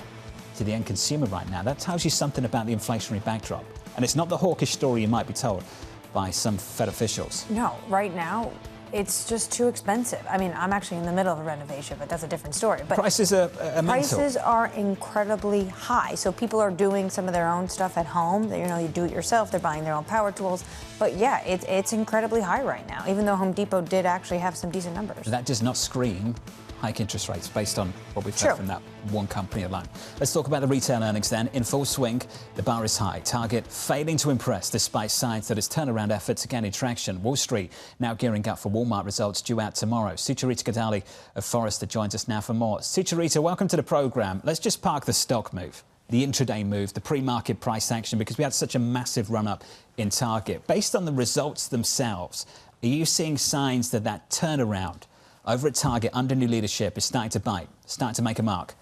to the end consumer right now. That tells you something about the inflationary backdrop. And it's not the hawkish story you might be told by some Fed officials. No, right now, it's just too expensive. I mean, I'm actually in the middle of a renovation, but that's a different story. But prices are prices are incredibly high. So people are doing some of their own stuff at home. You do it yourself. They're buying their own power tools. But yeah, it's incredibly high right now, even though Home Depot did actually have some decent numbers. That does not scream hike interest rates based on what we've heard from that one company alone. Let's talk about the retail earnings then. In full swing, the bar is high. Target failing to impress despite signs that its turnaround efforts are gaining traction. Wall Street now gearing up for Walmart results due out tomorrow. Sucharita of Forrester joins us now for more. Sucharita, welcome to the program. Let's just park the stock move, the intraday move, the pre-market price action, because we had such a massive run-up in Target. Based on the results themselves, are you seeing signs that that turnaround over at Target under new leadership is starting to bite, starting to make a mark?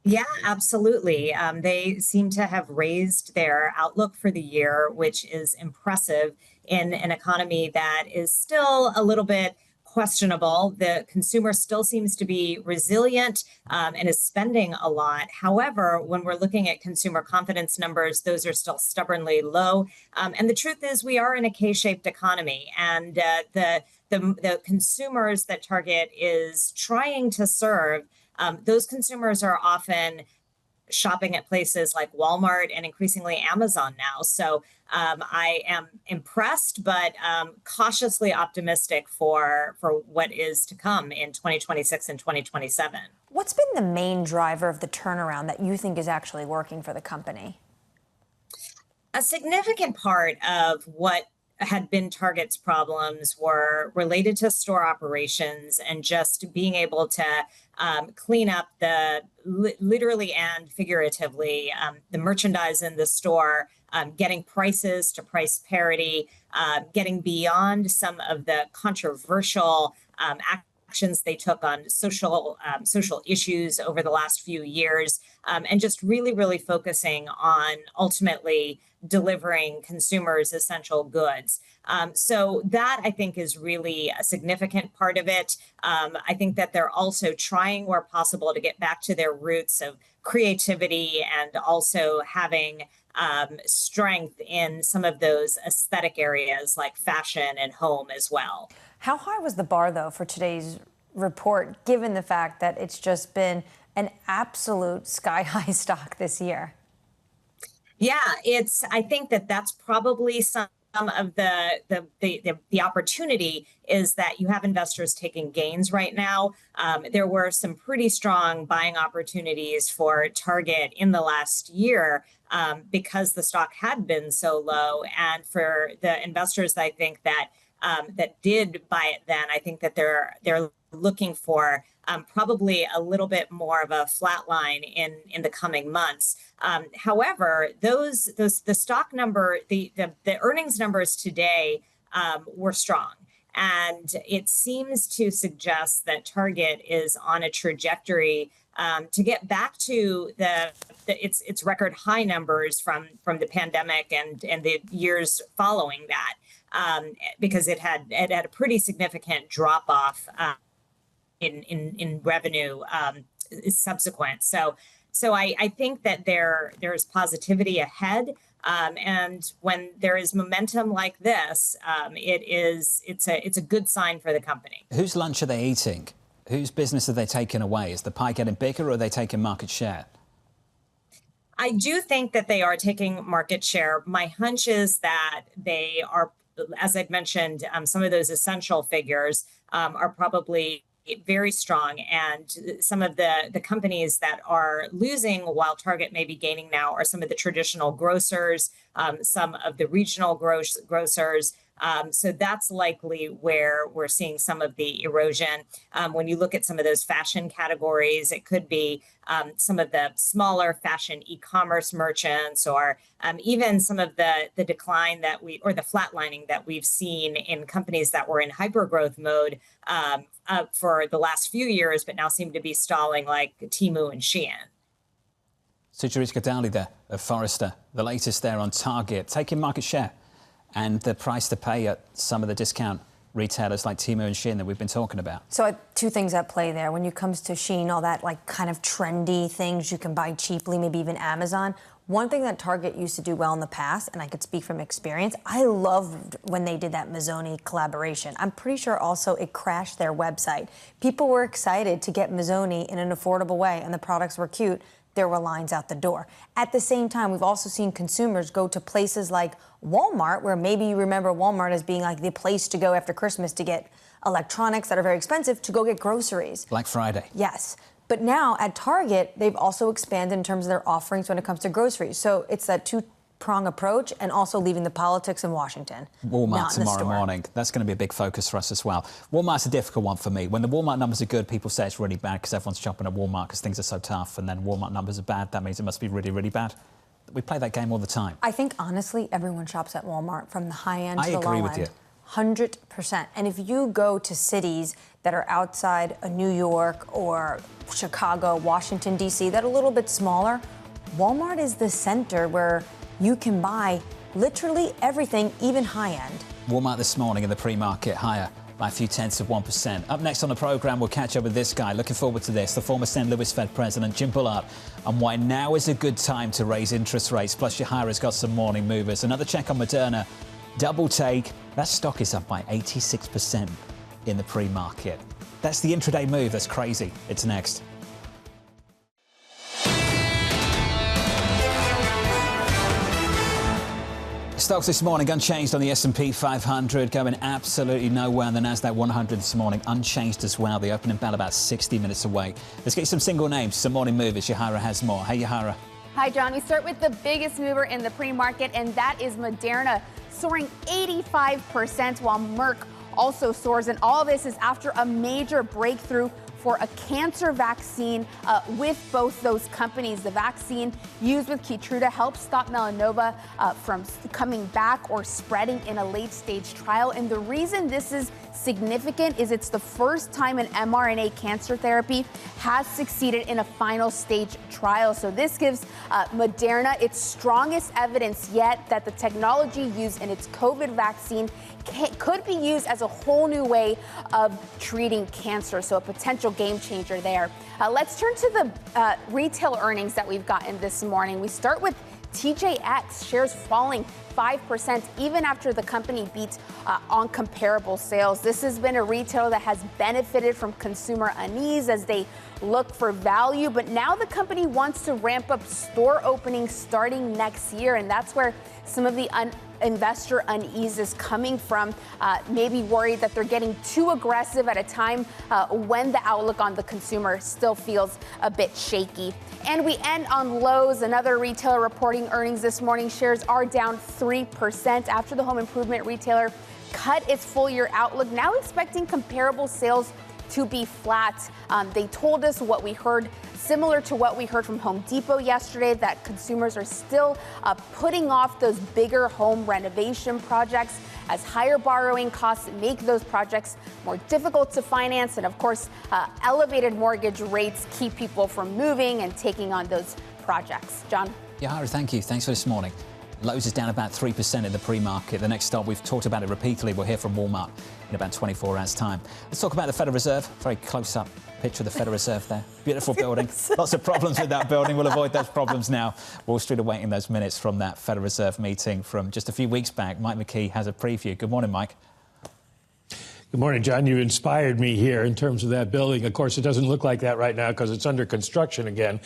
Yeah, absolutely. They seem to have raised their outlook for the year, which is impressive in an economy that is still a little bit questionable. The consumer still seems to be resilient and is spending a lot. However, when we're looking at consumer confidence numbers, those are still stubbornly low. And the truth is we are in a K-shaped economy, and the consumers that Target is trying to serve, those consumers are often shopping at places like Walmart and increasingly Amazon now. So I am impressed, but cautiously optimistic for what is to come in 2026 and 2027. What's been the main driver of the turnaround that you think is actually working for the company? A significant part of what had been Target's problems were related to store operations and just being able to clean up literally and figuratively the merchandise in the store, getting prices to price parity, getting beyond some of the controversial actions they took on social issues over the last few years, and just really focusing on ultimately delivering consumers essential goods. So that, I think, is really a significant part of it. I think that they're also trying where possible to get back to their roots of creativity and also having strength in some of those aesthetic areas like fashion and home as well. How high was the bar, though, for today's report, given the fact that it's just been an absolute sky-high stock this year? Yeah, I think that's probably some of the opportunity is that you have investors taking gains right now. There were some pretty strong buying opportunities for Target in the last year because the stock had been so low. And for the investors, I think that did buy it then, I think that they're looking for probably a little bit more of a flat line in the coming months. However, the stock number, the earnings numbers today were strong. And it seems to suggest that Target is on a trajectory to get back to its record high numbers from the pandemic and the years following that, because it had a pretty significant drop off in revenue subsequent. So I think that there's positivity ahead. And when there is momentum like this, it's a good sign for the company. Whose lunch are they eating? Whose business are they taking away? Is the pie getting bigger or are they taking market share? I do think that they are taking market share. My hunch is that they are, as I've mentioned, some of those essential figures are probably very strong. And some of the companies that are losing while Target may be gaining now are some of the traditional grocers, some of the regional grocers. So that's likely where we're seeing some of the erosion. When you look at some of those fashion categories, it could be some of the smaller fashion e-commerce merchants, or even some of the decline or the flatlining that we've seen in companies that were in hypergrowth mode for the last few years, but now seem to be stalling, like Temu and Shein. Sucharita Gennadiy there of Forrester, the latest there on Target, taking market share and the price to pay at some of the discount retailers like Temu and Shein that we've been talking about. So two things at play there. When it comes to Shein, all that like kind of trendy things you can buy cheaply, maybe even Amazon. One thing that Target used to do well in the past, and I could speak from experience, I loved when they did that Mazzoni collaboration. I'm pretty sure also it crashed their website. People were excited to get Mazzoni in an affordable way, and the products were cute. There were lines out the door. At the same time, we've also seen consumers go to places like Walmart, where maybe you remember Walmart as being like the place to go after Christmas to get electronics that are very expensive, to go get groceries. Black Friday. Yes. But now at Target, they've also expanded in terms of their offerings when it comes to groceries. So it's that two-prong approach, and also leaving the politics in Washington. Walmart tomorrow morning. That's going to be a big focus for us as well. Walmart's a difficult one for me. When the Walmart numbers are good, people say it's really bad because everyone's shopping at Walmart because things are so tough. And then Walmart numbers are bad. That means it must be really, really bad. We play that game all the time. I think, honestly, everyone shops at Walmart from the high end to the low end. I agree with you. 100%. And if you go to cities that are outside of New York or Chicago, Washington, D.C., that are a little bit smaller, Walmart is the center where you can buy literally everything, even high end. Walmart this morning in the pre-market higher by a few tenths of 1%. Up next on the programme, we'll catch up with this guy. Looking forward to this, the former St. Louis Fed President, Jim Bullard, and why now is a good time to raise interest rates. Plus, Shahira's got some morning movers. Another check on Moderna. Double take. That stock is up by 86% in the pre-market. That's the intraday move. That's crazy. It's next. Stocks this morning unchanged on the S&P 500, going absolutely nowhere. And the Nasdaq 100 this morning unchanged as well. The opening bell about 60 minutes away. Let's get some single names, some morning movers. Yahira has more. Hey, Yahira. Hi, John. We start with the biggest mover in the pre-market, and that is Moderna, soaring 85%, while Merck also soars. And all this is after a major breakthrough for a cancer vaccine with both those companies. The vaccine used with Keytruda helps stop melanoma from coming back or spreading in a late-stage trial. And the reason this is significant is it's the first time an mRNA cancer therapy has succeeded in a final stage trial. So this gives Moderna its strongest evidence yet that the technology used in its COVID vaccine could be used as a whole new way of treating cancer. So a potential game changer there. Let's turn to the retail earnings that we've gotten this morning. We start with TJX, shares falling 5% even after the company beat on comparable sales. This has been a retailer that has benefited from consumer unease as they look for value, but now the company wants to ramp up store openings starting next year, and that's where some of the investor unease is coming from, maybe worried that they're getting too aggressive at a time when the outlook on the consumer still feels a bit shaky. And we end on Lowe's, another retailer reporting earnings this morning. Shares are down 3% after the home improvement retailer cut its full year outlook, now expecting comparable sales to be flat. They told us what we heard, similar to what we heard from Home Depot yesterday, that consumers are still putting off those bigger home renovation projects as higher borrowing costs make those projects more difficult to finance. And of course, elevated mortgage rates keep people from moving and taking on those projects. John? Yahira, thank you. Thanks for this morning. Lowe's is down about 3% in the pre-market. The next stop, we've talked about it repeatedly. We'll hear from Walmart in about 24 hours' time. Let's talk about the Federal Reserve. Very close-up picture of the Federal Reserve there. Beautiful building. Lots of problems with that building. We'll avoid those problems now. Wall Street awaiting those minutes from that Federal Reserve meeting from just a few weeks back. Mike McKee has a preview. Good morning, Mike. Good morning, John. You inspired me here in terms of that building. Of course, it doesn't look like that right now because it's under construction again.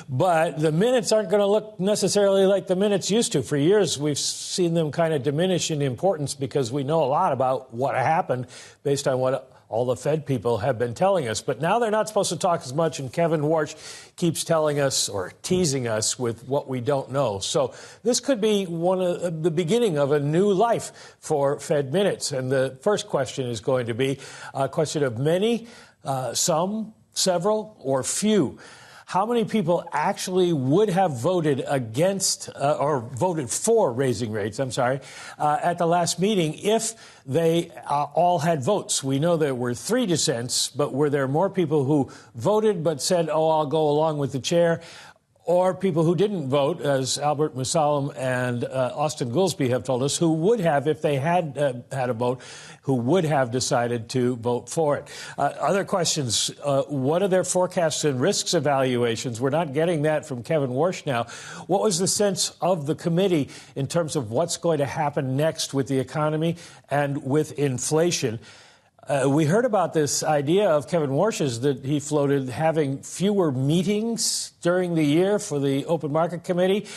But the minutes aren't going to look necessarily like the minutes used to. For years, we've seen them kind of diminish in importance because we know a lot about what happened based on what all the Fed people have been telling us. But now they're not supposed to talk as much, and Kevin Warsh keeps telling us or teasing us with what we don't know. So this could be one of the beginning of a new life for Fed minutes. And the first question is going to be a question of many, some, several, or few. How many people actually would have voted against or voted for raising rates, at the last meeting if they all had votes? We know there were 3 dissents, but were there more people who voted but said, oh, I'll go along with the chair, or people who didn't vote, as Albert Musalem and Austin Goolsbee have told us, who would have, if they had had a vote, who would have decided to vote for it? Other questions, what are their forecasts and risks evaluations? We're not getting that from Kevin Warsh now. What was the sense of the committee in terms of what's going to happen next with the economy and with inflation? We heard about this idea of Kevin Warsh's that he floated, having fewer meetings during the year for the Open Market Committee.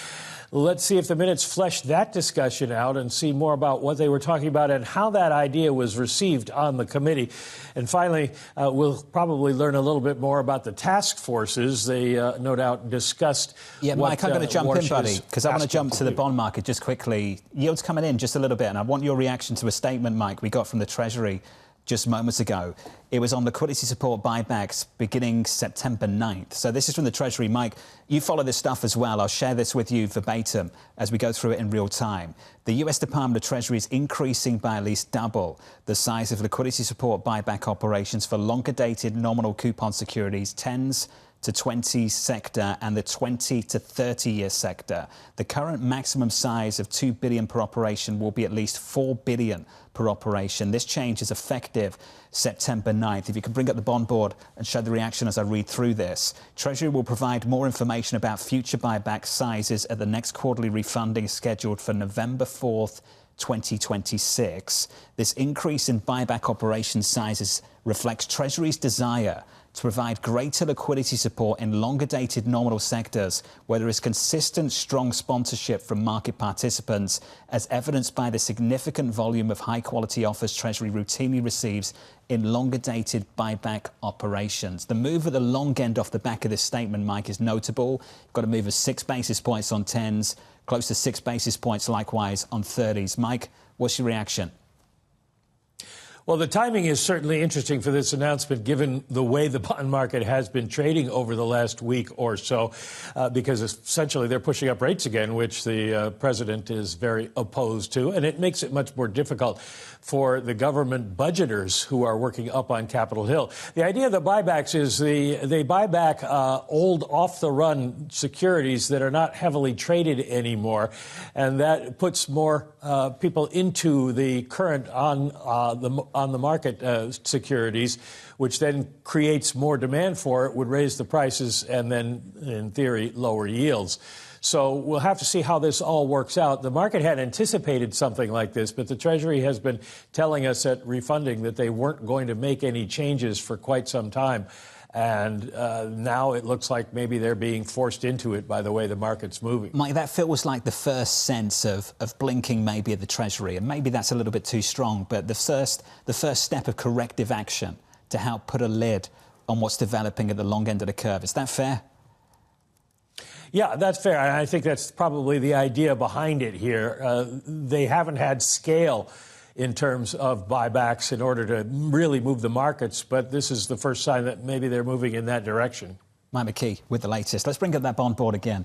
Let's see if the minutes flesh that discussion out and see more about what they were talking about and how that idea was received on the committee. And finally, we'll probably learn a little bit more about the task forces. They no doubt discussed. Yeah, Mike, I'm going to jump in, buddy, because I want to jump to the bond market just quickly. Yields coming in just a little bit, and I want your reaction to a statement, Mike, we got from the Treasury just moments ago. It was on liquidity support buybacks beginning September 9th. So this is from the Treasury. Mike, you follow this stuff as well. I'll share this with you verbatim as we go through it in real time. The US Department of Treasury is increasing by at least double the size of liquidity support buyback operations for longer dated nominal coupon securities, 10s to 20s sector and the 20 to 30-year sector. The current maximum size of $2 billion per operation will be at least $4 billion per operation. This change is effective September 9th. If you can bring up the bond board and show the reaction as I read through this. Treasury will provide more information about future buyback sizes at the next quarterly refunding scheduled for November 4th, 2026. This increase in buyback operation sizes reflects Treasury's desire to provide greater liquidity support in longer-dated nominal sectors where there is consistent, strong sponsorship from market participants, as evidenced by the significant volume of high-quality offers Treasury routinely receives in longer-dated buyback operations. The move at the long end off the back of this statement, Mike, is notable. You've got a move of 6 basis points on 10s, close to 6 basis points likewise on 30s. Mike, what's your reaction? Well, the timing is certainly interesting for this announcement, given the way the bond market has been trading over the last week or so, because essentially they're pushing up rates again, which the president is very opposed to. And it makes it much more difficult for the government budgeters who are working up on Capitol Hill. The idea of the buybacks is they buy back old off-the-run securities that are not heavily traded anymore. And that puts more people into the current on the market securities, which then creates more demand for it, would raise the prices and then, in theory, lower yields. So we'll have to see how this all works out. The market had anticipated something like this, but the Treasury has been telling us at refunding that they weren't going to make any changes for quite some time. And now it looks like maybe they're being forced into it by the way the market's moving. Mike, that feels like the first sense of blinking maybe at the Treasury, and maybe that's a little bit too strong, but the first step of corrective action to help put a lid on what's developing at the long end of the curve. Is that fair? Yeah, that's fair. And I think that's probably the idea behind it here. They haven't had scale in terms of buybacks in order to really move the markets, but this is the first sign that maybe they're moving in that direction. Mike McKee with the latest. Let's bring up that bond board again.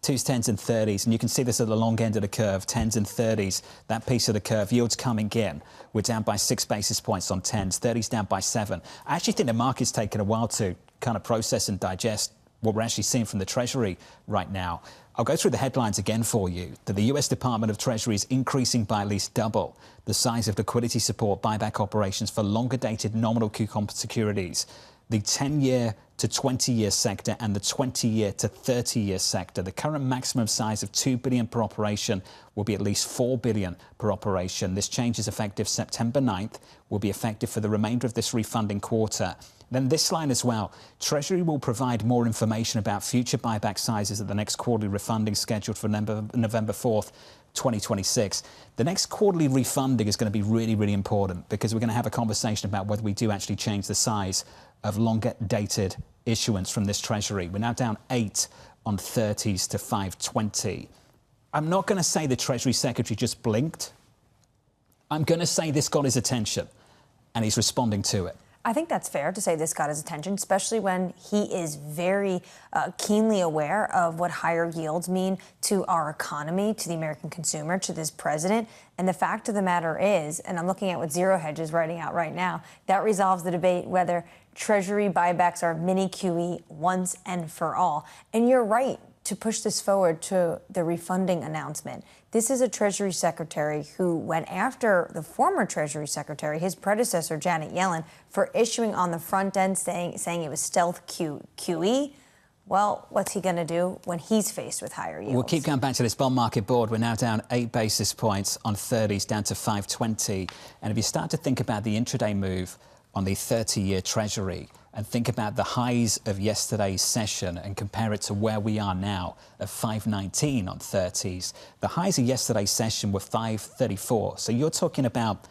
2s, 10s and 30s, and you can see this at the long end of the curve, 10s and 30s, that piece of the curve, yields coming in. We're down by 6 basis points on 10s, 30s down by 7. I actually think the market's taken a while to kind of process and digest what we're actually seeing from the Treasury right now. I'll go through the headlines again for you. That the US Department of Treasury is increasing by at least double the size of liquidity support buyback operations for longer-dated nominal coupon securities. The 10-year to 20-year sector and the 20-year to 30-year sector. The current maximum size of $2 billion per operation will be at least $4 billion per operation. This change is effective September 9th, will be effective for the remainder of this refunding quarter. Then this line as well. Treasury will provide more information about future buyback sizes at the next quarterly refunding scheduled for November 4th, 2026. The next quarterly refunding is going to be really, really important because we're going to have a conversation about whether we do actually change the size of longer dated issuance from this Treasury. We're now down 8 on 30s to 520. I'm not going to say the Treasury Secretary just blinked. I'm going to say this got his attention and he's responding to it. I think that's fair to say this got his attention, especially when he is very keenly aware of what higher yields mean to our economy, to the American consumer, to this president. And the fact of the matter is, and I'm looking at what Zero Hedge is writing out right now, that resolves the debate whether Treasury buybacks are mini QE once and for all. And you're right to push this forward to the refunding announcement. This is a Treasury Secretary who went after the former Treasury Secretary, his predecessor, Janet Yellen, for issuing on the front end saying it was stealth QE. Well, what's he going to do when he's faced with higher yields? We'll keep going back to this bond market board. We're now down 8 basis points on 30s, down to 520. And if you start to think about the intraday move on the 30-year Treasury and think about the highs of yesterday's session and compare it to where we are now at 519 on 30s, the highs of yesterday's session were 534. So you're talking about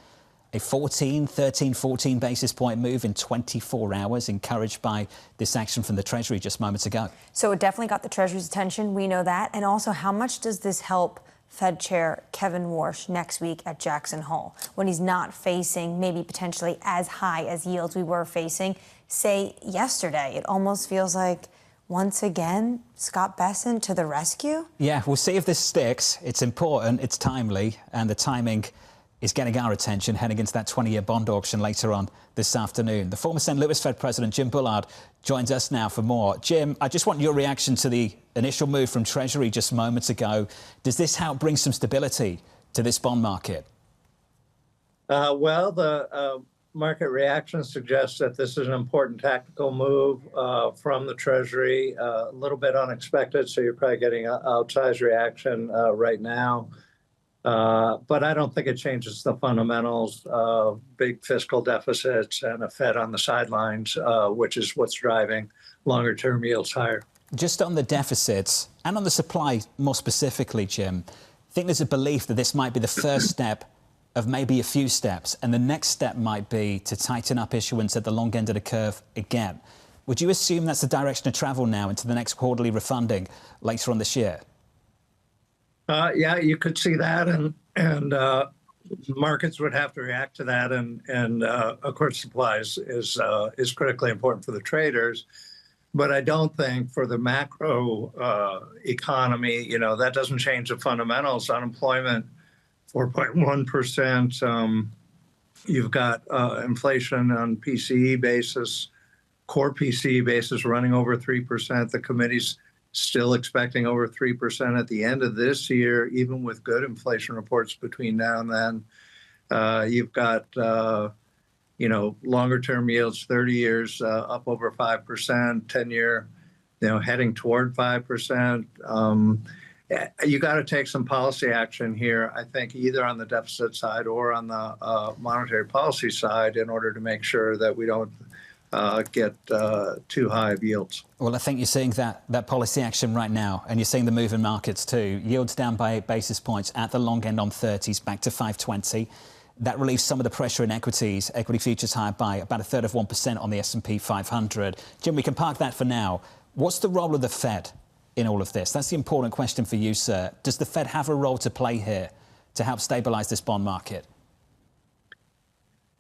a 13, 14 basis point move in 24 hours, encouraged by this action from the Treasury just moments ago. So it definitely got the Treasury's attention. We know that. And also, how much does this help Fed Chair Kevin Warsh next week at Jackson Hole when he's not facing maybe potentially as high as yields we were facing, say, yesterday? It almost feels like, once again, Scott Bessent to the rescue? Yeah, we'll see if this sticks. It's important, it's timely, and the timing is getting our attention heading into that 20-year bond auction later on this afternoon. The former St. Louis Fed President Jim Bullard joins us now for more. Jim, I just want your reaction to the initial move from Treasury just moments ago. Does this help bring some stability to this bond market? Well, the market reaction suggests that this is an important tactical move from the Treasury, a little bit unexpected, so you're probably getting outsized reaction right now. But I don't think it changes the fundamentals of big fiscal deficits and a Fed on the sidelines, which is what's driving longer-term yields higher. Just on the deficits and on the supply more specifically, Jim, I think there's a belief that this might be the first step of maybe a few steps, and the next step might be to tighten up issuance at the long end of the curve again. Would you assume that's the direction of travel now into the next quarterly refunding later on this year? Yeah, you could see that, and markets would have to react to that, and of course, supplies is critically important for the traders. But I don't think for the macro economy, that doesn't change the fundamentals. Unemployment, 4.1%. You've got inflation on PCE basis, core PCE basis running over 3%. The committee's still expecting over 3% at the end of this year, even with good inflation reports between now and then. You've got, longer-term yields, 30 years up over 5%, 10-year, heading toward 5%. You got to take some policy action here, I think, either on the deficit side or on the monetary policy side in order to make sure that we don't get too high of yields. Well, I think you're seeing that policy action right now, and you're seeing the move in markets too. Yields down by 8 basis points at the long end on 30s, back to 520. That relieves some of the pressure in equities. Equity futures higher by about 1/3 of 1% on the S&P 500. Jim, we can park that for now. What's the role of the Fed in all of this? That's the important question for you, sir. Does the Fed have a role to play here to help stabilize this bond market?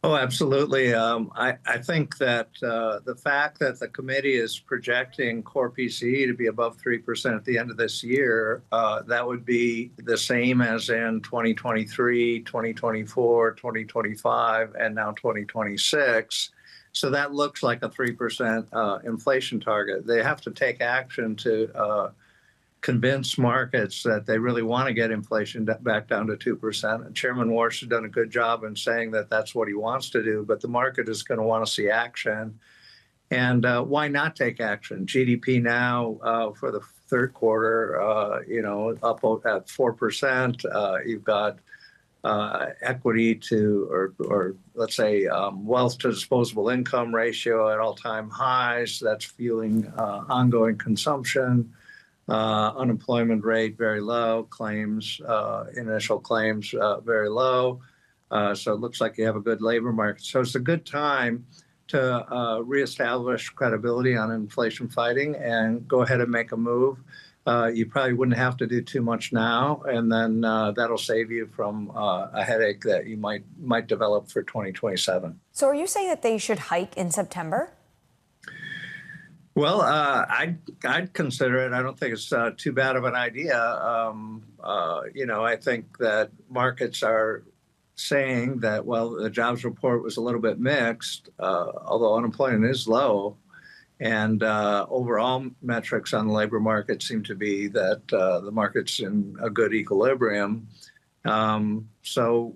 Oh, absolutely. I think that the fact that the committee is projecting core PCE to be above 3% at the end of this year, that would be the same as in 2023, 2024, 2025, and now 2026, So that looks like a 3% inflation target. They have to take action to convince markets that they really want to get inflation back down to 2%. And Chairman Warsh has done a good job in saying that that's what he wants to do, but the market is going to want to see action. And why not take action? GDP now for the third quarter, up at 4%. You've got equity to, or let's say wealth to disposable income ratio at all-time highs. That's fueling ongoing consumption. Unemployment rate very low. Claims, initial claims very low. So it looks like you have a good labor market. So it's a good time to reestablish credibility on inflation fighting and go ahead and make a move. You probably wouldn't have to do too much now, and then that'll save you from a headache that you might develop for 2027. So are you saying that they should hike in September? Well, I'd consider it. I don't think it's too bad of an idea. I think that markets are saying that, well, the jobs report was a little bit mixed, although unemployment is low. And overall metrics on the labor market seem to be that the market's in a good equilibrium. So,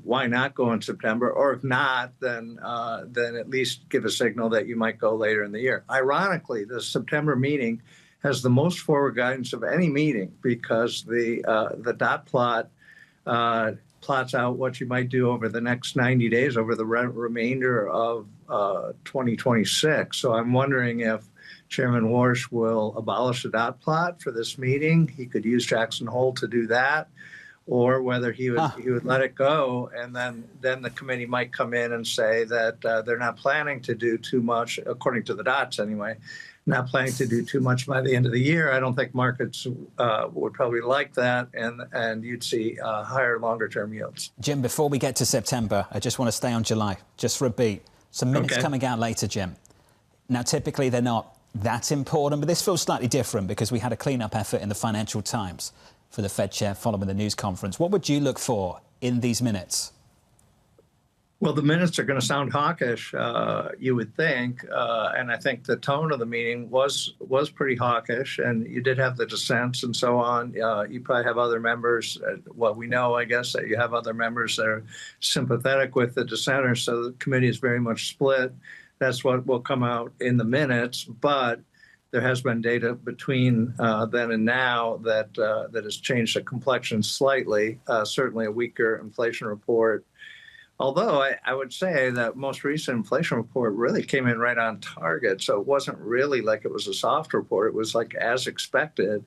why not go in September? Or if not, then at least give a signal that you might go later in the year. Ironically, the September meeting has the most forward guidance of any meeting because the dot plot plots out what you might do over the next 90 days, over the remainder of 2026. So I'm wondering if Chairman Warsh will abolish the dot plot for this meeting. He could use Jackson Hole to do that, or whether he would let it go, and then the committee might come in and say that they're not planning to do too much, according to the dots anyway, not planning to do too much by the end of the year. I don't think markets would probably like that, and you'd see higher, longer-term yields. Jim, before we get to September, I just want to stay on July, just for a beat. Some minutes coming out later, Jim. Now, typically, they're not that important, but this feels slightly different because we had a cleanup effort in the Financial Times for the Fed chair following the news conference. What would you look for in these minutes? Well, the minutes are going to sound hawkish, you would think, and I think the tone of the meeting was pretty hawkish, and you did have the dissents and so on. You probably have other members. Well, we know, I guess, that you have other members that are sympathetic with the dissenters, so the committee is very much split. That's what will come out in the minutes, but there has been data between then and now that has changed the complexion slightly. Certainly a weaker inflation report. Although I would say that most recent inflation report really came in right on target. So it wasn't really like it was a soft report. It was like as expected,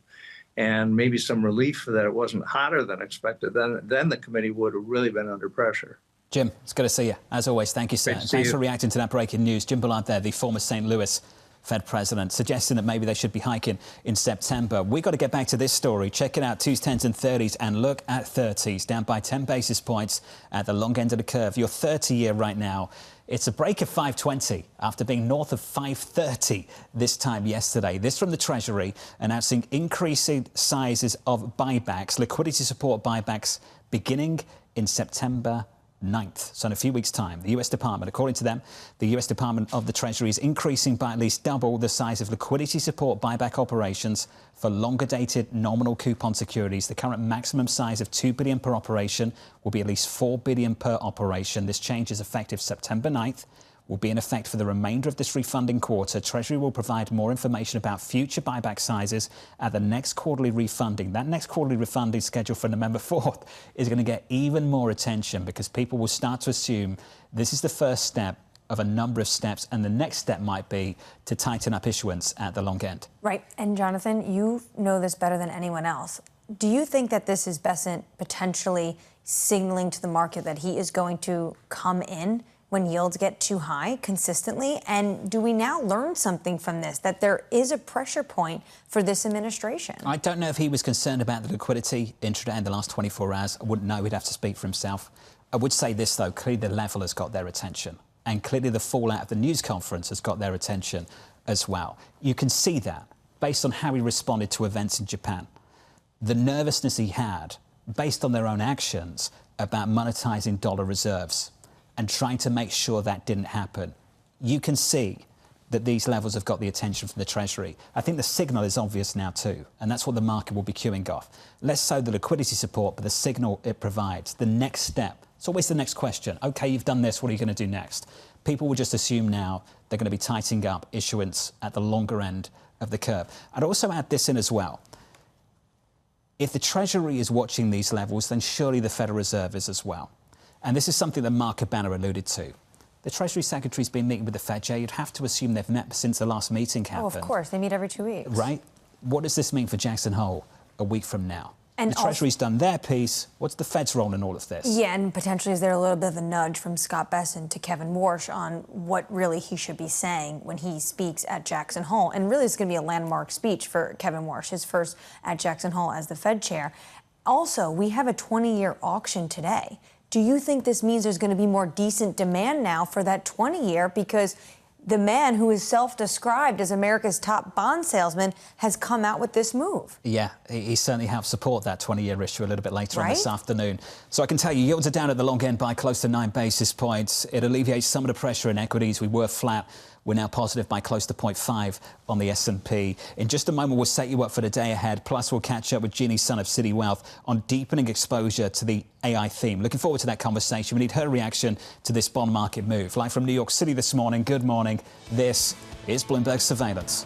and maybe some relief that it wasn't hotter than expected. Then the committee would have really been under pressure. Jim, it's good to see you. As always, thank you, sir. Thanks for reacting to that breaking news. Jim Bullard there, the former St. Louis Fed president, suggesting that maybe they should be hiking in September. We've got to get back to this story. Check it out, 2s, 10s and 30s, and look at 30s, down by 10 basis points at the long end of the curve. Your 30-year right now, it's a break of 520 after being north of 530 this time yesterday. This from the Treasury, announcing increasing sizes of buybacks, liquidity support buybacks beginning in September 9th, so in a few weeks' time. The US Department, according to them, the US Department of the Treasury is increasing by at least double the size of liquidity support buyback operations for longer-dated nominal coupon securities. The current maximum size of $2 billion per operation will be at least $4 billion per operation. This change is effective September 9th. Will be in effect for the remainder of this refunding quarter. Treasury will provide more information about future buyback sizes at the next quarterly refunding. That next quarterly refunding scheduled for November 4th is going to get even more attention because people will start to assume this is the first step of a number of steps, and the next step might be to tighten up issuance at the long end. Right. And Jonathan, you know this better than anyone else. Do you think that this is Bessent potentially signaling to the market that he is going to come in when yields get too high consistently? And do we now learn something from this, that there is a pressure point for this administration? I don't know if he was concerned about the liquidity intraday in the last 24 hours. I wouldn't know. He'd have to speak for himself. I would say this, though. Clearly, the level has got their attention. And clearly, the fallout of the news conference has got their attention as well. You can see that based on how he responded to events in Japan. The nervousness he had, based on their own actions, about monetizing dollar reserves and trying to make sure that didn't happen. you can see that these levels have got the attention from the Treasury. I think the signal is obvious now too, and that's what the market will be queuing off. Less so the liquidity support, but the signal it provides. The next step. It's always the next question. OK, you've done this, what are you going to do next? People will just assume now they're going to be tightening up issuance at the longer end of the curve. I'd also add this in as well. If the Treasury is watching these levels, then surely the Federal Reserve is as well. And this is something that Mark Cabanna alluded to. The Treasury Secretary's been meeting with the Fed, Jay. You'd have to assume they've met since the last meeting happened. Oh, of course. They meet every 2 weeks. Right? What does this mean for Jackson Hole a week from now? And the Treasury's done their piece. What's the Fed's role in all of this? Yeah, and potentially is there a little bit of a nudge from Scott Bessent to Kevin Warsh on what really he should be saying when he speaks at Jackson Hole? And really, it's going to be a landmark speech for Kevin Warsh, his first at Jackson Hole as the Fed chair. Also, we have a 20-year auction today. Do you think this means there's going to be more decent demand now for that 20-year? Because the man who is self-described as America's top bond salesman has come out with this move. Yeah, he certainly helped support that 20-year issue a little bit later on this afternoon. So I can tell you, yields are down at the long end by close to 9 basis points. It alleviates some of the pressure in equities. We were flat. We're now positive by close to 0.5 on the S&P. In just a moment, we'll set you up for the day ahead. Plus, we'll catch up with Jeanne Son of Citi Wealth on deepening exposure to the AI theme. Looking forward to that conversation. We need her reaction to this bond market move. Live from New York City this morning. Good morning. This is Bloomberg Surveillance.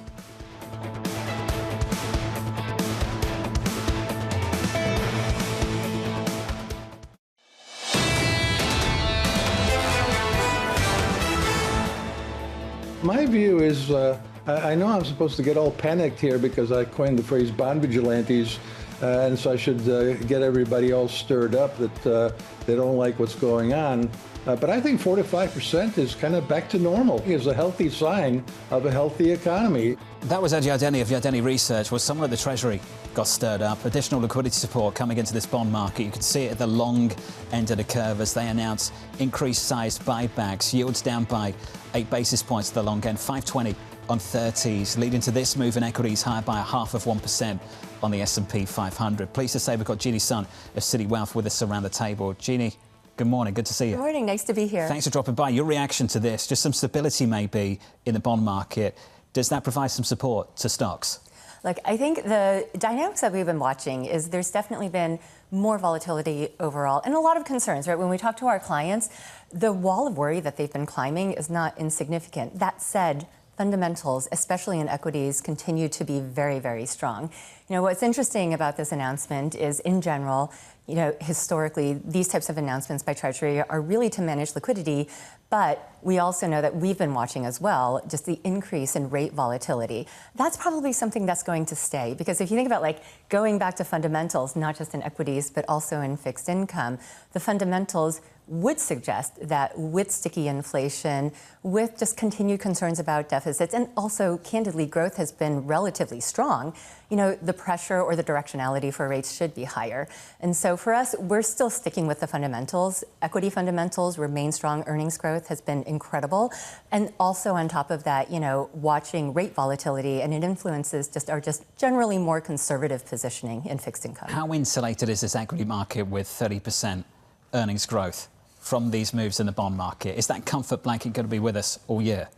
My view is, I know I'm supposed to get all panicked here because I coined the phrase bond vigilantes, and so I should get everybody all stirred up that they don't like what's going on. But I think 4 to 5% is kind of back to normal. It's a healthy sign of a healthy economy. That was Yardeni of Yardeni Research. Well, someone at the Treasury got stirred up. Additional liquidity support coming into this bond market. You can see it at the long end of the curve as they announce increased sized buybacks. Yields down by 8 basis points at the long end, 520 on 30s, leading to this move in equities higher by 0.5% on the S&P 500. Pleased to say we've got Jeanne Son of Citi Wealth with us around the table. Jeanne, good morning. Good to see you. Good morning. Nice to be here. Thanks for dropping by. Your reaction to this, just some stability maybe in the bond market. Does that provide some support to stocks? Look, I think the dynamics that we've been watching is there's definitely been more volatility overall and a lot of concerns, right? When we talk to our clients, the wall of worry that they've been climbing is not insignificant. That said, fundamentals, especially in equities, continue to be very, very strong. You know, what's interesting about this announcement is, in general, you know, historically, these types of announcements by Treasury are really to manage liquidity, but we also know that we've been watching as well just the increase in rate volatility. That's probably something that's going to stay, because if you think about like going back to fundamentals, not just in equities, but also in fixed income, the fundamentals would suggest that with sticky inflation, with just continued concerns about deficits, and also, candidly, growth has been relatively strong, you know, the pressure or the directionality for rates should be higher. And so for us, we're still sticking with the fundamentals. Equity fundamentals remain strong. Earnings growth has been incredible. And also on top of that, you know, watching rate volatility, and it influences our generally more conservative positioning in fixed income. How insulated is this equity market with 30% earnings growth from these moves in the bond market? Is that comfort blanket going to be with us all year?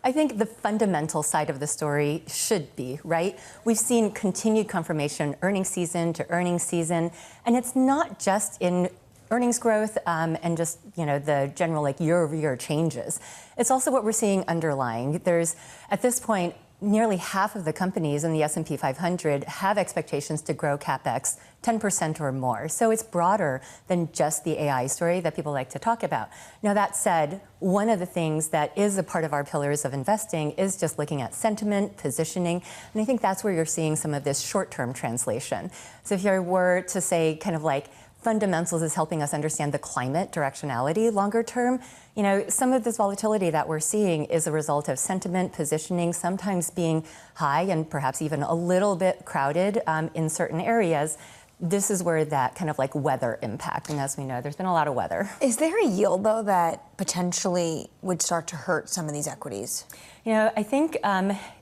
I think the fundamental side of the story should be, right? We've seen continued confirmation earnings season to earnings season, and it's not just in earnings growth and just, you know, the general like year-over-year changes. It's also what we're seeing underlying. There's, at this point, nearly half of the companies in the S&P 500 have expectations to grow CapEx 10% or more. So it's broader than just the AI story that people like to talk about. Now, that said, one of the things that is a part of our pillars of investing is just looking at sentiment, positioning, and I think that's where you're seeing some of this short-term translation. So if you were to say kind of like fundamentals is helping us understand the climate directionality longer term, you know, some of this volatility that we're seeing is a result of sentiment, positioning, sometimes being high and perhaps even a little bit crowded in certain areas. This is where that kind of like weather impact, and as we know, there's been a lot of weather. Is there a yield, though, that potentially would start to hurt some of these equities? You know, I think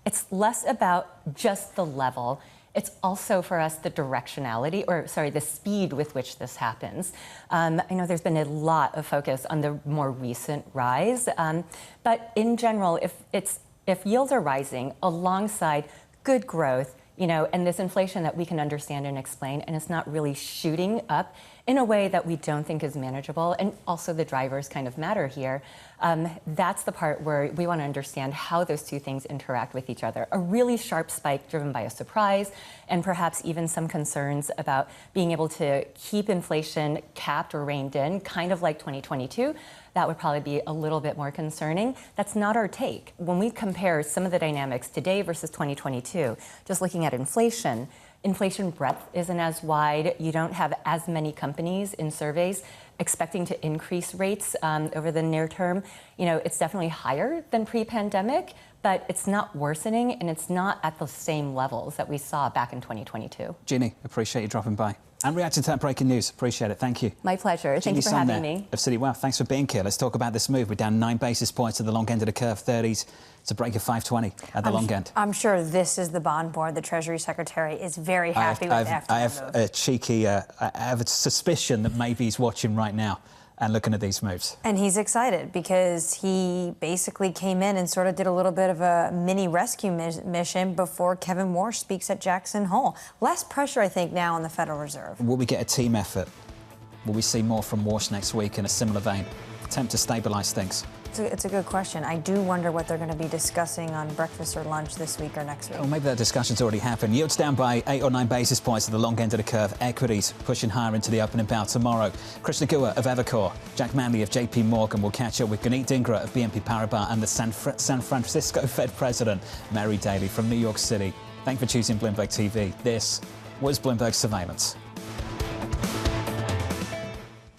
it's less about just the level It's also for us the directionality, the speed with which this happens. I know there's been a lot of focus on the more recent rise, but in general, if yields are rising alongside good growth, and this inflation that we can understand and explain, and it's not really shooting up in a way that we don't think is manageable, and also the drivers kind of matter here, that's the part where we want to understand how those two things interact with each other. A really sharp spike driven by a surprise, and perhaps even some concerns about being able to keep inflation capped or reined in, kind of like 2022, that would probably be a little bit more concerning. That's not our take. When we compare some of the dynamics today versus 2022, just looking at inflation breadth isn't as wide. You don't have as many companies in surveys expecting to increase rates over the near term. It's definitely higher than pre-pandemic, but it's not worsening, and it's not at the same levels that we saw back in 2022. Jeanne, appreciate you dropping by and reacting to that breaking news. Appreciate it. Thank you. My pleasure. Thank you for having me. Of City Wealth. Thanks for being here. Let's talk about this move. We're down 9 basis points at the long end of the curve, 30s. It's a break of 520 at the long end. I'm sure this is the bond board. The Treasury Secretary is very happy with that. I have a suspicion that maybe he's watching right now and looking at these moves. And he's excited because he basically came in and sort of did a little bit of a mini rescue mission before Kevin Warsh speaks at Jackson Hole. Less pressure, I think, now on the Federal Reserve. Will we get a team effort? Will we see more from Warsh next week in a similar vein? Attempt to stabilise things? It's a good question. I do wonder what they're going to be discussing on breakfast or lunch this week or next week. Well, maybe that discussion's already happened. Yields down by 8 or 9 basis points at the long end of the curve. Equities pushing higher into the opening bout tomorrow. Krishna Gua of Evercore, Jack Manley of JP Morgan will catch up with Gennadiy Dhingra of BNP Paribas and the San Francisco Fed President, Mary Daly from New York City. Thank you for choosing Bloomberg TV. This was Bloomberg Surveillance.